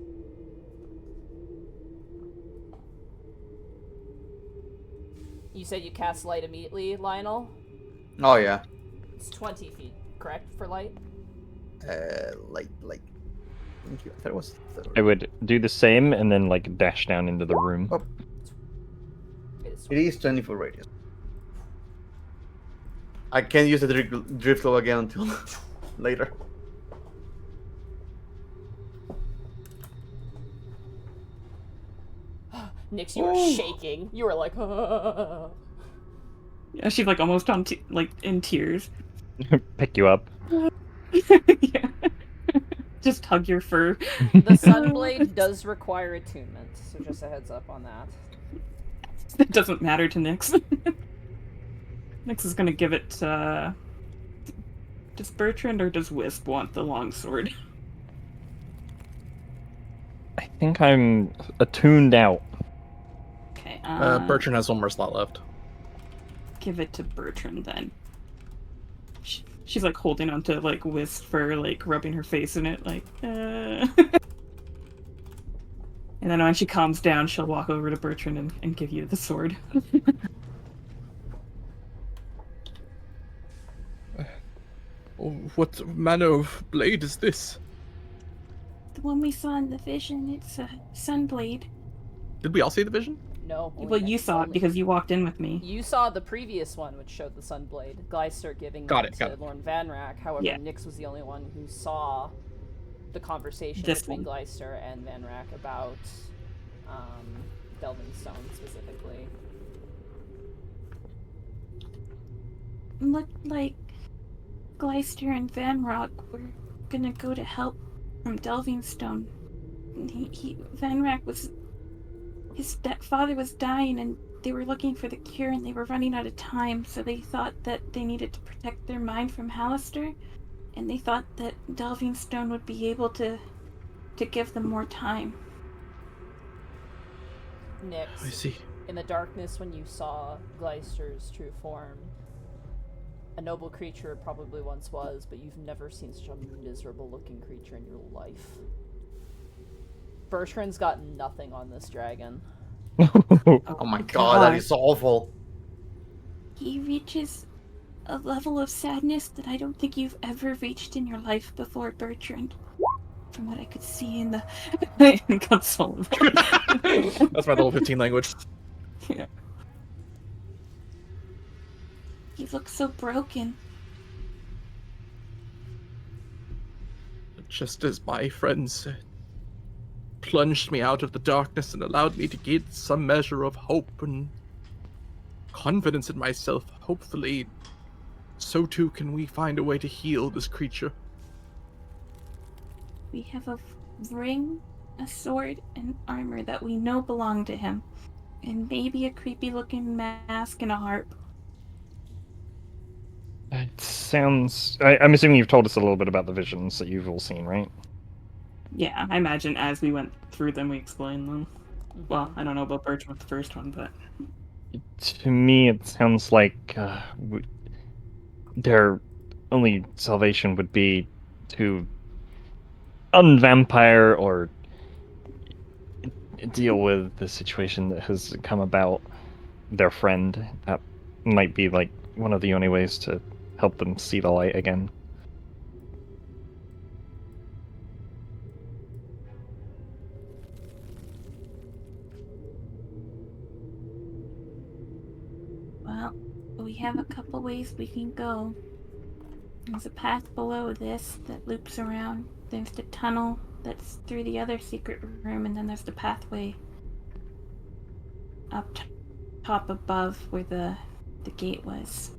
You said you cast light immediately, Lionel? Oh, yeah. It's 20 feet, correct, for light? Light. Thank you. I thought it was 30. I would do the same and then like dash down into the room. Oh. It is 20-foot radius. I can't use the drift glow again until later. Nyx, you were shaking. You were like, Yeah, she's like almost on in tears. Pick you up. Yeah. Just hug your fur. The sunblade does require attunement, so just a heads up on that. It doesn't matter to Nyx. Nyx is gonna give it does Bertrand or does Wisp want the longsword? I think I'm attuned out. Okay, Bertrand has one more slot left. give it to Bertrand then. She's like holding onto like Wisp for like rubbing her face in it, like And then when she calms down, she'll walk over to Bertrand and give you the sword. What manner of blade is this? The one we saw in the vision, it's a sunblade. Did we all see the vision? No. Well, you saw it because you walked in with me. You saw the previous one, which showed the Sunblade. Gleister giving Got it it, to got it. Lorne Van Rack. However, Yeah. Nyx was the only one who saw the conversation This between one. Gleister and Van Rack about Delving Stone specifically. Looked like Gleister and Van Rock were gonna go to help from Delving Stone. Van Rack was... His father was dying and they were looking for the cure and they were running out of time, so they thought that they needed to protect their mind from Hallister. and they thought that delving stone would be able to give them more time. Nyx, I see. in the darkness when you saw Gleister's true form, a noble creature it probably once was, but you've never seen such a miserable looking creature in your life. Bertrand's got nothing on this dragon. Oh my god, that is awful. He reaches a level of sadness that I don't think you've ever reached in your life before, Bertrand. From what I could see in the console. That's my level 15 language. Yeah. He looks so broken. Just as my friend said, plunged me out of the darkness and allowed me to gain some measure of hope and confidence in myself. Hopefully, so too can we find a way to heal this creature. We have a ring, a sword, and armor that we know belong to him. And maybe a creepy-looking mask and a harp. It sounds. I'm assuming you've told us a little bit about the visions that you've all seen, right? Yeah, I imagine as we went through them, we explained them. Mm-hmm. Well, I don't know about Birch with the first one, but To me, it sounds like their only salvation would be to unvampire or deal with the situation that has come about their friend. That might be like one of the only ways to help them see the light again. Well, we have a couple ways we can go. There's a path below this that loops around. There's the tunnel that's through the other secret room, and then there's the pathway up top above where the gate was.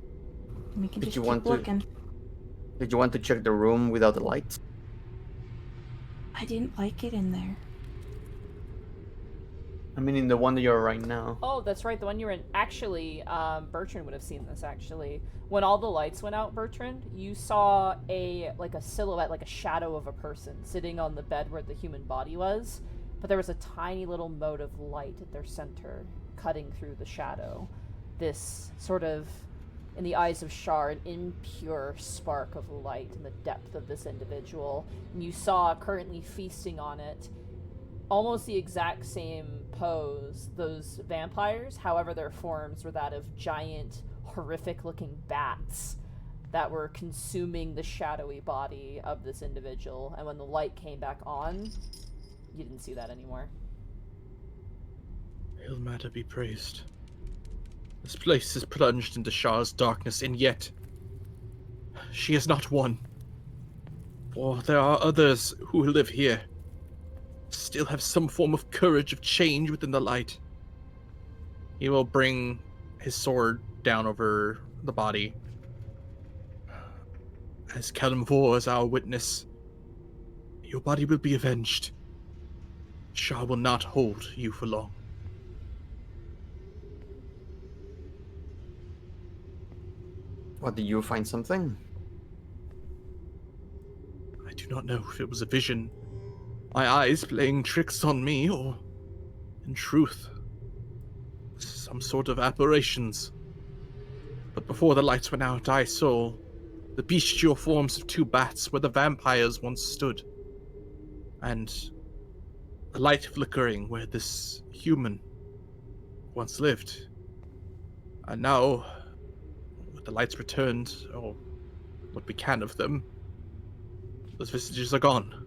And we can Did just you keep want to- looking. Did you want to check the room without the lights? I didn't like it in there. I mean, in the one that you're right now. Oh, that's right, the one you were in. Actually, Bertrand would have seen this, actually. When all the lights went out, Bertrand, you saw a silhouette, like a shadow of a person sitting on the bed where the human body was, but there was a tiny little mote of light at their center, cutting through the shadow. This sort of, in the eyes of Shar, an impure spark of light in the depth of this individual. And you saw, currently feasting on it, almost the exact same pose, those vampires. However, their forms were that of giant, horrific-looking bats that were consuming the shadowy body of this individual. And when the light came back on, you didn't see that anymore. Ilmater be praised. This place is plunged into Shar's darkness, and yet she is not one. For there are others who live here, still have some form of courage of change within the light. He will bring his sword down over the body. As Kalimvor is our witness, your body will be avenged. Shar will not hold you for long. What, did you find something? I do not know if it was a vision, my eyes playing tricks on me, or, in truth, some sort of aberrations. But before the lights went out, I saw the bestial forms of two bats where the vampires once stood, and a light flickering where this human once lived. And now, with the lights returned, or what we can of them, those vestiges are gone.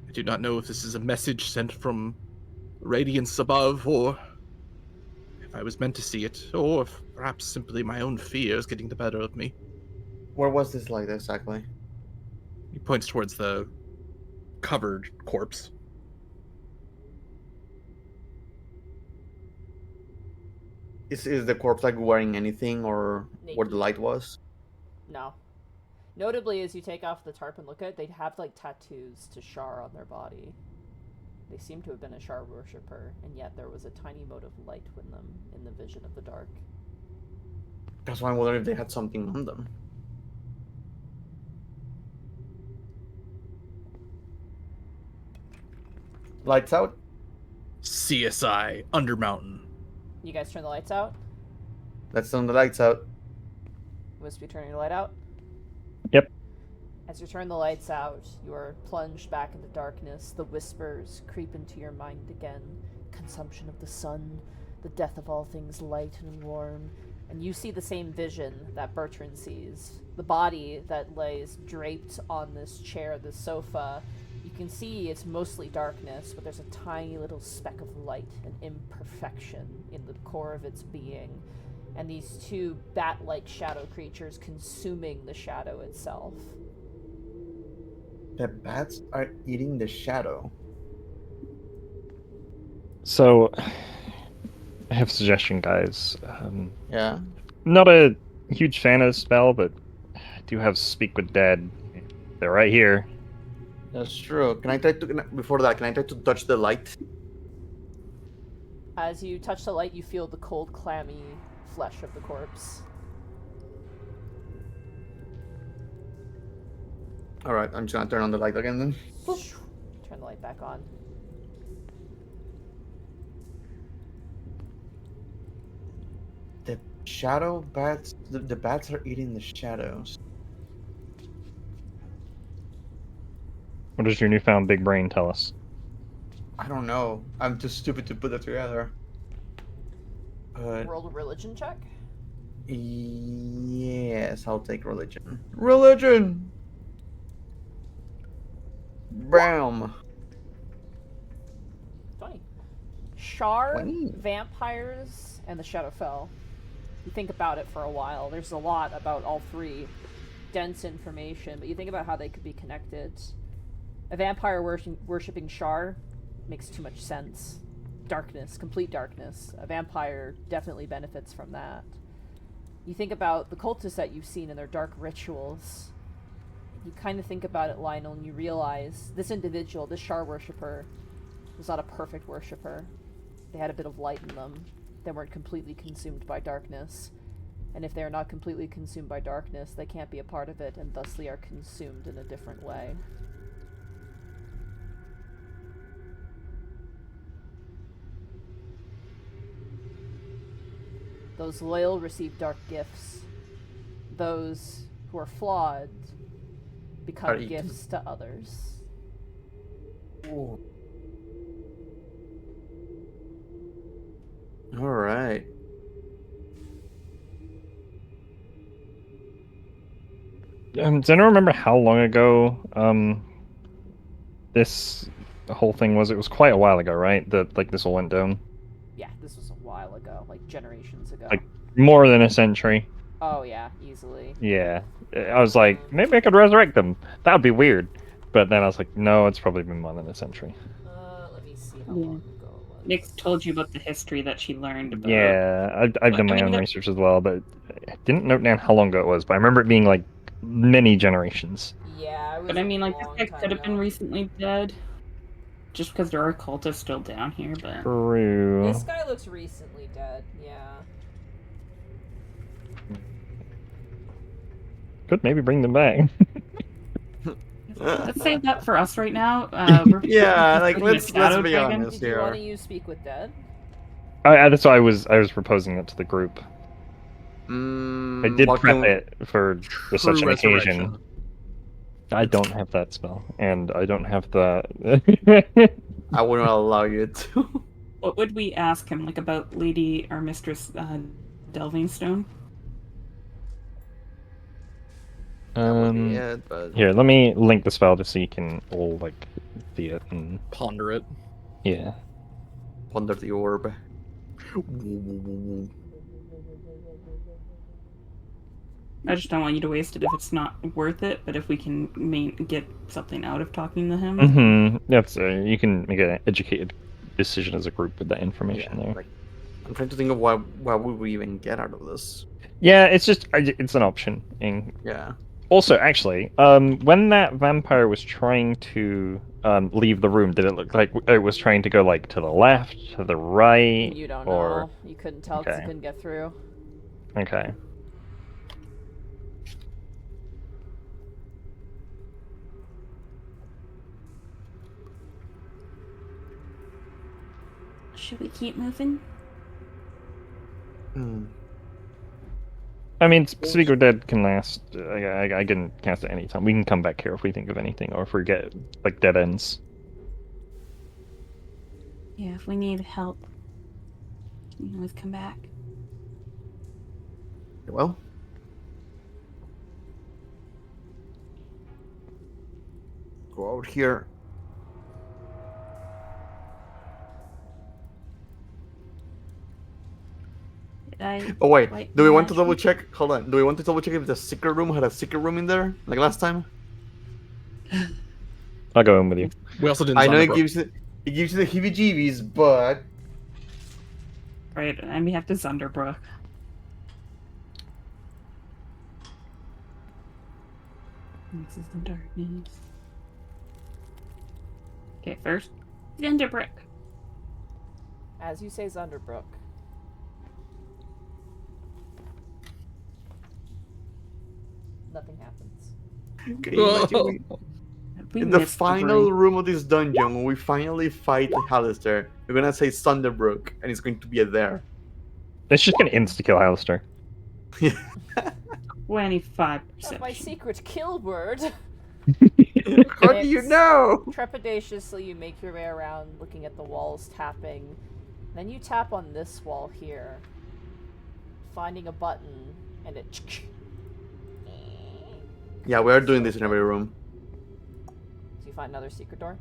I do not know if this is a message sent from radiance above, or if I was meant to see it, or if perhaps simply my own fear is getting the better of me. Where was this light exactly? He points towards the covered corpse. Is the corpse like wearing anything or where the light was? No. Notably, as you take off the tarp and look at it, they'd have like tattoos to Shar on their body. They seem to have been a Shar worshipper, and yet there was a tiny mote of light in them in the vision of the dark. That's why I wonder if they had something on them. Lights out. CSI Undermountain. You guys turn the lights out? Let's turn the lights out. Wispy, turning your light out? Yep. As you turn the lights out, you are plunged back into darkness. The whispers creep into your mind again. Consumption of the sun, the death of all things light and warm. And you see the same vision that Bertrand sees. The body that lays draped on this chair, this sofa. You can see it's mostly darkness, but there's a tiny little speck of light, an imperfection in the core of its being. And these two bat-like shadow creatures consuming the shadow itself. The bats are eating the shadow. So, I have a suggestion, guys. Yeah. Not a huge fan of the spell, but I do have Speak with Dead. They're right here. That's true. Can I try to before that? Can I try to touch the light? As you touch the light, you feel the cold, clammy flesh of the corpse. All right, I'm just gonna turn on the light again then. Turn the light back on. The shadow bats. The bats are eating the shadows. What does your newfound big brain tell us? I don't know. I'm too stupid to put that together. But Roll a religion check. yes, I'll take religion. Religion. Bam. 20. Shar, 20. vampires, and the Shadowfell. You think about it for a while. There's a lot about all three. Dense information, but you think about how they could be connected. A vampire worshipping Shar makes too much sense. Darkness, complete darkness. A vampire definitely benefits from that. You think about the cultists that you've seen in their dark rituals. You kind of think about it, Lionel, and you realize this individual, this Shar worshipper, was not a perfect worshipper. They had a bit of light in them. They weren't completely consumed by darkness. And if they are not completely consumed by darkness, they can't be a part of it, and thus they are consumed in a different way. Those loyal receive dark gifts. Those who are flawed become Are eaten. gifts to others. Ooh. All right. Does anyone remember how long ago this whole thing was? It was quite a while ago, right? That like this all went down. Yeah, this was a while ago, like generations ago. Like more than a century. Oh yeah, easily. Yeah. I was like, maybe I could resurrect them. That would be weird. But then I was like, no, it's probably been more than a century. Let me see how Yeah. long ago it was. Nick told you about the history that she learned about. Yeah, I've done my own that- research as well, but I didn't note down how long ago it was. But I remember it being like many generations. Yeah, it was But I mean, a like, this long guy time could have been ago. recently dead. Just because there are cultists still down here, but... True. This guy looks recently dead, yeah. Could maybe bring them back. Let's save that for us right now. Yeah, like, putting a let's shadow be dragon. honest. Did you want to Here. use Speak with Dead? That's why I was proposing it to the group. I did prep it for such an occasion. I don't have that spell, and I don't have the. I wouldn't allow you to. What would we ask him, like, about Lady, our Mistress, Delving Stone? That would be it, but Here, let me link the spell just so you can all like see it and Ponder it. yeah. ponder the orb. I just don't want you to waste it if it's not worth it, but if we can get something out of talking to him. Mm-hmm. That's you can make an educated decision as a group with that information there. Like, I'm trying to think of what would we even get out of this. Yeah, it's just it's an option. And Yeah. also, actually, when that vampire was trying to leave the room, did it look like it was trying to go like to the left, to the right, You don't or know. You couldn't tell because Okay. you couldn't get through. okay? Should we keep moving? Hmm. I mean, Speak of Dead can last. I can cast it anytime. We can come back here if we think of anything, or if we get like dead ends. Yeah, if we need help, we can always come back. Well, go out here. Did I Oh wait, light do we my want to match? double check? Hold on. Do we want to double check if the secret room had a secret room in there, like last time? I'll go in with you. We also didn't. I know Thunderbrook. it gives you the heebie-jeebies, but Right, and we have to Zunderbrook. This is the darkness. Okay, first, Zunderbrook. As you say, Zunderbrook. Nothing happens. can you imagine We in the missed final break. room of this dungeon, when we finally fight Hallister, we're gonna say Thunderbrook, and it's going to be a there. It's just gonna insta kill Alistair. 25%. That's my secret kill word. How do you know? Trepidatiously, you make your way around, looking at the walls, tapping. Then you tap on this wall here, finding a button, and it. Yeah, we are doing this in every room. Do you find another secret door?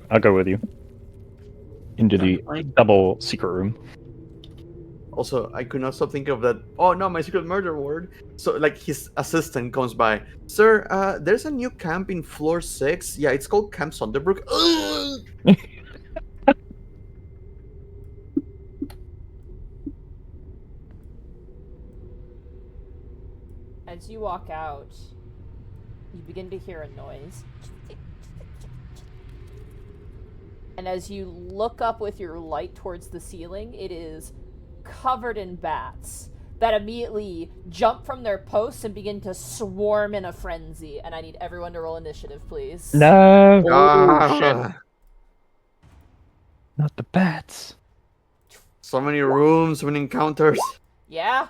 I'll go with you into the double secret room. Also, I could not stop thinking of that. Oh no, my secret murder word. So, like, his assistant comes by. Sir, there's a new camp in floor 6. Yeah, it's called Camp Thunderbrook. Ugh! As you walk out, you begin to hear a noise. And as you look up with your light towards the ceiling, it is covered in bats that immediately jump from their posts and begin to swarm in a frenzy. And I need everyone to roll initiative, please. No, Ah, not the bats. so many rooms, so many encounters. Yeah?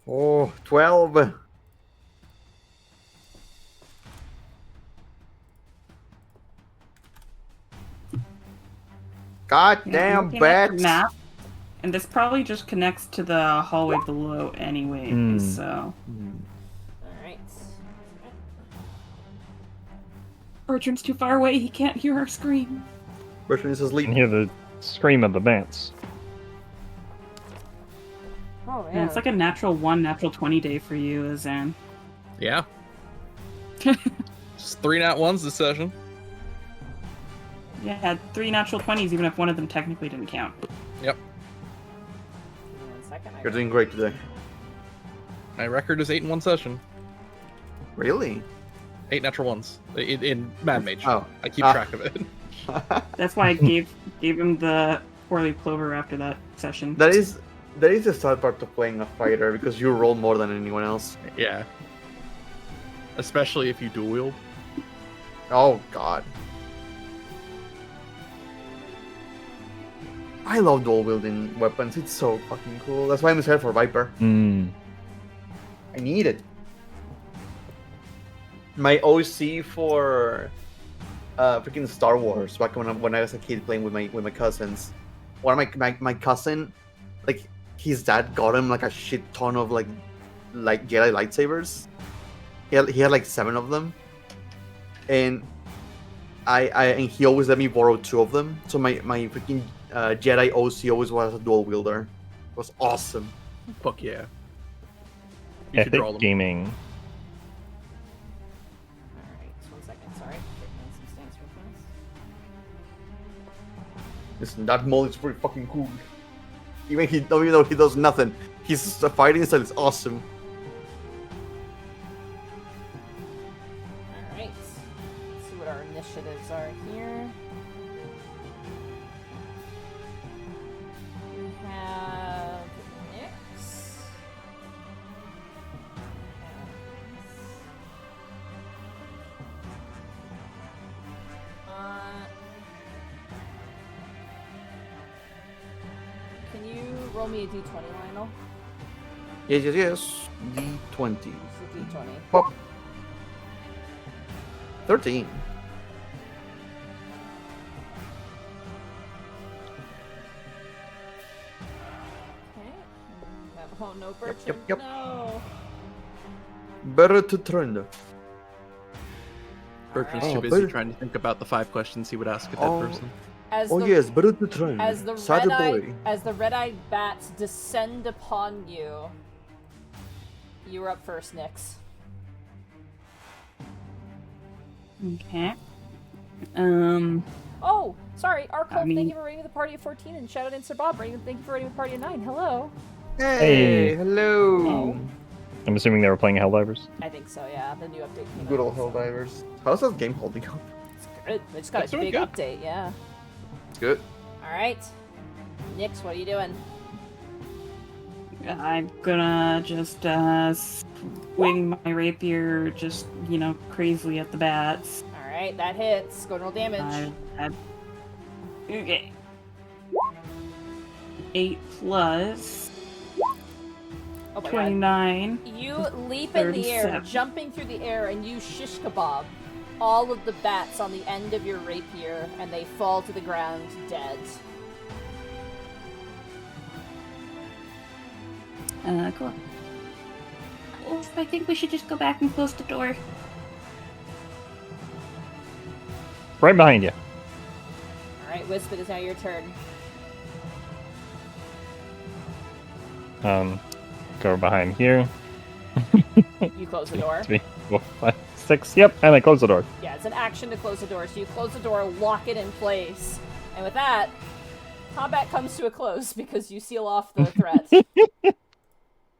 Oh, 12. God Yeah, I'm damn looking at your bats. map, and this probably just connects to the hallway below anyway, so... Alright. Bertrand's too far away, he can't hear our scream. Bertrand is You asleep. can hear the scream of the bats. Oh, Yeah, man. it's like a natural 1, natural 20 day for you, Zan. Yeah. Just 3 nat 1s this session. Yeah, had 3 natural 20s, even if one of them technically didn't count. Yep. Give me 1 second. You're doing great today. My record is 8 in 1 session. Really? 8 natural 1s in Mad Mage. Oh. I keep track of it. That's why I gave him the poorly plover after that session. That is the sad part of playing a fighter, because you roll more than anyone else. Yeah. Especially if you dual wield. Oh god. I love dual wielding weapons. It's so fucking cool. That's why I'm excited for Viper. Mm. I need it. My OC for freaking Star Wars back when I was a kid playing with my cousins. One of my cousin, like, his dad got him like a shit ton of like Jedi lightsabers. He had like 7 of them, and and he always let me borrow 2 of them. So my freaking Jedi OC always was a dual wielder. It was awesome. Fuck yeah. You should Epic draw them. gaming. Alright, just 1 second. Sorry. Getting some stance requests. Listen, that mold is pretty fucking cool. Even though he does nothing, his fighting style is awesome. Alright. Let's see what our initiatives are here. We have Nyx. you roll me a d20, Lionel? Yes. D20. This is a d20. Pop. 13. Okay. Oh no, Bertram. yep. No. Better to turn. Bertrand's Alright. too busy Ber- trying to think about the 5 questions he would ask a dead Oh. person. As Oh the, yes, better to turn. As the Sad red-eyed, boy. as the red-eyed bats descend upon you, you're up first, Nyx. Okay. Oh, sorry, Arcole, I mean- thank you for rating the party of 14, and shout out in Sir Bob, thank you for rating the party of 9. Hello. Hey, hello. I'm assuming they were playing Helldivers. I think so, yeah. The new update came Good out. old Helldivers. How's that game holding up? It's good. They just got It's a doing big good. update, yeah. Good. Alright. Nyx, what are you doing? I'm gonna just swing my rapier just, crazily at the bats. Alright, that hits. Go and roll damage. Okay. 8 plus Oh my god. 29. You leap in the air, 37. jumping through the air, and you shish kebab all of the bats on the end of your rapier, and they fall to the ground dead. Cool. Oof, I think we should just go back and close the door. Right behind you. Alright, Wisp, it is now your turn. Go behind here. You close the door. 3, 4, 5, 6. Yep, and I close the door. Yeah, it's an action to close the door, so you close the door, lock it in place. And with that, combat comes to a close because you seal off the threat.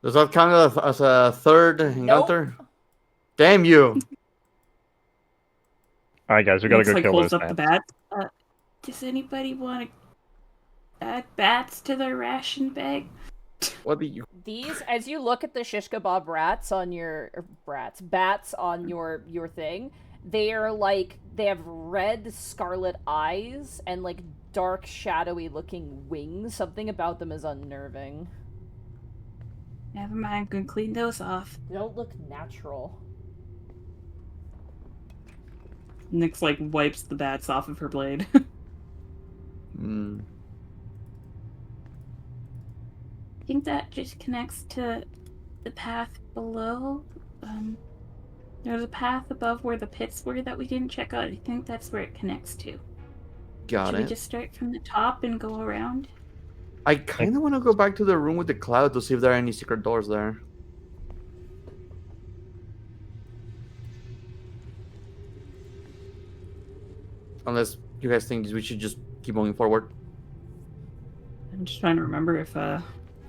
Does that count as a third encounter? Damn you! All right, guys, we gotta Looks go like kill holds those up the bats. bat. Does anybody want to add bats to their ration bag? What do you? These, as you look at the shish kebab bats on bats on your thing, they are like, they have red scarlet eyes and like dark shadowy looking wings. Something about them is unnerving. Never mind, I'm gonna clean those off. They don't look natural. Nyx like wipes the bats off of her blade. Hmm. I think that just connects to the path below. There's a path above where the pits were that we didn't check out. I think that's where it connects to. Got Should it. we just start from the top and go around? I kind of want to go back to the room with the cloud to see if there are any secret doors there. Unless you guys think we should just keep moving forward. I'm just trying to remember if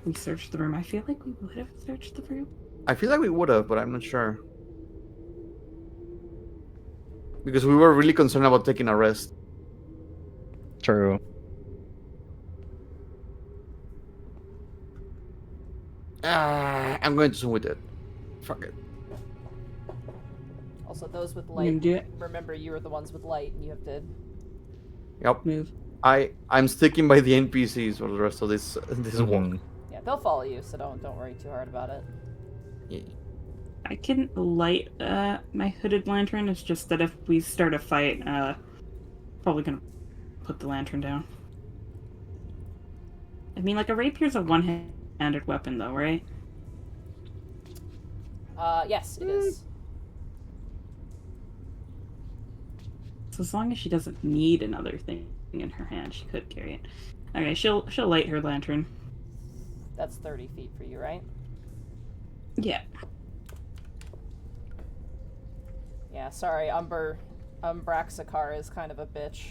we searched the room. I feel like we would have searched the room. I feel like we would have, but I'm not sure. Because we were really concerned about taking a rest. True. I'm going to swim with it. Fuck it. Also, those with You light, can do it. remember you are the ones with light, and you have to... Yep. Move. I'm sticking by the NPCs for the rest of this walk. Mhm. Yeah, they'll follow you, so don't worry too hard about it. Yeah. I can light my hooded lantern. It's just that if we start a fight, probably gonna put the lantern down. I mean, like a rapier's a one-handed weapon, though, right? Yes, it is. So as long as she doesn't need another thing in her hand, she could carry it. Okay, she'll light her lantern. That's 30 feet for you, right? Yeah. Yeah, sorry, Umbraxakar is kind of a bitch.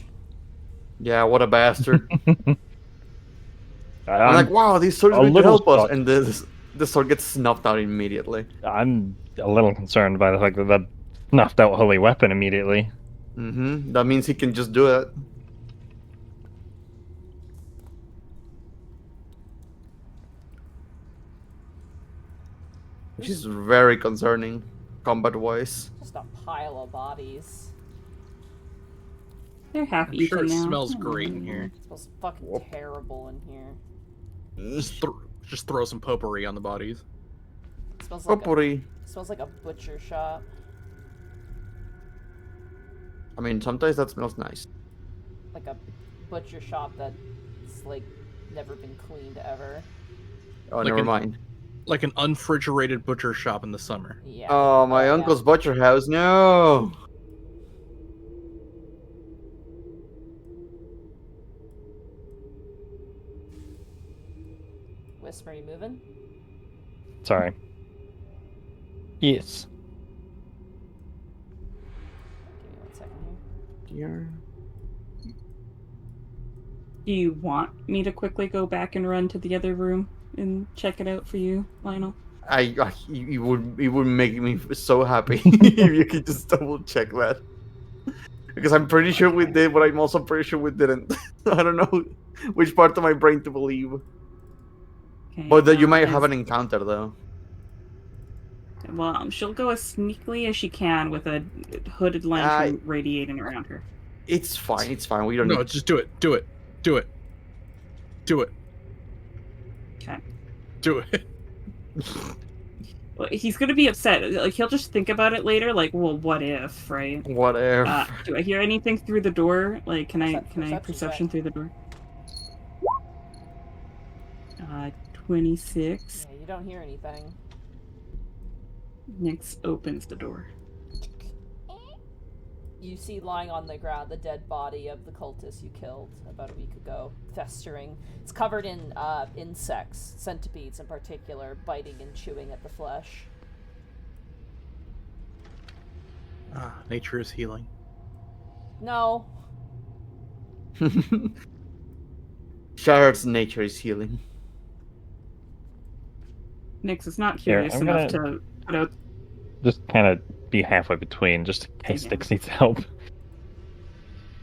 Yeah, what a bastard. I'm I'm, like, wow, these swords a are going to little help us. shocked. And the sword gets snuffed out immediately. I'm a little concerned by the fact that that snuffed out holy weapon immediately. Mm-hmm. That means he can just do it. Which is very concerning, combat-wise. Just a pile of bodies. They're half I'm eaten sure it now. smells great in here. It smells fucking Whoop. terrible in here. Just throw some potpourri on the bodies. Smells like Potpourri. smells like a butcher shop. I mean, sometimes that smells nice. Like a butcher shop that's like never been cleaned ever. Oh, Like never an- mind. Like an unrefrigerated butcher shop in the summer. Yeah. Oh, my yeah. uncle's butcher house. No. Wisp, are you moving? Sorry. Yes. Give me 1 second here. Here. Do you want me to quickly go back and run to the other room and check it out for you, Lionel? You would make me so happy if you could just double check that. Because I'm pretty sure we did, but I'm also pretty sure we didn't. I don't know which part of my brain to believe. Okay, But that you might as- have an encounter though. Well, she'll go as sneakily as she can with a hooded lantern radiating around her. It's fine. It's fine. We don't No, need. just do it. Do it. Do it. Do it. Okay. Do it. Well, he's gonna be upset. Like he'll just think about it later. Like, well, what if, right? Whatever. Do I hear anything through the door? Like, can I Perception perception check. through the door? 26. Yeah, you don't hear anything. Nyx opens the door. You see lying on the ground the dead body of the cultist you killed about a week ago, festering. It's covered in insects, centipedes in particular, biting and chewing at the flesh. Nature is healing. No. Shard's nature is healing. Nyx is not Here, curious I'm enough to put out. Just kind of be halfway between, just in case Okay. Dix needs help.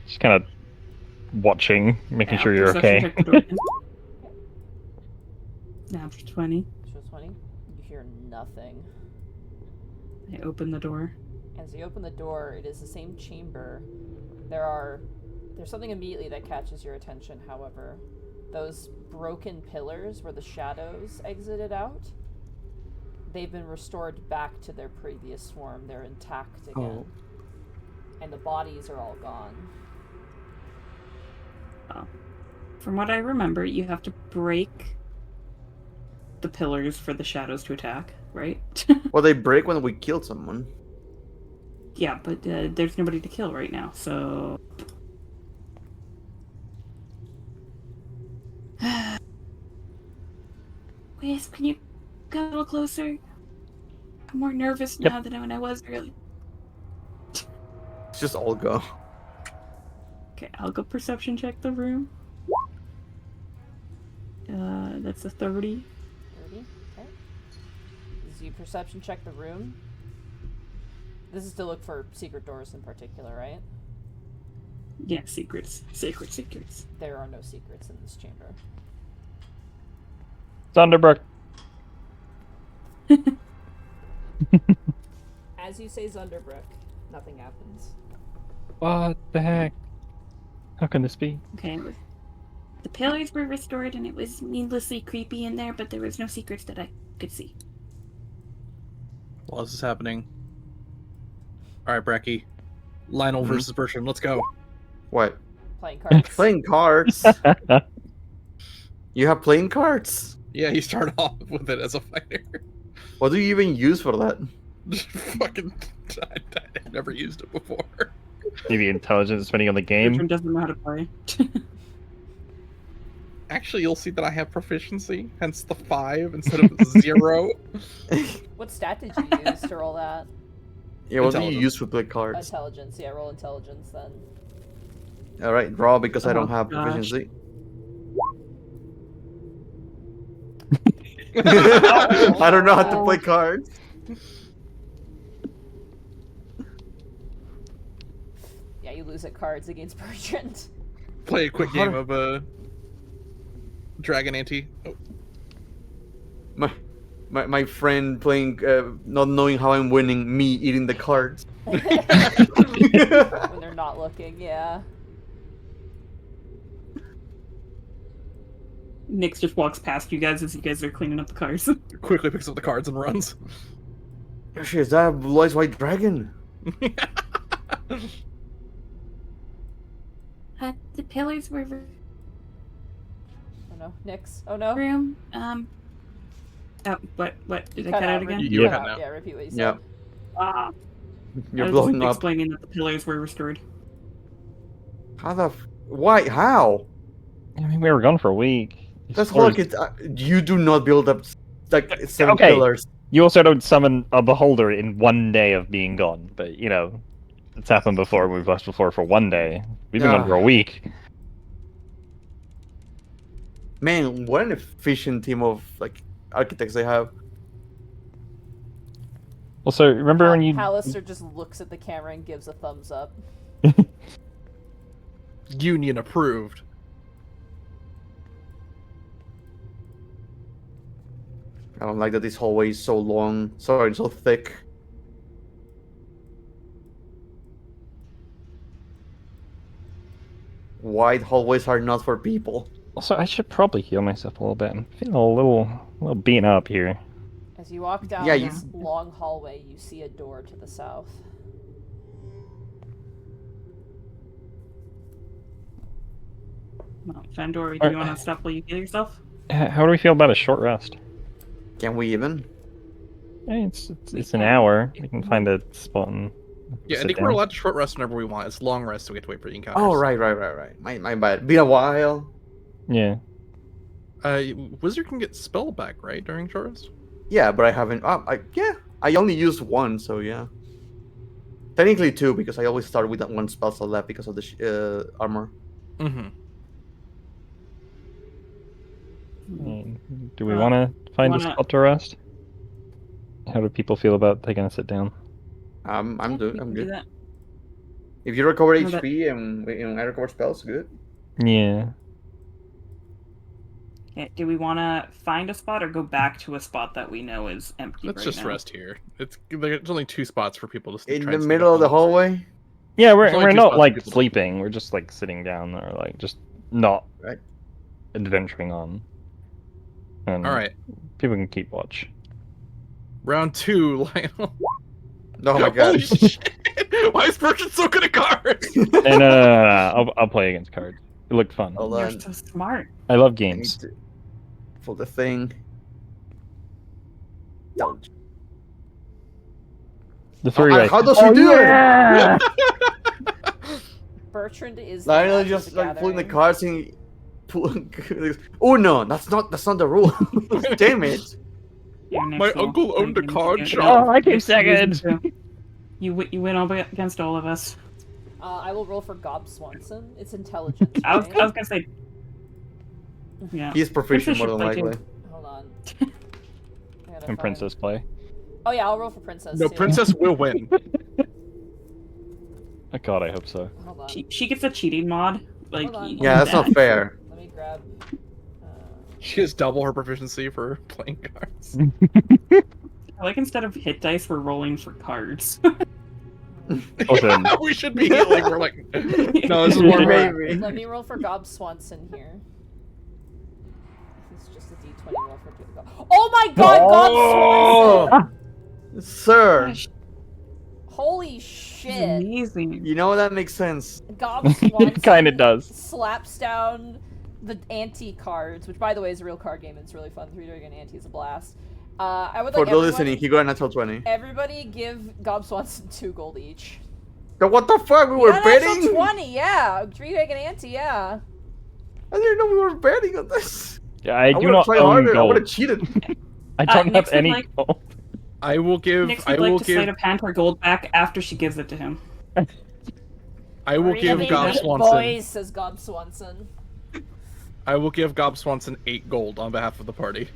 Just kind of watching, making sure you're perception okay. check the door. Natural 20. Show 20. You hear nothing. I open the door. As you open the door, it is the same chamber. There's something immediately that catches your attention, however. Those broken pillars where the shadows exited out, they've been restored back to their previous form. They're intact again. Oh. And the bodies are all gone. From what I remember, you have to break the pillars for the shadows to attack, right? Well, they break when we killed someone. Yeah, but there's nobody to kill right now, so... Wisp, can you go a little closer? I'm more nervous Yep. now than I was earlier. Let's just all go. Okay, I'll go perception check the room. That's a 30. 30. Okay. As you perception check the room, this is to look for secret doors in particular, right? Yeah, secrets. Sacred secrets. There are no secrets in this chamber. Thunderbrook. As you say Zunderbrook, nothing happens. What the heck? How can this be? Okay. The pillars were restored and it was needlessly creepy in there, but there was no secrets that I could see. While this is happening. Alright, Brecky. Lionel versus Bertram, let's go. What? Playing cards. Playing cards? You have playing cards? Yeah, you start off with it as a fighter. What do you even use for that? Fucking... I've never used it before. Maybe intelligence depending on the game. Bertrand doesn't know how to play. Actually, you'll see that I have proficiency, hence the 5 instead of 0. What stat did you use to roll that? Yeah, what do you Intelligence. use to play cards? Intelligence. Yeah, roll intelligence then. Alright, draw because I don't Oh, have gosh. proficiency. Oh, I don't know how to wow. play cards. Yeah, you lose at cards against Bertrand. Play a quick How game do- of Dragon Ante. Oh, My friend playing, not knowing how I'm winning, me eating the cards. When they're not looking, yeah. Nyx just walks past you guys as you guys are cleaning up the cars. Quickly picks up the cards and runs. Yoshi, is that a blue-eyed white dragon? The pillars were Oh no, Nyx. Oh no. room. Oh, what? Did You I cut cut out. out again? You Cut cut out. out. Yeah, repeat what you said. Yeah. Ah, You're I was blowing just up. explaining that the pillars were restored. How the? Why? How? I mean, we were gone for a week. That's Or- like you do not build up like 7 Okay. pillars. You also don't summon a beholder in one day of being gone, but you know, it's happened before. We've lost before for one day. We've been gone for a week. Man, what an efficient team of like architects they have. Also, remember when you Hallister just looks at the camera and gives a thumbs up. Union approved. I don't like that this hallway is so long. Sorry, so thick. Wide hallways are not for people. Also, I should probably heal myself a little bit. I'm feeling a little beaten up here. As you walk down Yeah, you- this long hallway, you see a door to the south. Well, Fandor, do Alright. you want to stop while you heal yourself? How do we feel about a short rest? Can we even? It's an hour. We can find a spot and Yeah, I sit think down. we're allowed to short rest whenever we want. It's long rest, so we have to wait for the encounters. Oh, right. My bad. Been a while. Yeah. Wizard can get spell back, right, during short rest? Yeah, but I haven't. I only used one, so yeah. Technically 2 because I always start with that one spell slot left because of the armor. Mm-hmm. Do we want to find a wanna- spot to rest? How do people feel about taking a sit down? I'm We good. can I'm do good. that. If you recover No, that- HP and I recover spells, good. Yeah. Okay, do we want to find a spot or go back to a spot that we know is empty Let's right just now? rest here. There's only 2 spots for people to In try the and sneak middle up of the on. hallway. Yeah, There's only we're two not spots like people don't- sleeping. We're just like sitting down or like just not Right. adventuring on. And All right, people can keep watch. round 2, Lionel. Oh my Holy god. shit! Why is Merchant so good at cards? No. I'll play against cards. It looked fun. Hold You're on. so smart. I love I need games. to for the thing. Don't. The three-way. How does he do yeah! Bertrand is. it? Lionel Magic just the like pulling the Gathering. cards and oh no, that's not the rule. Damn it. You're next My roll. uncle owned a Thank you. card Yeah, shop. Oh, I came you second. too. You win all against all of us. I will roll for Gob Swanson. It's intelligence. I was right? gonna say. Yeah. He's proficient more than Princess should likely. play Hold on. I gotta And find- Princess play. Oh yeah, I'll roll for Princess. No, too. Princess will win. Oh, God, I hope so. Hold on. She gets a cheating mod. Like Hold on. you Yeah, need that's not that. fair. Let me grab. She has double her proficiency for playing cards. I like instead of hit dice, we're rolling for cards. Also, We should be like we're like no, this is more Maybe. Let me roll for Gob Swanson here. It's just a D20 roll for Gob. Oh my God, Oh! Gob Swanson! Sir, Gosh, Holy it's shit! amazing. you know that makes sense. Gob Swanson it kind of does. slaps down the ante cards, which by the way is a real card game and it's really fun. 3-dragon ante is a blast. I would For like those listening, he got a natural 20. everybody give Gob Swanson 2 gold each. But what the fuck? We You were got a natural betting? 20, yeah. 3-dragon ante, yeah. I didn't know we were betting on this. Yeah, I do would've not played own harder. I would gold. have cheated. I don't Nick's have any would like- gold. I will give Nyx I would will like to slate give a pan her gold back after she gives it to him. I will give Breathing Gob deep Swanson Boys, says Gob Swanson. I will give Gob Swanson 8 gold on behalf of the party.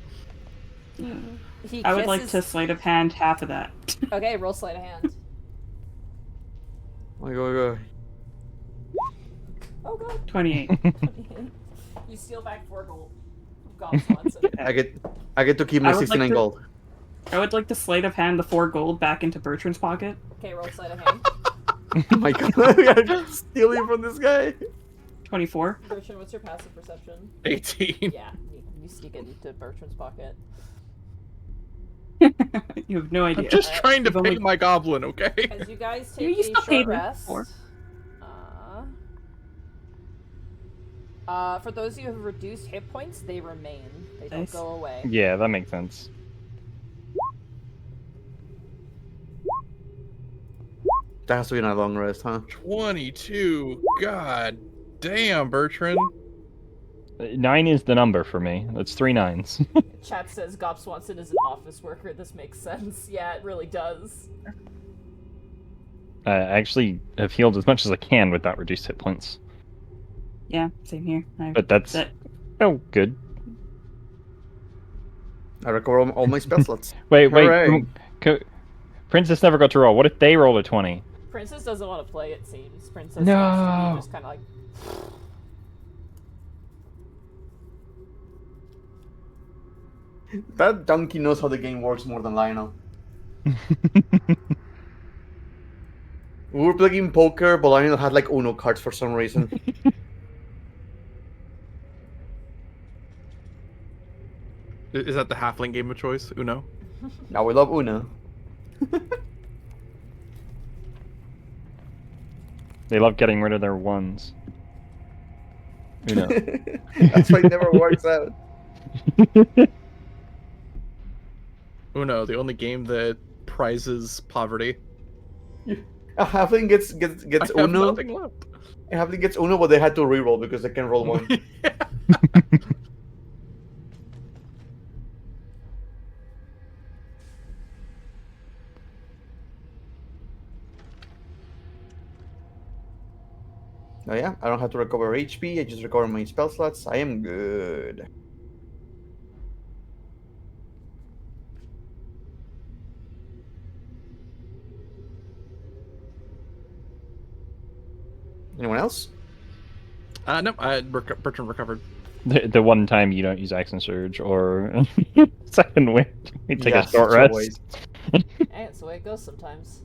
He I would like kisses- to sleight of hand half of that. Okay, roll sleight of hand. Oh my god. Oh god. 28. You steal back 4 gold. Gob Swanson. I get to keep my I would 69 like to- gold. I would like to sleight of hand the 4 gold back into Bertrand's pocket. Okay, roll sleight of hand. Oh my god, we are stealing from this guy. 24. Bertrand, what's your passive perception? 18. Yeah, you sneak into Bertrand's pocket. You have no idea. I'm just trying to You've only- pay my goblin, okay? As you guys You take still a paid short her rest. before. For those of you who have reduced hit points, they remain. They don't Nice. go away. Yeah, that makes sense. That has to be a long rest, huh? 22. God damn, Bertrand. 9 is the number for me. That's 3 9s. Chat says Gop Swanson is an office worker. This makes sense. Yeah, it really does. I actually have healed as much as I can without reduced hit points. Yeah, same here. But that's oh good. I recover all my spell slots. Wait, Hooray. Princess never got to roll. What if they roll a 20? Princess doesn't want to play, it seems. Princess No. wants to be just kind of like... That donkey knows how the game works more than Lionel. We were playing poker, but Lionel had like Uno cards for some reason. Is that the halfling game of choice, Uno? Now we love Uno. They love getting rid of their ones. Uno. That's why it never works out. Uno, the only game that prizes poverty. A halfling gets I have Uno. nothing left. A halfling gets Uno, but they had to reroll because they can roll one. Oh yeah, I don't have to recover HP, I just recover my spell slots. I am good. Anyone else? No, Bertrand recovered. The one time you don't use Action Surge or Second Wind, you take Yes, a short it's rest. always- Hey, it's the way it goes sometimes.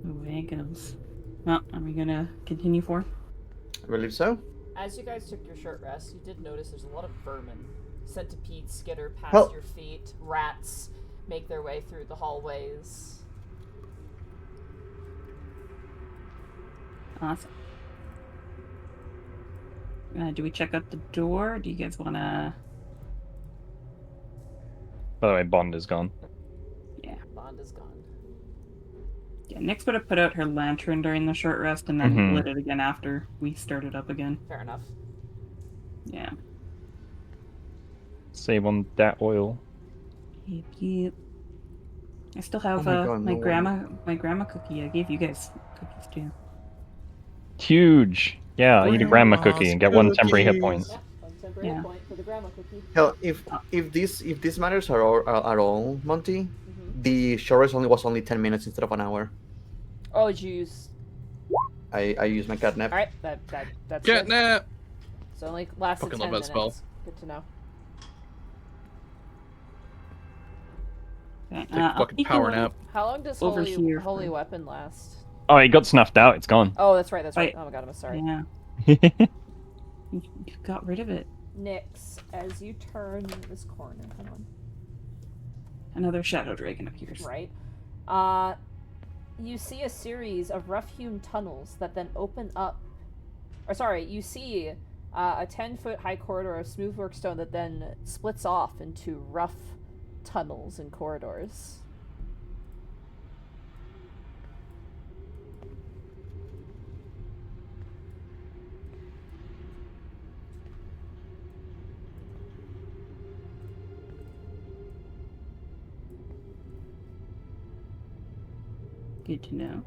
There it goes. Well, are we gonna continue for? I believe so. As you guys took your short rest, you did notice there's a lot of vermin. Centipedes skitter past Help. your feet. Rats make their way through the hallways. Awesome. Do we check out the door? Do you guys wanna? By the way, Bond is gone. Yeah. Bond is gone. Yeah. Nyx would have put out her lantern during the short rest and then Mhm. lit it again after we started up again. Fair enough. Yeah. Save on that oil. Yep. I still have Oh my God, my no grandma cookie. I gave you guys cookies too. Huge. Yeah, eat a grandma Grandma's cookie and get one temporary hit cookies. point. Yeah, one temporary Yeah. point for the grandma cookie. Hell, if this matters at all, Monty, Mm-hmm. the short rest was only 10 minutes instead of an hour. Oh, jeez. I used my catnap. Alright, that's good. Catnap! So only lasted Fucking 10 love that minutes. spell. Good to know. Okay, It's like I'll fucking keep power going nap. How long does Over Holy, here holy for- Weapon last? Oh, it got snuffed out. It's gone. Oh, that's right, that's right. Wait. Oh my god, I'm sorry. Yeah. You got rid of it. Nyx, as you turn this corner, hold on. Another shadow dragon appears. Right. You see a series of rough-hewn tunnels that then open up. Or sorry, you see a 10-foot high corridor of smoothwork stone that then splits off into rough tunnels and corridors. Good to know.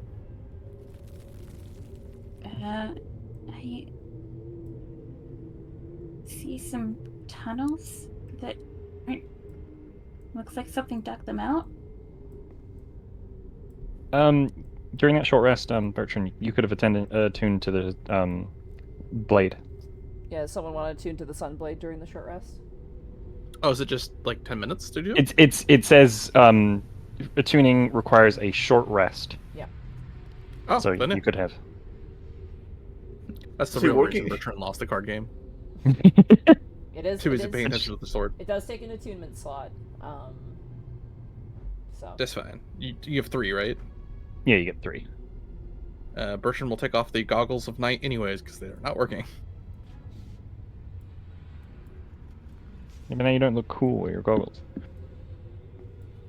I see some tunnels that aren't. Looks like something dug them out. During that short rest, Bertrand, you could have tuned to the blade. Yeah, someone wanted to tune to the Sunblade during the short rest. Oh, is it just like 10 minutes to do? It says tuning requires a short rest, Oh, so then you could have. That's the Is it real working? reason Bertrand lost the card game. It is. Too It, busy is, paying attention to the sword. it does take an attunement slot. So. That's fine. You have 3, right? Yeah, you get 3. Bertrand will take off the goggles of night anyways, because they're not working. Even now you don't look cool with your goggles.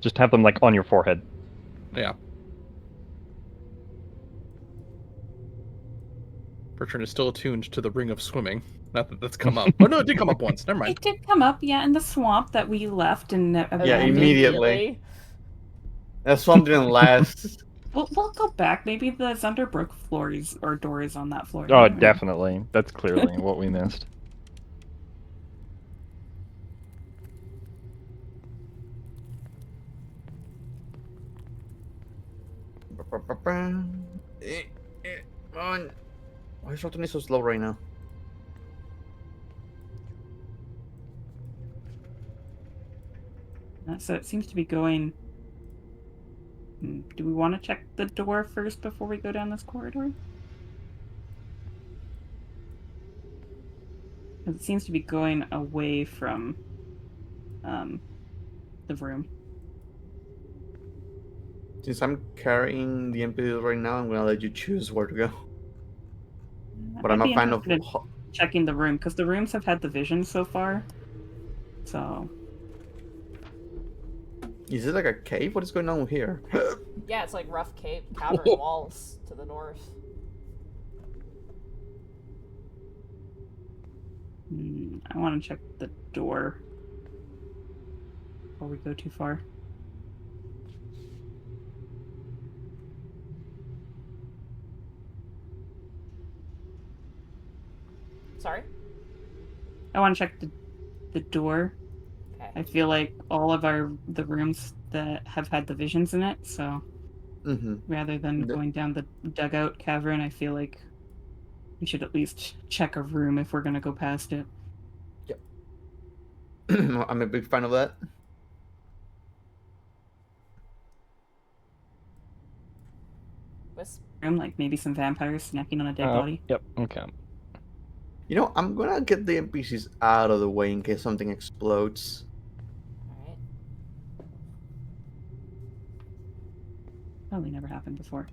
Just have them like on your forehead. Yeah. Bertrand is still attuned to the ring of swimming. Not that that's come up. Oh no, it did come up once. Never mind. It did come up, yeah, in the swamp that we left and abandoned. immediately. That swamp didn't last. We'll go back. Maybe the Zunderbrook floor is, or door is on that floor. Oh, Never mind. definitely. That's clearly what we missed. Come on. Why is Rotoni so slow right now? So it seems to be going. Do we want to check the door first before we go down this corridor? 'Cause it seems to be going away from the room. Since I'm carrying the NPC right now, I'm gonna let you choose where to go. But I'm I'd a be fan of. interested in checking the room because the rooms have had the vision so far. So Is it like a cave? What is going on here? Yeah, it's like rough cavern walls to the north. I want to check the door before we go too far. Sorry? I want to check the door. Okay. I feel like all of the rooms that have had the visions in it, so rather than going down the dugout cavern, I feel like we should at least check a room if we're gonna go past it. Yep. I'm a big fan of that. Wisp. Room, like maybe some vampires snacking on a dead body. Yep, okay. You know, I'm gonna get the NPCs out of the way in case something explodes. Alright. Probably never happened before.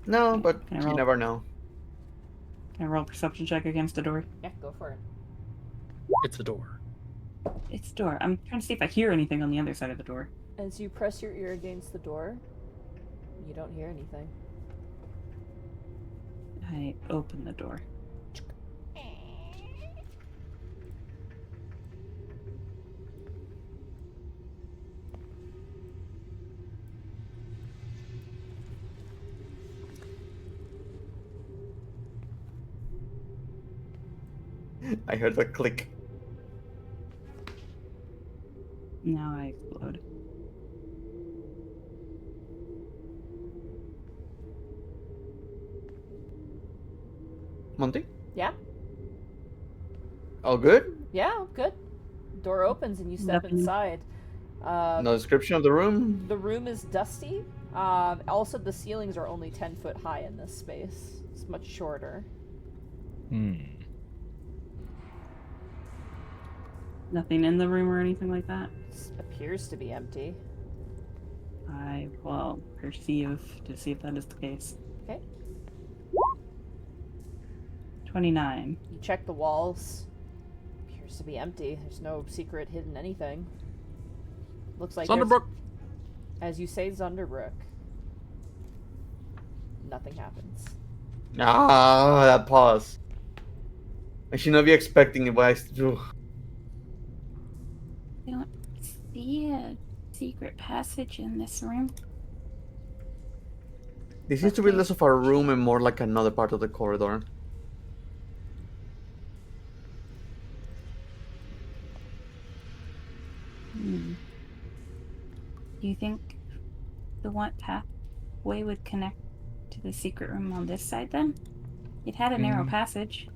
No, but Can I you roll? never know. Can I roll a perception check against a door? Yeah, go for it. It's a door. It's a door. I'm trying to see if I hear anything on the other side of the door. As you press your ear against the door, you don't hear anything. I open the door. I heard the click. Now I explode. Monty? Yeah? All good? Yeah, good. Door opens and you step Nothing. inside. No description of the room? The room is dusty. Also, the ceilings are only 10 foot high in this space. It's much shorter. Nothing in the room or anything like that. It appears to be empty. I will perceive to see if that is the case. Okay. 29. You check the walls. Appears to be empty. There's no secret hidden anything. Looks like there's- Thunderbrook. As you say Zunderbrook, nothing happens. Ah, that pause. I should not be expecting it, but I still. I don't see a secret passage in this room. This seems to be less of a room and more like another part of the corridor. Do you think the one pathway would connect to the secret room on this side then? It had a narrow passage.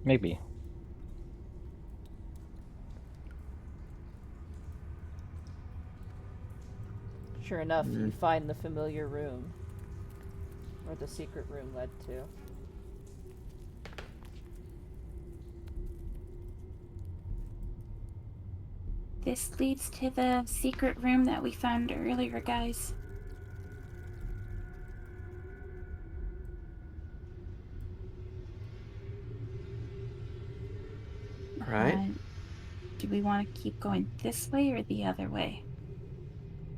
Maybe. Sure enough, you find the familiar room. Where the secret room led to. this leads to the secret room that we found earlier, guys. All right. Do we want to keep going this way or the other way?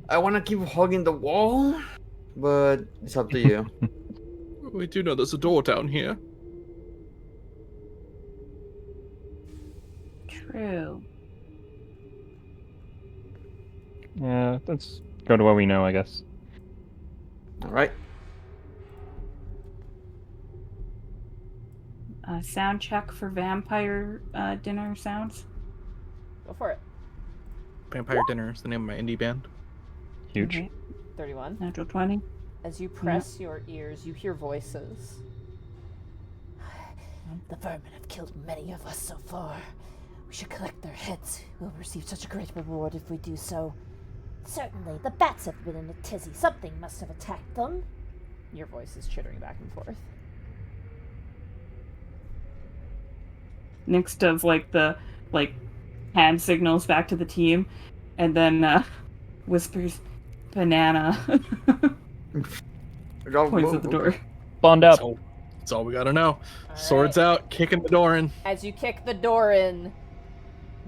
I want to keep hugging the wall, but it's up to you. We do know there's a door down here. True. Yeah, let's go to where we know, I guess. All right. Sound check for vampire dinner sounds. Go for it. Vampire Dinner is the name of my indie band. Huge. Okay. 31. Natural 20. As you press your ears, you hear voices. The vermin have killed many of us so far. We should collect their heads. We'll receive such a great reward if we do so. Certainly, the bats have been in a tizzy. Something must have attacked them. Your voice is chittering back and forth. Nyx does the hand signals back to the team, and then whispers, "Banana." Points at the door. Bond up. That's all we gotta know. All Swords right. out, kicking the door in. As you kick the door in,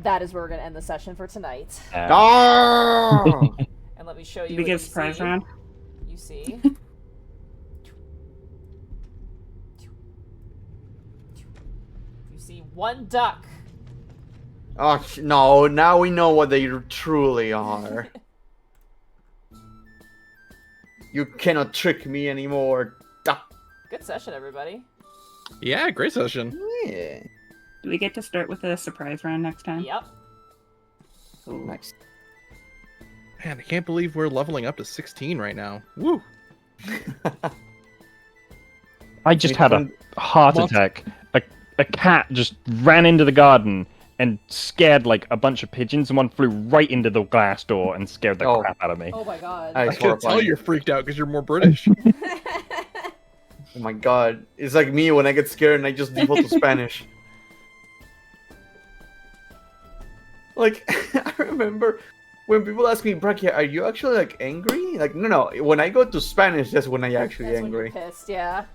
that is where we're going to end the session for tonight. Oh! And let me show you Did we what get a you surprise see. round? You see. You see one duck. Oh no! Now we know what they truly are. You cannot trick me anymore. Duck. Good session, everybody. Yeah, great session. Yeah. Do we get to start with a surprise round next time? Yep. Nice. Man, I can't believe we're leveling up to 16 right now. Woo! I just had a heart What? attack. A cat just ran into the garden and scared like a bunch of pigeons, and one flew right into the glass door and scared the Oh. crap out of me. Oh my god. I I can tell you're freaked out because you're more British. Oh my god. It's like me when I get scared and I just default to Spanish. Like, I remember when people ask me, Brakia, are you actually like angry? Like, no. When I go to Spanish, that's when I actually That's angry. when you're pissed, yeah.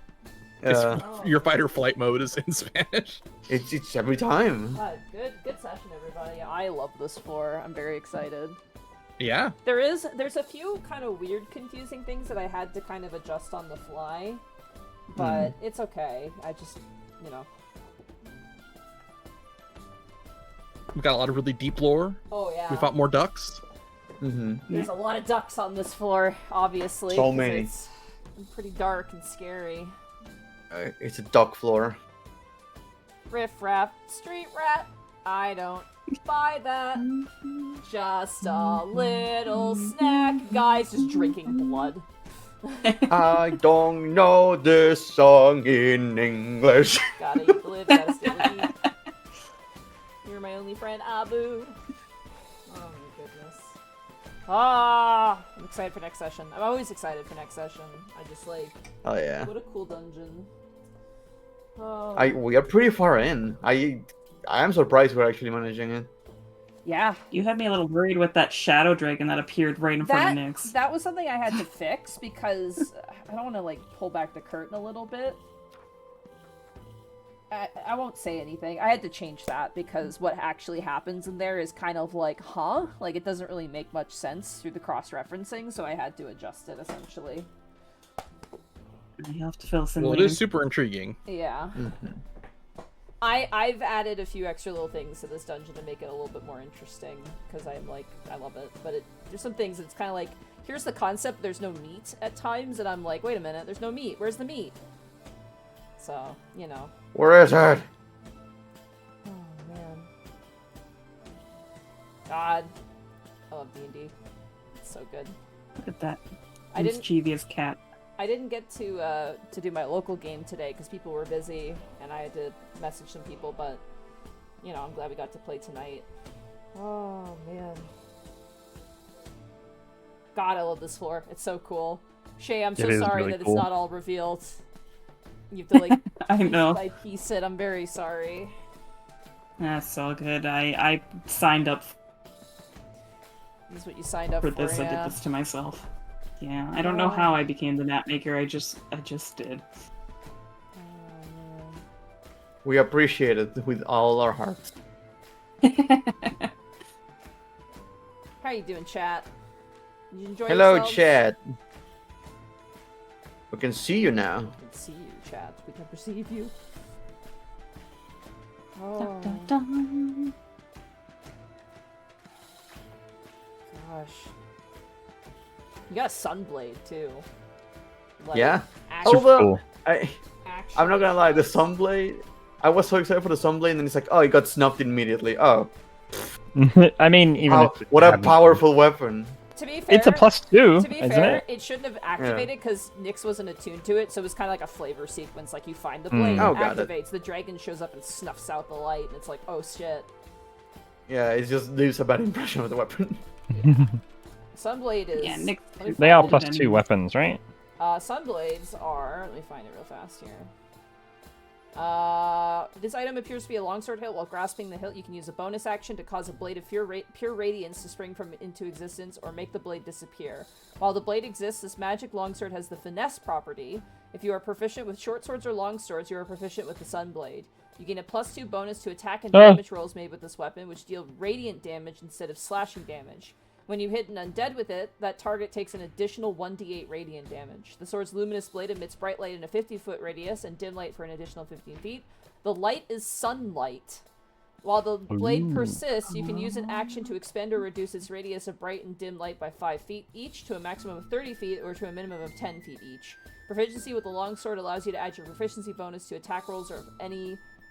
Oh. Your fight or flight mode is in Spanish. It's every time. God, good session, everybody. I love this floor. I'm very excited. Yeah. There's a few kind of weird, confusing things that I had to kind of adjust on the fly, but it's okay. I just, you know. We've got a lot of really deep lore. Oh yeah. We fought more ducks. Mm-hmm. There's a lot of ducks on this floor, obviously. So 'cause many. It's pretty dark and scary. It's a duck floor. Riff raff, street rat. I don't buy that. Just a little snack. Guys just drinking blood. I don't know this song in English. Gotta eat to live, gotta stay to eat. You're my only friend, Abu. Oh my goodness. Ah! I'm excited for next session. I'm always excited for next session. I just like, Oh yeah. what a cool dungeon. Oh. We are pretty far in. I am surprised we're actually managing it. Yeah. You had me a little worried with that shadow dragon that appeared right in front of Nyx. That was something I had to fix because I don't want to like pull back the curtain a little bit. I won't say anything. I had to change that because what actually happens in there is kind of like, huh? Like it doesn't really make much sense through the cross-referencing, so I had to adjust it essentially. You'll have to fill us in Well, it later. is super intriguing. Yeah. Mm-hmm. I've added a few extra little things to this dungeon to make it a little bit more interesting because I'm like, I love it. But there's some things it's kind of like, here's the concept, there's no meat at times, and I'm like, wait a minute, there's no meat. Where's the meat? So, you know. Where is it? Oh, man. God. I love D&D. It's so good. Look at that I didn't mischievous cat. I didn't get to do my local game today because people were busy and I had to message some people, but you know, I'm glad we got to play tonight. Oh man. God, I love this floor. It's so cool. Shay, I'm so It is sorry really that cool. it's not all revealed. You have to like I know. by piece it. I'm very sorry. That's all good. I signed up This is what you signed up For for, this, I yeah. did this to myself. Yeah, I don't know how I became the map maker. I just did. We appreciate it with all our hearts. How you doing, chat? Did you enjoy Hello, yourselves? chat. We can see you now. We can see you, chat. We can perceive you. Oh, Dun, dun, dun. gosh. You got a sunblade, too. Like, Yeah. Actually, Super Although, cool. I'm not gonna lie, the Sunblade, I was so excited for the Sunblade, and then it's like, oh, it got snuffed immediately. Oh, I mean, even if it what a hadn't- powerful weapon. to be fair, It's a +2, to be isn't fair, it? it shouldn't have activated because Nyx wasn't attuned to it, so it was kind of like a flavor sequence. Like, you find the blade, Oh, it got it. activates, the dragon shows up and snuffs out the light, and it's like, oh shit. Yeah, it just leaves a bad impression of the weapon. Sunblade is... Yeah, Nick. let me They are find it. +2 weapons, right? Sunblades are... Let me find it real fast here. This item appears to be a longsword hilt. While grasping the hilt, you can use a bonus action to cause a blade of pure radiance to spring from into existence or make the blade disappear. While the blade exists, this magic longsword has the finesse property. If you are proficient with short swords or long swords, you are proficient with the sunblade. You gain a +2 bonus to attack and damage rolls made with this weapon, which deal radiant damage instead of slashing damage. When you hit an undead with it, that target takes an additional 1d8 radiant damage. The sword's luminous blade emits bright light in a 50-foot radius and dim light for an additional 15 feet. The light is sunlight. While the blade persists, you can use an action to expand or reduce its radius of bright and dim light by 5 feet each to a maximum of 30 feet or to a minimum of 10 feet each. Proficiency with the longsword allows you to add your proficiency bonus to attack rolls or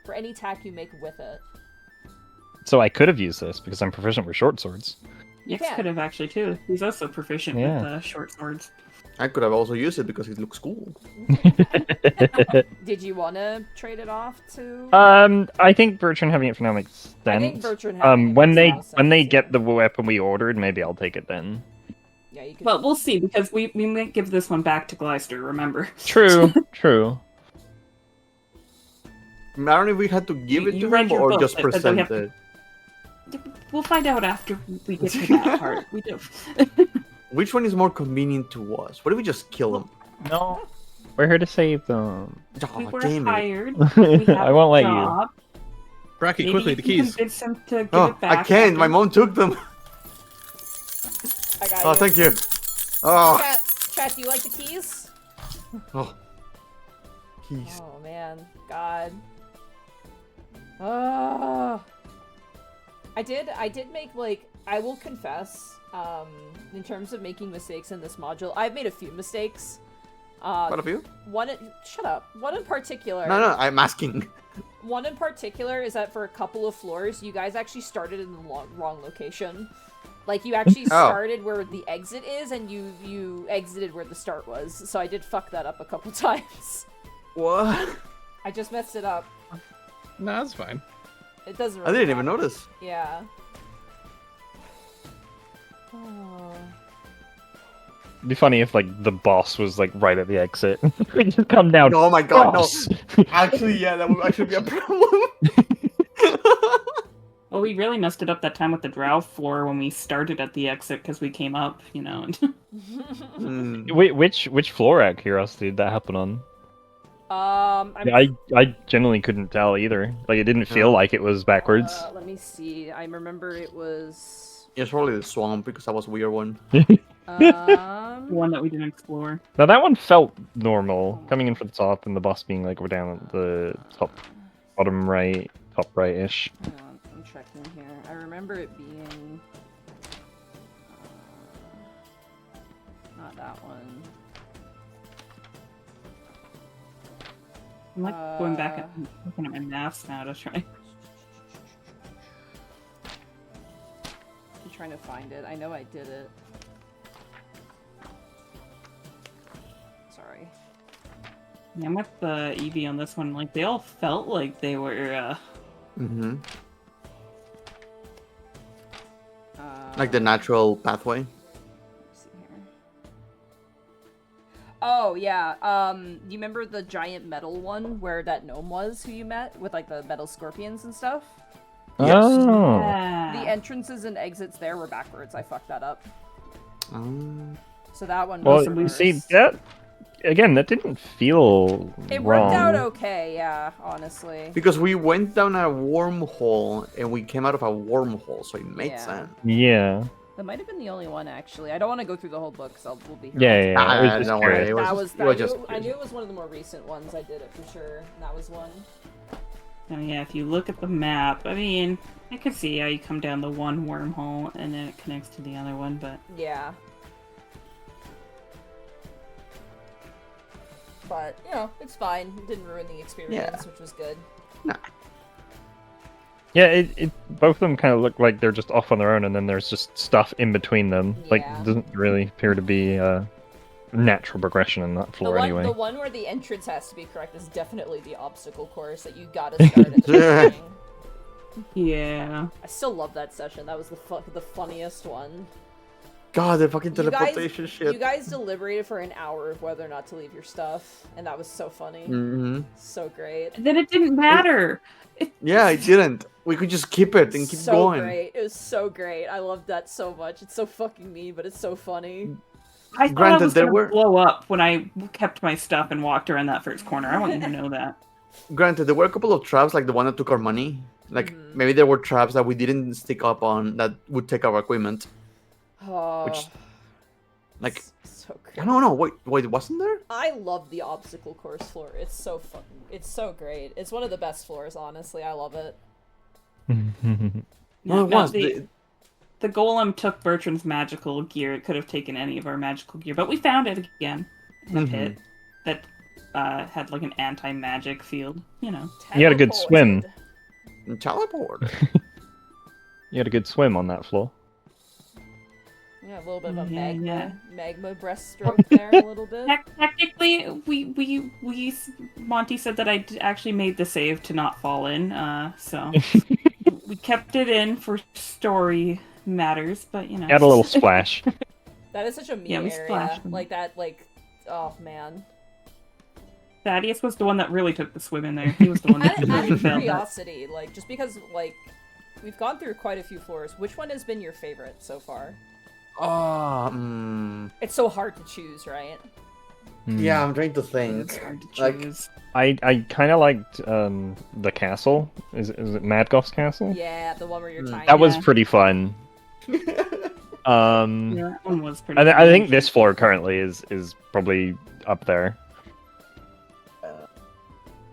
for any attack you make with it. So I could have used this because I'm proficient with short swords. Nyx can. could have actually too. He's also proficient Yeah. with short swords. I could have also used it because it looks cool. Did you want to trade it off to... I think Bertrand having it for now makes sense. I think Bertrand having it when makes they a lot of when they sense, get yeah. the weapon we ordered, maybe I'll take it then. Yeah, you could... Well, we'll see because we might give this one back to Gleister. Remember? True, true. I don't know if we had to give You- it you to read him your or book just that said we present have to- it. We'll find out after we get to that part. We do. Which one is more convenient to us? What if we just kill him? No, we're here to save them. Oh, We were damn it. hired. We have I won't a let you. job. Bracky, Maybe quickly, you the can keys. convince him to give Oh, it back I can't. My after. mom took them. I got Oh, you. thank you. Oh, Chat, do you like the keys? oh. Keys. Oh, man. God. Oh. I did make, like, I will confess, in terms of making mistakes in this module, I've made a few mistakes. What of you? Shut up. One in particular. No, I'm asking. One in particular is that for a couple of floors, you guys actually started in the wrong location. Like, you actually started where the exit is, and you exited where the start was. So I did fuck that up a couple times. What? I just messed it up. No, that's fine. It doesn't I really didn't even matter. notice. Yeah. Oh. It'd be funny if like the boss was like right at the exit. We just come down. Oh my god, boss! no. Actually, yeah, that would actually be a problem. Well, we really messed it up that time with the drow floor when we started at the exit because we came up, you know. Hmm. Wait, which floor out of curiosity did that happen on? I'm I generally couldn't tell either. Like it didn't feel like it was backwards. let me see. I remember it was It's probably the swamp because that was a weird one. One that we didn't explore. Now that one felt normal, coming in from the top and the boss being like we're down at the top right-ish. Hang on, I'm checking here. I remember it being not that one. I'm like going back and looking at my maps now to try. I'm trying to find it. I know I did it. Sorry. Yeah, I'm with the Eevee on this one. Like they all felt like they were. Mm-hmm. Like Uh, the natural pathway. Let's see here. Oh yeah. You remember the giant metal one where that gnome was who you met with like the metal scorpions and stuff? Yes. Oh. Yeah. The entrances and exits there were backwards. I fucked that up. So that one Well, was we see reversed. that again. That didn't feel It wrong. worked out okay, yeah, honestly. Because we went down a wormhole and we came out of a wormhole, so it made Yeah. sense. Yeah. That might have been the only one, actually. I don't want to go through the whole book, because we'll be here Yeah, all yeah, day. yeah. I was just Don't worry, curious. it was That just, was, it was just I knew it was one of the more recent ones. I did it for sure. And that was one. And yeah, if you look at the map, I mean, I could see how you come down the one wormhole and then it connects to the other one, but Yeah. But, you know, it's fine. It didn't ruin the experience, which was good. Yeah, it both of them kind of look like they're just off on their own, and then there's just stuff in between them. Like, Yeah. doesn't really appear to be natural progression in that floor anyway. The one where the entrance has to be correct is definitely the obstacle course that you gotta start at the beginning. yeah. I still love that session. That was the funniest one. God, the fucking You guys- teleportation shit. You guys deliberated for an hour of whether or not to leave your stuff, and that was so funny. Mm-hmm. So great. And then it didn't matter. Yeah, it didn't. We could just keep it and keep so going. great. It was so great. I loved that so much. It's so fucking mean, but it's so funny. I thought Granted, I was there gonna were- blow up when I kept my stuff and walked around that first corner. I want you to know that. Granted, there were a couple of traps, like the one that took our money. Like, maybe there were traps that we didn't stick up on that would take our equipment. Oh, Which, like, so I great. don't know. Wait, wasn't there? I love the obstacle course floor. It's so great. It's one of the best floors, honestly. I love it. No, it was. The golem took Bertrand's magical gear. It could have taken any of our magical gear, but we found it again in a pit that had like an anti-magic field. You know. You had a good swim. Teleported. Teleport. You had a good swim on that floor. Yeah, a little bit of a Yeah, magma breaststroke there, a little bit. Technically, we Monty said that I actually made the save to not fall in. So we kept it in for story matters, but you know. Add a little splash. That is such a mean Yeah, we area. splashed. Like that, like, oh man. Thaddeus was the one that really took the swim in there. He was the one that Out really of felt that. curiosity, like, just because, like, we've gone through quite a few floors, which one has been your favorite so far? It's so hard to choose, right? Yeah, I'm trying to It's think. hard to Like- choose. I kind of liked the castle. Is it Madgoth's castle? Yeah, the one where you're tiny. That was Yeah. pretty fun. Yeah, that one was pretty. I good. think this floor currently is probably up there.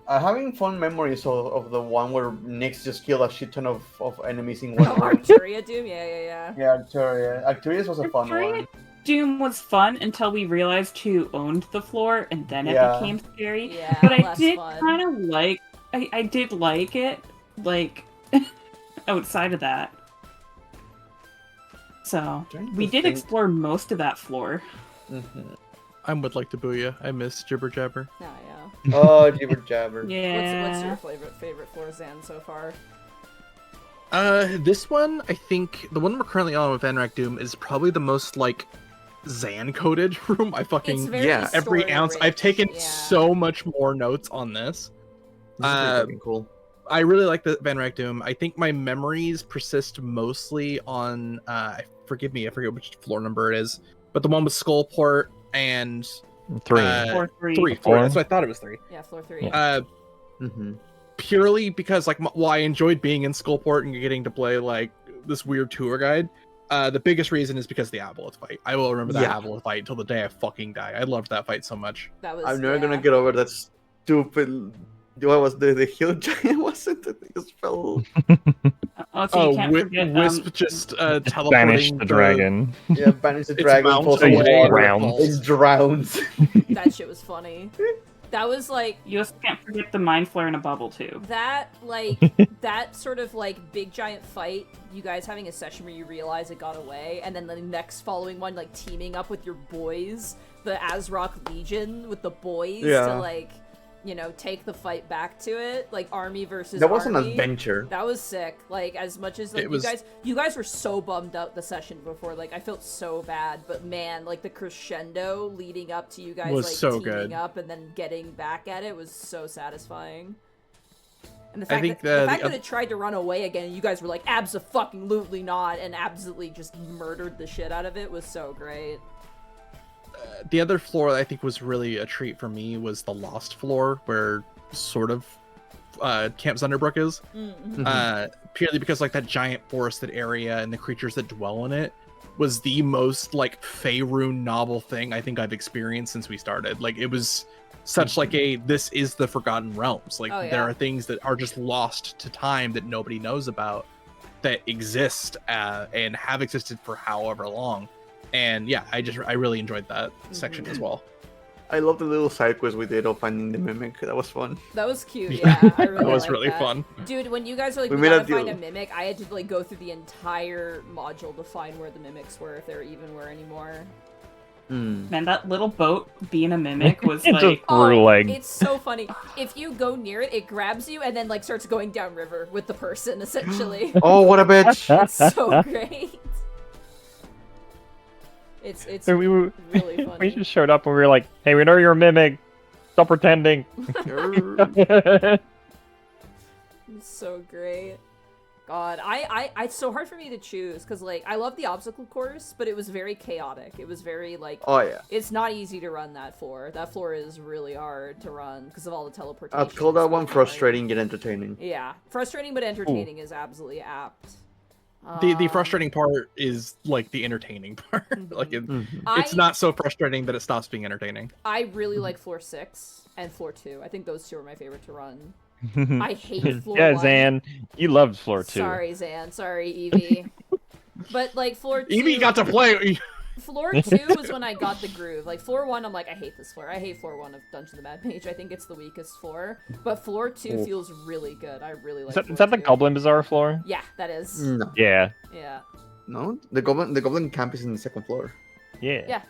Having fun memories of the one where Nyx just killed a shit ton of enemies in one room. Arturia Doom? Yeah. Yeah, Arcturus. Arcturus was a fun Arcturus? one. Doom was fun until we realized who owned the floor, and then it Yeah. became scary. Yeah, But I less did fun. kind of like. I did like it, like outside of that. So Trying to we did think. explore most of that floor. I would like to boo ya. I miss Jibber Jabber. Oh, yeah. Oh, jibber jabber. Yeah. What's your favorite floor, Zan, so far? This one, I think, the one we're currently on with Vanrak Doom is probably the most, like, Zan-coded room. I It's fucking, very yeah, every story ounce, rich, I've taken yeah. so much more notes on this. This is pretty fucking cool. I really like the Vanrak Doom. I think my memories persist mostly on, forgive me, I forget which floor number it is, but the one with Skullport and 3. Floor three. three. Four. That's what I thought it was 3. Yeah, floor 3. Yeah. Purely because, like, while I enjoyed being in Skullport and getting to play, like, this weird tour guide, the biggest reason is because of the Aboleth fight. I will remember that Yeah. Aboleth fight till the day I fucking die. I loved that fight so much. That was. I'm never gonna yeah. get over that stupid. What was the hill giant? Wasn't it? It just fell. Also, you can't forget. Wisp just teleporting Banish the dragon. Yeah, banish the It's dragon. bounced Falls in away. water. Drowned. It's drowned. That shit was funny. That was like. You also can't forget the mind flare in a bubble too. That, like, that sort of, like, big giant fight, you guys having a session where you realize it got away, and then the next following one, like, teaming up with your boys, the Azrock Legion with the boys Yeah. to, like, you know, take the fight back to it, like, army versus That was an army. adventure. That was sick. Like, as much as, like, It was- you guys were so bummed out the session before, like, I felt so bad, but man, like, the crescendo leading up to you guys, Was like, so teaming good. up and then getting back at it was so satisfying. And the fact, think that it tried to run away again, and you guys were like, abso-fucking-lutely not, and absolutely just murdered the shit out of it was so great. The other floor that I think was really a treat for me was the Lost floor, where sort of Camp Zunderbrook is. Purely because like that giant forested area and the creatures that dwell in it was the most like Faerun novel thing I think I've experienced since we started. Like it was such like this is the Forgotten Realms. Like there are things that are just lost to time that nobody knows about that exist and have existed for however long. And yeah, I really enjoyed that section as well. I love the little side quest we did of finding the mimic. That was fun. That was cute, yeah. I really that was liked really that. fun. Dude, when you guys were like, we made gotta a deal. find a mimic, I had to like go through the entire module to find where the mimics were, if there even were anymore. Man, that little boat being a mimic was It like... just grew like... It's so funny. If you go near it, it grabs you and then like starts going downriver with the person, essentially. Oh, what a bitch! It's so great. It's really funny. We just showed up and we were like, hey, we know you're a mimic. Stop pretending. It's so great. God, it's so hard for me to choose because like I love the obstacle course, but it was very chaotic. It was very like, Oh yeah. it's not easy to run that floor. That floor is really hard to run because of all the teleportation. I'd call that one and stuff. frustrating yet entertaining. Yeah, frustrating but entertaining is absolutely apt. The frustrating part is like the entertaining part. Like it's not so frustrating that it stops being entertaining. I really like floor 6 and floor 2. I think those two are my favorite to run. I hate floor 1. Zan, you loved floor 2. Sorry, Zan. Sorry, Evie. But like floor 2. Evie got to play. Floor 2 was when I got the groove. Like floor 1, I'm like, I hate this floor. I hate floor 1 of Dungeon of the Mad Mage. I think it's the weakest floor. But floor 2 feels really good. I really like. Is that the 2. Goblin Bazaar floor? Yeah, that is. No. Yeah. Yeah. No, the goblin camp is in the second floor. Yeah. Yeah.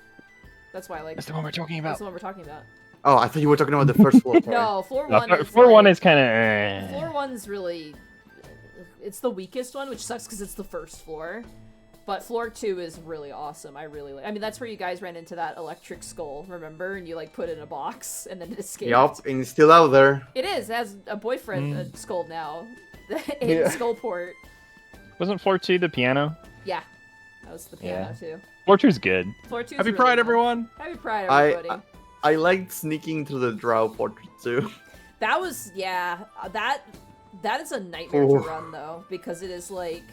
That's why I like. That's the one we're talking That's about. the one we're talking about. Oh, I thought you were talking about the first floor. Sorry. No, floor 1 is floor like, 1 is kind of... Floor 1's really... It's the weakest one, which sucks because it's the first floor. But floor 2 is really awesome. I really like... I mean, that's where you guys ran into that electric skull, remember? And you, like, put it in a box, and then it escaped. Yup, and it's still out there. It is. It has a boyfriend, a skull now. In Skullport. Wasn't floor 2 the piano? Yeah. That was the piano, too. Floor 2's good. Floor 2 Happy really Pride, good. everyone! Happy Pride, everybody. I liked sneaking through the drow portrait too. That was, yeah, that is a nightmare to run though, because it is like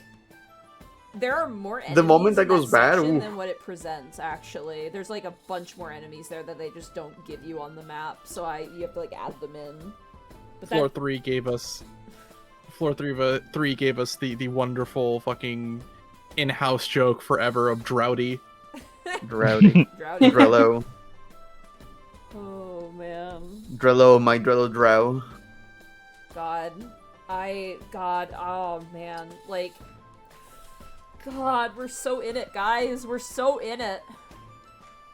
there are more enemies The moment that in goes bad, section oof. than what it presents. Actually, there's like a bunch more enemies there that they just don't give you on the map, so you have to like add them in. But Floor 3 gave us. Floor 3 gave us the wonderful fucking in-house joke forever of Droughty. Drowdy. Drowdy. Drello. Oh man. Drello, my Drello drow. God, oh man, like, God, we're so in it, guys. We're so in it.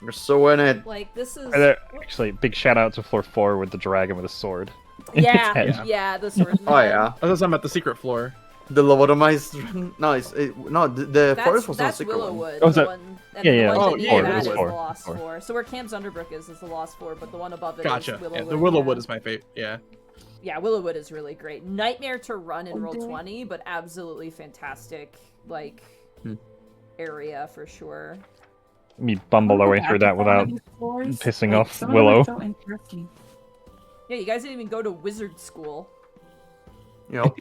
You're so in it. Like, this is... Actually, big shout out to floor 4 with the dragon with a sword. Yeah, yeah, the sword. Oh yeah. I was talking about the secret floor. The lobotomized. No, the forest was not That's secret one. Willowwood. Oh, is the that- one, and yeah, the yeah. one Oh, beneath yeah, that it is is the four. Lost Four. Floor. So where Camp Zunderbrook is the Lost Floor, but the one above it Gotcha. is Willowwood. Yeah, the Willowwood yeah. is my favorite. Yeah. Yeah, Willowwood is really great. Nightmare to run in Roll20, but absolutely fantastic, like, area for sure. We bumbled our way through that without pissing off Willow. So interesting. Yeah, you guys didn't even go to wizard school. Yep.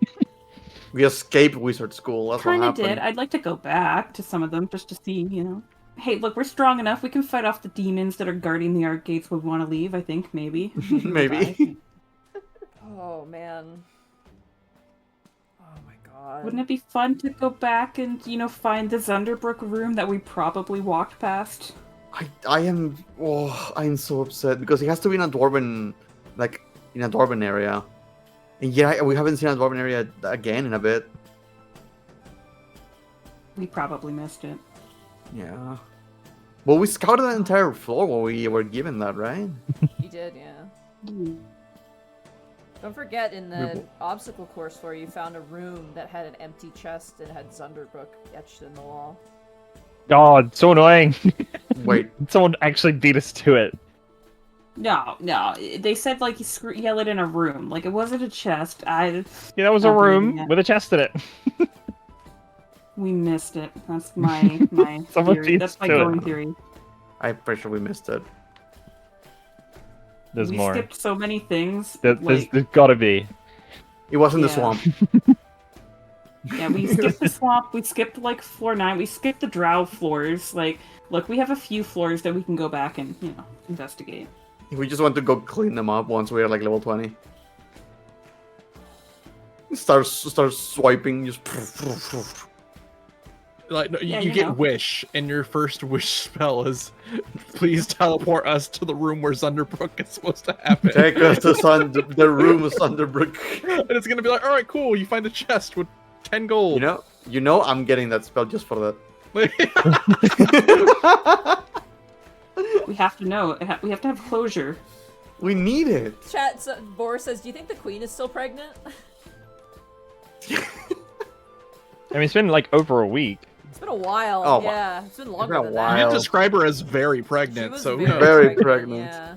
We escaped wizard school. That's what Kinda happened. did. I'd like to go back to some of them just to see, you know. Hey, look, we're strong enough. We can fight off the demons that are guarding the art gates when we want to leave, I think, maybe. Maybe. Oh, man. Oh my god. Wouldn't it be fun to go back and, you know, find the Zunderbrook room that we probably walked past? I am so upset because it has to be in a dwarven, like in a dwarven area, and yeah, we haven't seen a dwarven area again in a bit. We probably missed it. Yeah. Well, we scouted the entire floor when we were given that, right? You did, yeah. Don't forget, in the obstacle course floor, you found a room that had an empty chest and had Zunderbrook etched in the wall. Oh, it's so annoying. Wait, Someone actually beat us to it. No, they said like yell it in a room. Like it wasn't a chest. Yeah, that was a Not believing room it. with a chest in it. We missed it. That's my Someone theory. feeds That's my to it. going theory. I'm pretty sure we missed it. There's we more. skipped so many things. There's gotta be. It was in the Yeah. swamp. Yeah, we skipped the swamp. We skipped like floor 9. We skipped the drow floors. Like, look, we have a few floors that we can go back and investigate. We just want to go clean them up once we're like level 20. Start swiping, just. Like no, Yeah, you you get know. wish, and your first wish spell is, please teleport us to the room where Zunderbrook is supposed to happen. Take us to the room of Thunderbrook. And it's gonna be like, all right, cool. You find a chest with 10 gold. You know, I'm getting that spell just for that. We have to know. We have to have closure. We need it. Chat, Boris says, do you think the queen is still pregnant? I mean, it's been like over a week. It's been a while. Oh, yeah, it's been longer been a than while. You that. describe her as very She pregnant, was so who very, knows? pregnant. Yeah.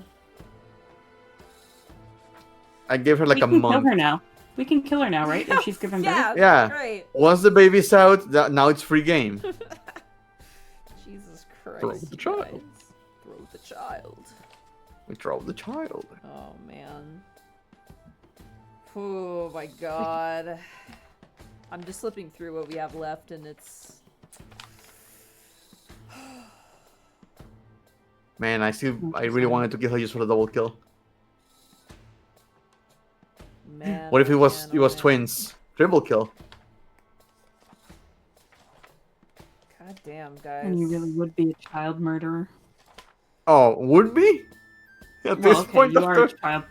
I gave her like we a can kill month. her now. We can kill her now, right? If she's given birth. Yeah. Yeah. Great. Once the baby's out, now it's free game. Jesus Christ. Throw the child. guys. Throw the child. We throw the child. Oh man. Oh my god. I'm just flipping through what we have left and it's... Man, I really wanted to kill her just for the double kill. Man, What if it oh was man, it oh was man. twins? Triple kill. God damn, guys. And you really would be a child murderer. Oh, would be? At Well, this okay, point you of are a time, child.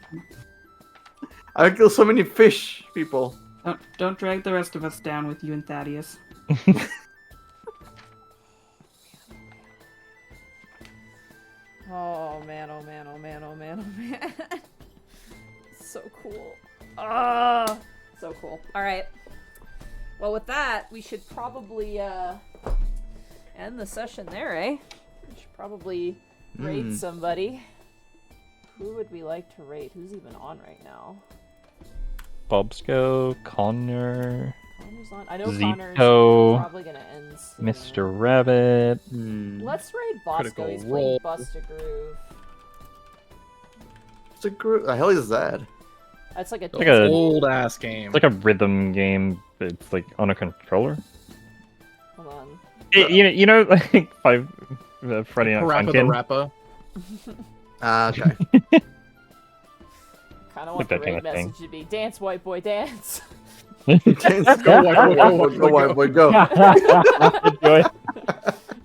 I kill so many fish people. Don't drag the rest of us down with you and Thaddeus. Oh man, oh man, oh man, oh man, oh man. So cool. Ah, so cool. Alright. Well, with that, we should probably end the session there, eh? We should probably rate somebody. Who would we like to rate? Who's even on right now? Bobsco, Connor, Connor's on. I know Connor's Zito, probably gonna end soon. Mr. Rabbit. Let's raid Bosco. Critical He's Role. playing Bust a Groove. The hell is that? That's like a Like a- Old ass game. It's like a rhythm game. But it's like on a controller. Hold on. You know, like Friday Night Parappa the Funkin'. Rappa. Ah, okay. Kind of Like want the that kind raid of thing. message to be "Dance, white boy, dance." Go, white boy, go. Enjoy.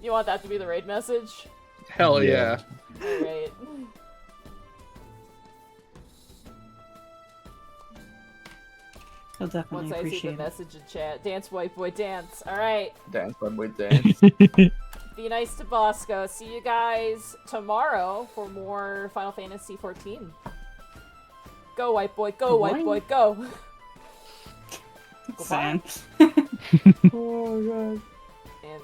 You want that to be the raid message? Hell Yeah. yeah. Alright. He'll definitely Once I see the appreciate it. message in chat, "Dance, white boy, dance." Alright. Dance, white boy, dance. Be nice to Bosco. See you guys tomorrow for more Final Fantasy 14. Go, white boy, go, white boy, go. Sam. Oh, God. And